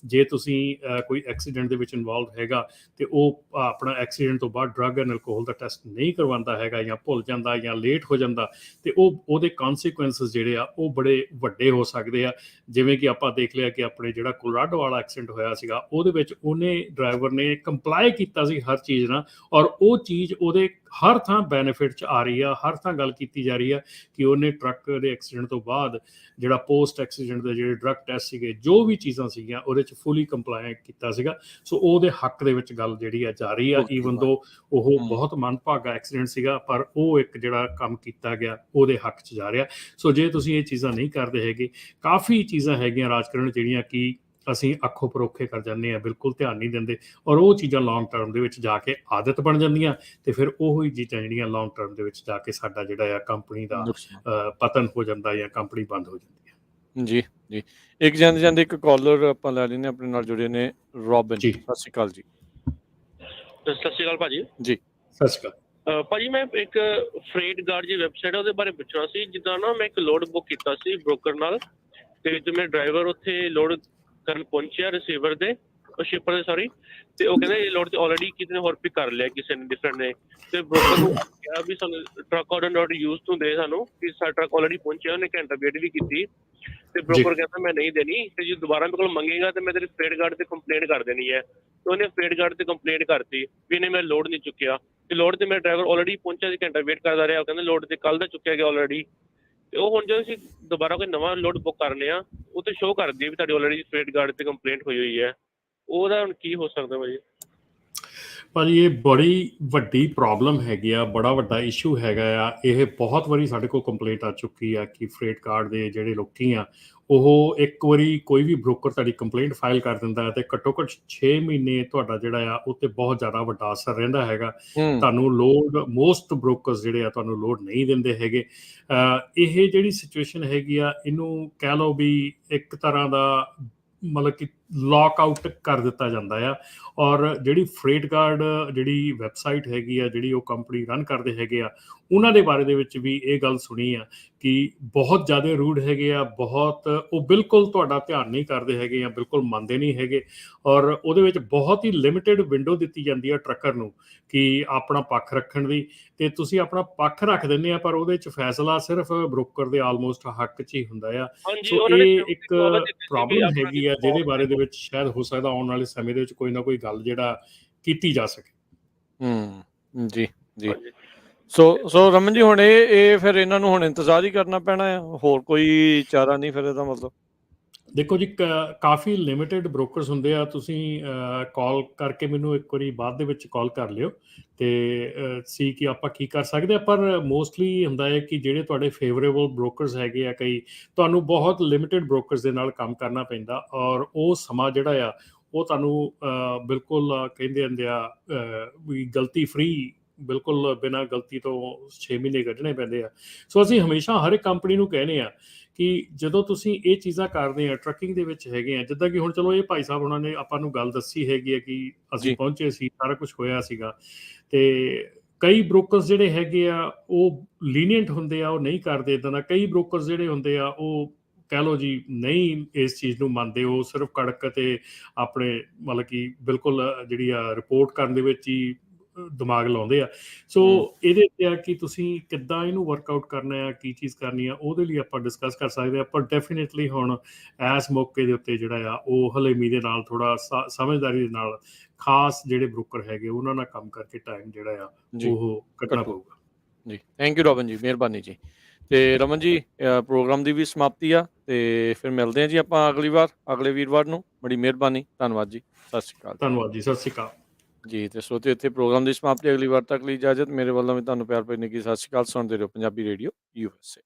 ਜੇ ਤੁਸੀਂ ਕੋਈ ਐਕਸੀਡੈਂਟ ਦੇ ਵਿੱਚ ਇਨਵੋਲਵ ਹੈਗਾ ਤੇ ਉਹ ਆਪਣਾ ਐਕਸੀਡੈਂਟ ਤੋਂ ਬਾਅਦ drug and alcohol the test ਨਹੀਂ ਕਰਵਾਉਂਦਾ ਹੈਗਾ ਜਾਂ ਭੁੱਲ ਜਾਂਦਾ ਜਾਂ ਲੇਟ ਹੋ ਜਾਂਦਾ ਤੇ ਉਹਦੇ ਕੌਨਸੀਕੁਐਂਸਸ ਜਿਹੜੇ ਆ ਉਹ ਬੜੇ ਵੱਡੇ ਹੋ ਸਕਦੇ ਆ। ਜਿਵੇਂ ਕਿ ਆਪਾਂ ਦੇਖ ਲਿਆ ਕਿ ਆਪਣੇ ਜਿਹੜਾ ਕੋਲੋਰਾਡੋ ਵਾਲਾ ਐਕਸੀਡੈਂਟ ਹੋਇਆ ਸੀਗਾ ਉਹਦੇ ਵਿੱਚ ਉਹਨੇ ਡਰਾਈਵਰ ਨੇ ਕੰਪਲਾਈ ਕੀਤਾ ਸੀ ਹਰ ਚੀਜ਼ ਨਾਲ, ਔਰ ਉਹ ਚੀਜ਼ ਉਹਦੇ ਹਰ ਥਾਂ ਬੈਨੀਫਿਟ 'ਚ ਆ ਰਹੀ ਆ, ਹਰ ਥਾਂ ਗੱਲ ਕੀਤੀ ਜਾ ਰਹੀ ਆ ਕਿ ਉਹਨੇ ਟਰੱਕ ਦੇ ਐਕਸੀਡੈਂਟ ਤੋਂ ਬਾਅਦ ਜਿਹੜਾ ਪੋਸਟ ਐਕਸੀਡੈਂਟ ਦੇ ਜਿਹੜੇ ਡਰੱਗ ਟੈਸਟ ਸੀਗੇ ਜੋ ਵੀ ਚੀਜ਼ਾਂ ਸੀਗੀਆਂ ਉਹਦੇ 'ਚ ਫੁੱਲੀ ਕੰਪਲਾਈ ਕੀਤਾ ਸੀਗਾ। ਸੋ ਉਹਦੇ ਹੱਕ ਦੇ ਵਿੱਚ ਗੱਲ ਜਿਹੜੀ ਆ ਜਾ ਰਹੀ ਆ, ਈਵਨ ਦੋ ਉਹ ਬਹੁਤ ਮੰਦਭਾਗਾ ਐਕਸੀਡੈਂਟ ਸੀਗਾ ਪਰ ਉਹ ਇੱਕ ਜਿਹੜਾ ਕੰਮ ਕੀਤਾ ਗਿਆ ਉਹਦੇ ਹੱਕ 'ਚ ਜਾ ਰਿਹਾ। ਸੋ ਜੇ ਤੁਸੀਂ ਇਹ ਚੀਜ਼ਾਂ ਨਹੀਂ ਕਰਦੇ ਹੈਗੇ, ਕਾਫੀ ਚੀਜ਼ਾਂ ਹੈਗੀਆਂ ਰਾਜਕਰਨ ਜਿਹੜੀਆਂ ਕਿ ਅਸੀਂ ਅੱਖੋਂ ਪਰੋਖੇ ਕਰ ਜਾਂਦੇ ਹਾਂ, ਬਿਲਕੁਲ ਧਿਆਨ ਨਹੀਂ ਦਿੰਦੇ, ਔਰ ਉਹ ਚੀਜ਼ਾਂ ਲੌਂਗ ਟਰਮ ਦੇ ਵਿੱਚ ਜਾ ਕੇ ਆਦਤ ਬਣ ਜਾਂਦੀਆਂ ਤੇ ਫਿਰ ਉਹ ਹੀ ਚੀਜ਼ਾਂ ਜਿਹੜੀਆਂ ਲੌਂਗ ਟਰਮ ਦੇ ਵਿੱਚ ਜਾ ਕੇ ਸਾਡਾ ਜਿਹੜਾ ਆ ਕੰਪਨੀ ਦਾ ਪਤਨ ਹੋ ਜਾਂਦਾ ਜਾਂ ਕੰਪਨੀ ਬੰਦ ਹੋ ਜਾਂਦੀ ਹੈ। ਜੀ ਜੀ, ਇੱਕ ਜਾਂਦੇ ਇੱਕ ਕਾਲਰ ਆਪਾਂ ਲੈ ਲੈਂਦੇ ਆਪਣੇ ਨਾਲ ਜੁੜੇ ਨੇ ਰੋਬਿਨ। ਸਤਿ ਸ਼੍ਰੀ ਅਕਾਲ ਜੀ। ਸਤਿ ਸ਼੍ਰੀ ਅਕਾਲ ਭਾਜੀ। ਜੀ ਸਤਿ ਸ਼੍ਰੀ ਅਕਾਲ ਭਾਜੀ। ਮੈਂ ਇੱਕ ਫਰੇਟ ਗਾਰਡ ਦੀ ਵੈਬਸਾਈਟ ਉਹਦੇ ਬਾਰੇ ਪੁੱਛਣਾ ਸੀ। ਜਿੱਦਾਂ ਨਾ ਮੈਂ ਇੱਕ ਲੋਡ ਬੁੱਕ ਕੀਤਾ ਸੀ ਬ੍ਰੋਕਰ ਨਾਲ, ਤੇ ਜਿਵੇਂ ਡਰਾਈਵਰ ਉੱਥੇ ਲੋਡ ਕਰਨ ਪਹੁੰਚਿਆ ਰਿਸੀਵਰ ਦੇ ਸ਼ਿਪਰ ਦੇ ਸੌਰੀ, ਤੇ ਉਹ ਕਹਿੰਦੇ ਇਹ ਲੋਡ ਤੇ ਆਲਰੇਡੀ ਕਿਸੇ ਨੇ ਹੋਰ ਪਿਕ ਕਰ ਲਿਆ ਕਿਸੇ ਨੇ ਡਿਫਰੈਂਟ ਨੇ, ਤੇ ਬ੍ਰੋਕਰ ਨੂੰ ਕਿਹਾ ਵੀ ਸਾਨੂੰ truck order not use to ਦੇ ਸਾਨੂੰ ਕਿ ਸਾਡਾ ਟਰੱਕ ਆਲਰੇਡੀ ਪਹੁੰਚਿਆ। ਉਹਨੇ ਘੰਟਾ ਵੇਟ ਵੀ ਕੀਤੀ ਤੇ ਬ੍ਰੋਕਰ ਕਹਿੰਦਾ ਮੈਂ ਨਹੀਂ ਦੇਣੀ, ਤੇ ਜੇ ਦੁਬਾਰਾ ਮੇਰੇ ਕੋਲ ਮੰਗੇਗਾ ਤੇ ਮੈਂ ਤੇਰੇ ਫਰੇਟ ਗਾਰਡ ਤੇ ਕੰਪਲੇਂਟ ਕਰ ਦੇਣੀ ਹੈ। ਤੇ ਉਹਨੇ ਫਰੇਟ ਗਾਰਡ ਤੇ ਕੰਪਲੇਂਟ ਕਰਤੀ ਵੀ ਇਹਨੇ ਮੇਰਾ ਲੋਡ ਨਹੀਂ ਚੁੱਕਿਆ, ਤੇ ਲੋਡ ਤੇ ਮੇਰਾ ਡਰਾਈਵਰ ਆਲਰੇਡੀ ਪਹੁੰਚਿਆ ਸੀ, ਘੰਟਾ ਵੇਟ ਕਰਦਾ ਰਿਹਾ। ਉਹ ਕਹਿੰਦੇ ਲੋਡ ਤੇ ਕੱਲ ਦਾ ਚੁੱਕਿਆ ਗਿਆ ਆਲਰੇਡੀ। ਤੇ ਉਹ ਹੁਣ ਜਦੋਂ ਅਸੀਂ ਦੁਬਾਰਾ ਕੋਈ ਨਵਾਂ ਲੋਡ ਬੁੱਕ ਕਰਨੇ ਆ ਉਹ ਤੇ ਸ਼ੋਅ ਕਰਦੀ ਹੈ ਵੀ ਤੁਹਾਡੀ ਆਲਰੇਡੀ ਫਰੇਟ ਗਾਰਡ ਤੇ ਕੰਪਲੇਂਟ ਹੋਈ ਹੈ। ਉਹਦਾ ਹੁਣ ਕੀ ਹੋ ਸਕਦਾ ਭਾਜੀ? ਭਾਜੀ ਇਹ ਬੜੀ ਵੱਡੀ ਪ੍ਰੋਬਲਮ ਹੈਗੀ ਆ, ਬੜਾ ਵੱਡਾ ਇਸ਼ੂ ਹੈਗਾ ਆ। ਇਹ ਬਹੁਤ ਵਾਰੀ ਸਾਡੇ ਕੋਲ ਕੰਪਲੇਂਟ ਆ ਚੁੱਕੀ ਆ ਕਿ ਫਰੇਟ ਕਾਰਡ ਦੇ ਜਿਹੜੇ ਲੋਕੀ ਆ, ਉਹ ਇੱਕ ਵਾਰੀ ਕੋਈ ਵੀ ਬ੍ਰੋਕਰ ਤੁਹਾਡੀ ਕੰਪਲੇਂਟ ਫਾਈਲ ਕਰ ਦਿੰਦਾ ਹੈ ਤੇ ਘੱਟੋ ਘੱਟ 6 ਮਹੀਨੇ ਤੁਹਾਡਾ ਜਿਹੜਾ ਆ ਉਹ 'ਤੇ ਬਹੁਤ ਜ਼ਿਆਦਾ ਵੱਡਾ ਅਸਰ ਰਹਿੰਦਾ ਹੈਗਾ। ਹੂੰ ਤੁਹਾਨੂੰ ਲੋਡ ਮੋਸਟ ਬ੍ਰੋਕਰਸ ਜਿਹੜੇ ਆ ਤੁਹਾਨੂੰ ਲੋਡ ਨਹੀਂ ਦਿੰਦੇ ਹੈਗੇ। ਇਹ ਜਿਹੜੀ ਸਿਚੁਏਸ਼ਨ ਹੈਗੀ ਆ, ਇਹਨੂੰ ਕਹਿ ਲਓ ਵੀ ਇੱਕ ਤਰ੍ਹਾਂ ਦਾ ਮਤਲਬ ਕਿ ਲੌਕ ਆਊਟ ਕਰ ਦਿੱਤਾ ਜਾਂਦਾ ਆ। ਔਰ ਜਿਹੜੀ ਫਰੇਟ ਕਾਰਡ ਜਿਹੜੀ ਵੈਬਸਾਈਟ ਹੈਗੀ ਆ, ਜਿਹੜੀ ਉਹ ਕੰਪਨੀ ਰਨ ਕਰਦੇ ਹੈਗੇ ਆ, ਉਹਨਾਂ ਦੇ ਬਾਰੇ ਦੇ ਵਿੱਚ ਵੀ ਇਹ ਗੱਲ ਸੁਣੀ ਆ ਕਿ ਬਹੁਤ ਜ਼ਿਆਦਾ ਰੂਡ ਹੈਗੇ ਆ, ਬਹੁਤ ਉਹ ਬਿਲਕੁਲ ਤੁਹਾਡਾ ਧਿਆਨ ਨਹੀਂ ਕਰਦੇ ਹੈਗੇ ਜਾਂ ਬਿਲਕੁਲ ਮੰਨਦੇ ਨਹੀਂ ਹੈਗੇ। ਔਰ ਉਹਦੇ ਵਿੱਚ ਬਹੁਤ ਹੀ ਲਿਮਿਟਿਡ ਵਿੰਡੋ ਦਿੱਤੀ ਜਾਂਦੀ ਆ ਟਰੱਕਰ ਨੂੰ ਕਿ ਆਪਣਾ ਪੱਖ ਰੱਖਣ ਦੀ, ਤੇ ਤੁਸੀਂ ਆਪਣਾ ਪੱਖ ਰੱਖ ਦਿੰਦੇ ਆ, ਪਰ ਉਹਦੇ 'ਚ ਫੈਸਲਾ ਸਿਰਫ ਬ੍ਰੋਕਰ ਦੇ ਆਲਮੋਸਟ ਹੱਕ 'ਚ ਹੀ ਹੁੰਦਾ ਆ। ਹਾਂਜੀ ਸੋ ਉਹਨਾਂ ਨੇ ਇਹ ਇੱਕ acknowledge ਦਿੱਤੀ ਸੀ ਵੀ ਪ੍ਰੋਬਲਮ ਆਪਣਾ ਹੈਗੀ ਆ, ਜਿਹਦੇ ਬਾਰੇ ਦੇ ਵਿੱਚ ਸ਼ਾਇਦ ਹੋ ਸਕਦਾ ਆਉਣ ਵਾਲੇ ਸਮੇਂ ਦੇ ਵਿੱਚ ਕੋਈ ਨਾ ਕੋਈ ਗੱਲ ਜਿਹੜਾ ਕੀਤੀ ਜਾ ਸਕੇ। ਜੀ ਜੀ ਹਾਂਜੀ। ਸੋ ਰਮਨ ਜੀ, ਹੁਣ ਇਹ ਫਿਰ ਇਹਨਾਂ ਨੂੰ ਹੁਣ ਇੰਤਜ਼ਾਰ ਹੀ ਕਰਨਾ ਪੈਣਾ ਆ, ਹੋਰ ਕੋਈ ਚਾਰਾ ਨਹੀਂ ਫਿਰ ਇਹਦਾ ਮਤਲਬ? ਦੇਖੋ ਜੀ, ਕਾਫੀ ਲਿਮਿਟਿਡ ਬ੍ਰੋਕਰਸ ਹੁੰਦੇ ਆ। ਤੁਸੀਂ ਕਾਲ ਕਰਕੇ ਮੈਨੂੰ ਇੱਕ ਵਾਰੀ ਬਾਅਦ ਦੇ ਵਿੱਚ ਕਾਲ ਕਰ ਲਿਓ ਤੇ ਸੀ ਕਿ ਆਪਾਂ ਕੀ ਕਰ ਸਕਦੇ ਆ। ਪਰ ਮੋਸਟਲੀ ਹੁੰਦਾ ਹੈ ਕਿ ਜਿਹੜੇ ਤੁਹਾਡੇ ਫੇਵਰੇਬਲ ਬ੍ਰੋਕਰਸ ਹੈਗੇ ਆ, ਕਈ ਤੁਹਾਨੂੰ ਬਹੁਤ ਲਿਮਿਟਿਡ ਬ੍ਰੋਕਰਸ ਦੇ ਨਾਲ ਕੰਮ ਕਰਨਾ ਪੈਂਦਾ, ਔਰ ਉਹ ਸਮਾਂ ਜਿਹੜਾ ਆ ਉਹ ਤੁਹਾਨੂੰ ਬਿਲਕੁਲ ਕਹਿੰਦੇ ਹੁੰਦੇ ਆ ਵੀ ਗਲਤੀ ਫ੍ਰੀ, ਬਿਲਕੁਲ ਬਿਨਾਂ ਗਲਤੀ ਤੋਂ 6 ਮਹੀਨੇ ਕੱਢਣੇ ਪੈਂਦੇ ਆ। ਸੋ ਅਸੀਂ ਹਮੇਸ਼ਾ ਹਰ ਇੱਕ ਕੰਪਨੀ ਨੂੰ ਕਹਿੰਦੇ ਆ ਕਿ ਜਦੋਂ ਤੁਸੀਂ ਇਹ ਚੀਜ਼ਾਂ ਕਰਦੇ ਆ, ਟਰੱਕਿੰਗ ਦੇ ਵਿੱਚ ਹੈਗੇ ਆ, ਜਿੱਦਾਂ ਕਿ ਹੁਣ ਚਲੋ ਇਹ ਭਾਈ ਸਾਹਿਬ ਉਹਨਾਂ ਨੇ ਆਪਾਂ ਨੂੰ ਗੱਲ ਦੱਸੀ ਹੈਗੀ ਹੈ ਕਿ ਅਸੀਂ ਜੀ ਪਹੁੰਚੇ ਸੀ, ਸਾਰਾ ਕੁਝ ਹੋਇਆ ਸੀਗਾ। ਤੇ ਕਈ ਬ੍ਰੋਕਰਸ ਜਿਹੜੇ ਹੈਗੇ ਆ ਉਹ ਲੀਨੀਅੰਟ ਹੁੰਦੇ ਆ, ਉਹ ਨਹੀਂ ਕਰਦੇ ਇੱਦਾਂ ਦਾ। ਕਈ ਬ੍ਰੋਕਰਸ ਜਿਹੜੇ ਹੁੰਦੇ ਆ ਉਹ ਕਹਿ ਲਓ ਜੀ ਨਹੀਂ ਇਸ ਚੀਜ਼ ਨੂੰ ਮੰਨਦੇ, ਉਹ ਸਿਰਫ ਕੜਕ ਤੇ ਆਪਣੇ ਮਤਲਬ ਕਿ ਬਿਲਕੁਲ ਜਿਹੜੀ ਆ ਰਿਪੋਰਟ ਕਰਨ ਦੇ ਵਿੱਚ ਹੀ ਦਿਮਾਗ ਲਾਉਂਦੇ ਆ। ਸੋ ਇਹਦੇ ਤੇ ਆ ਕਿ ਤੁਸੀਂ ਕਿੱਦਾਂ ਇਹਨੂੰ ਵਰਕਆਊਟ ਕਰਨਾ ਆ, ਕੀ ਚੀਜ਼ ਕਰਨੀ ਆ, ਉਹਦੇ ਲਈ ਆਪਾਂ ਡਿਸਕਸ ਕਰ ਸਕਦੇ ਆ। ਪਰ ਡੈਫੀਨੇਟਲੀ ਹੁਣ ਇਸ ਮੌਕੇ ਦੇ ਉੱਤੇ ਜਿਹੜਾ ਆ ਉਹ ਹਲੇਮੀ ਦੇ ਨਾਲ, ਥੋੜਾ ਸਮਝਦਾਰੀ ਦੇ ਨਾਲ, ਖਾਸ ਜਿਹੜੇ ਬ੍ਰੋਕਰ ਹੈਗੇ ਉਹਨਾਂ ਨਾਲ ਕੰਮ ਕਰਕੇ ਟਾਈਮ ਜਿਹੜਾ ਆ ਜੀ ਉਹ ਕੱਢਣਾ ਕੱਟੋ ਪਊਗਾ। ਜੀ। ਥੈਂਕ ਯੂ ਰਮਨ ਜੀ, ਮਿਹਰਬਾਨੀ ਜੀ। ਤੇ ਰਮਨ ਜੀ, ਪ੍ਰੋਗਰਾਮ ਦੀ ਵੀ ਸਮਾਪਤੀ ਆ, ਤੇ ਫਿਰ ਮਿਲਦੇ ਆ ਜੀ ਆਪਾਂ ਅਗਲੀ ਵਾਰ, ਅਗਲੇ ਵੀਰਵਾਰ ਨੂੰ। ਬੜੀ ਮਿਹਰਬਾਨੀ, ਧੰਨਵਾਦ ਜੀ, ਸਤਿ ਸ਼੍ਰੀ ਅਕਾਲ ਧੰਨਵਾਦ ਜੀ, ਸਤਿ ਸ਼੍ਰੀ ਅਕਾਲ ਜੀ। ਤੇ ਸਰੋਤਿਓ, ਇੱਥੇ ਪ੍ਰੋਗਰਾਮ ਦੀ ਸਮਾਪਤੀ। ਅਗਲੀ ਵਾਰ ਤੱਕ ਲਈ ਇਜਾਜ਼ਤ, ਮੇਰੇ ਵੱਲੋਂ ਵੀ ਤੁਹਾਨੂੰ ਪਿਆਰ ਭਰੀ ਨਿੱਘੀ ਸਤਿ ਸ਼੍ਰੀ ਅਕਾਲ। ਸੁਣਦੇ ਰਹੋ ਪੰਜਾਬੀ ਰੇਡੀਓ USA।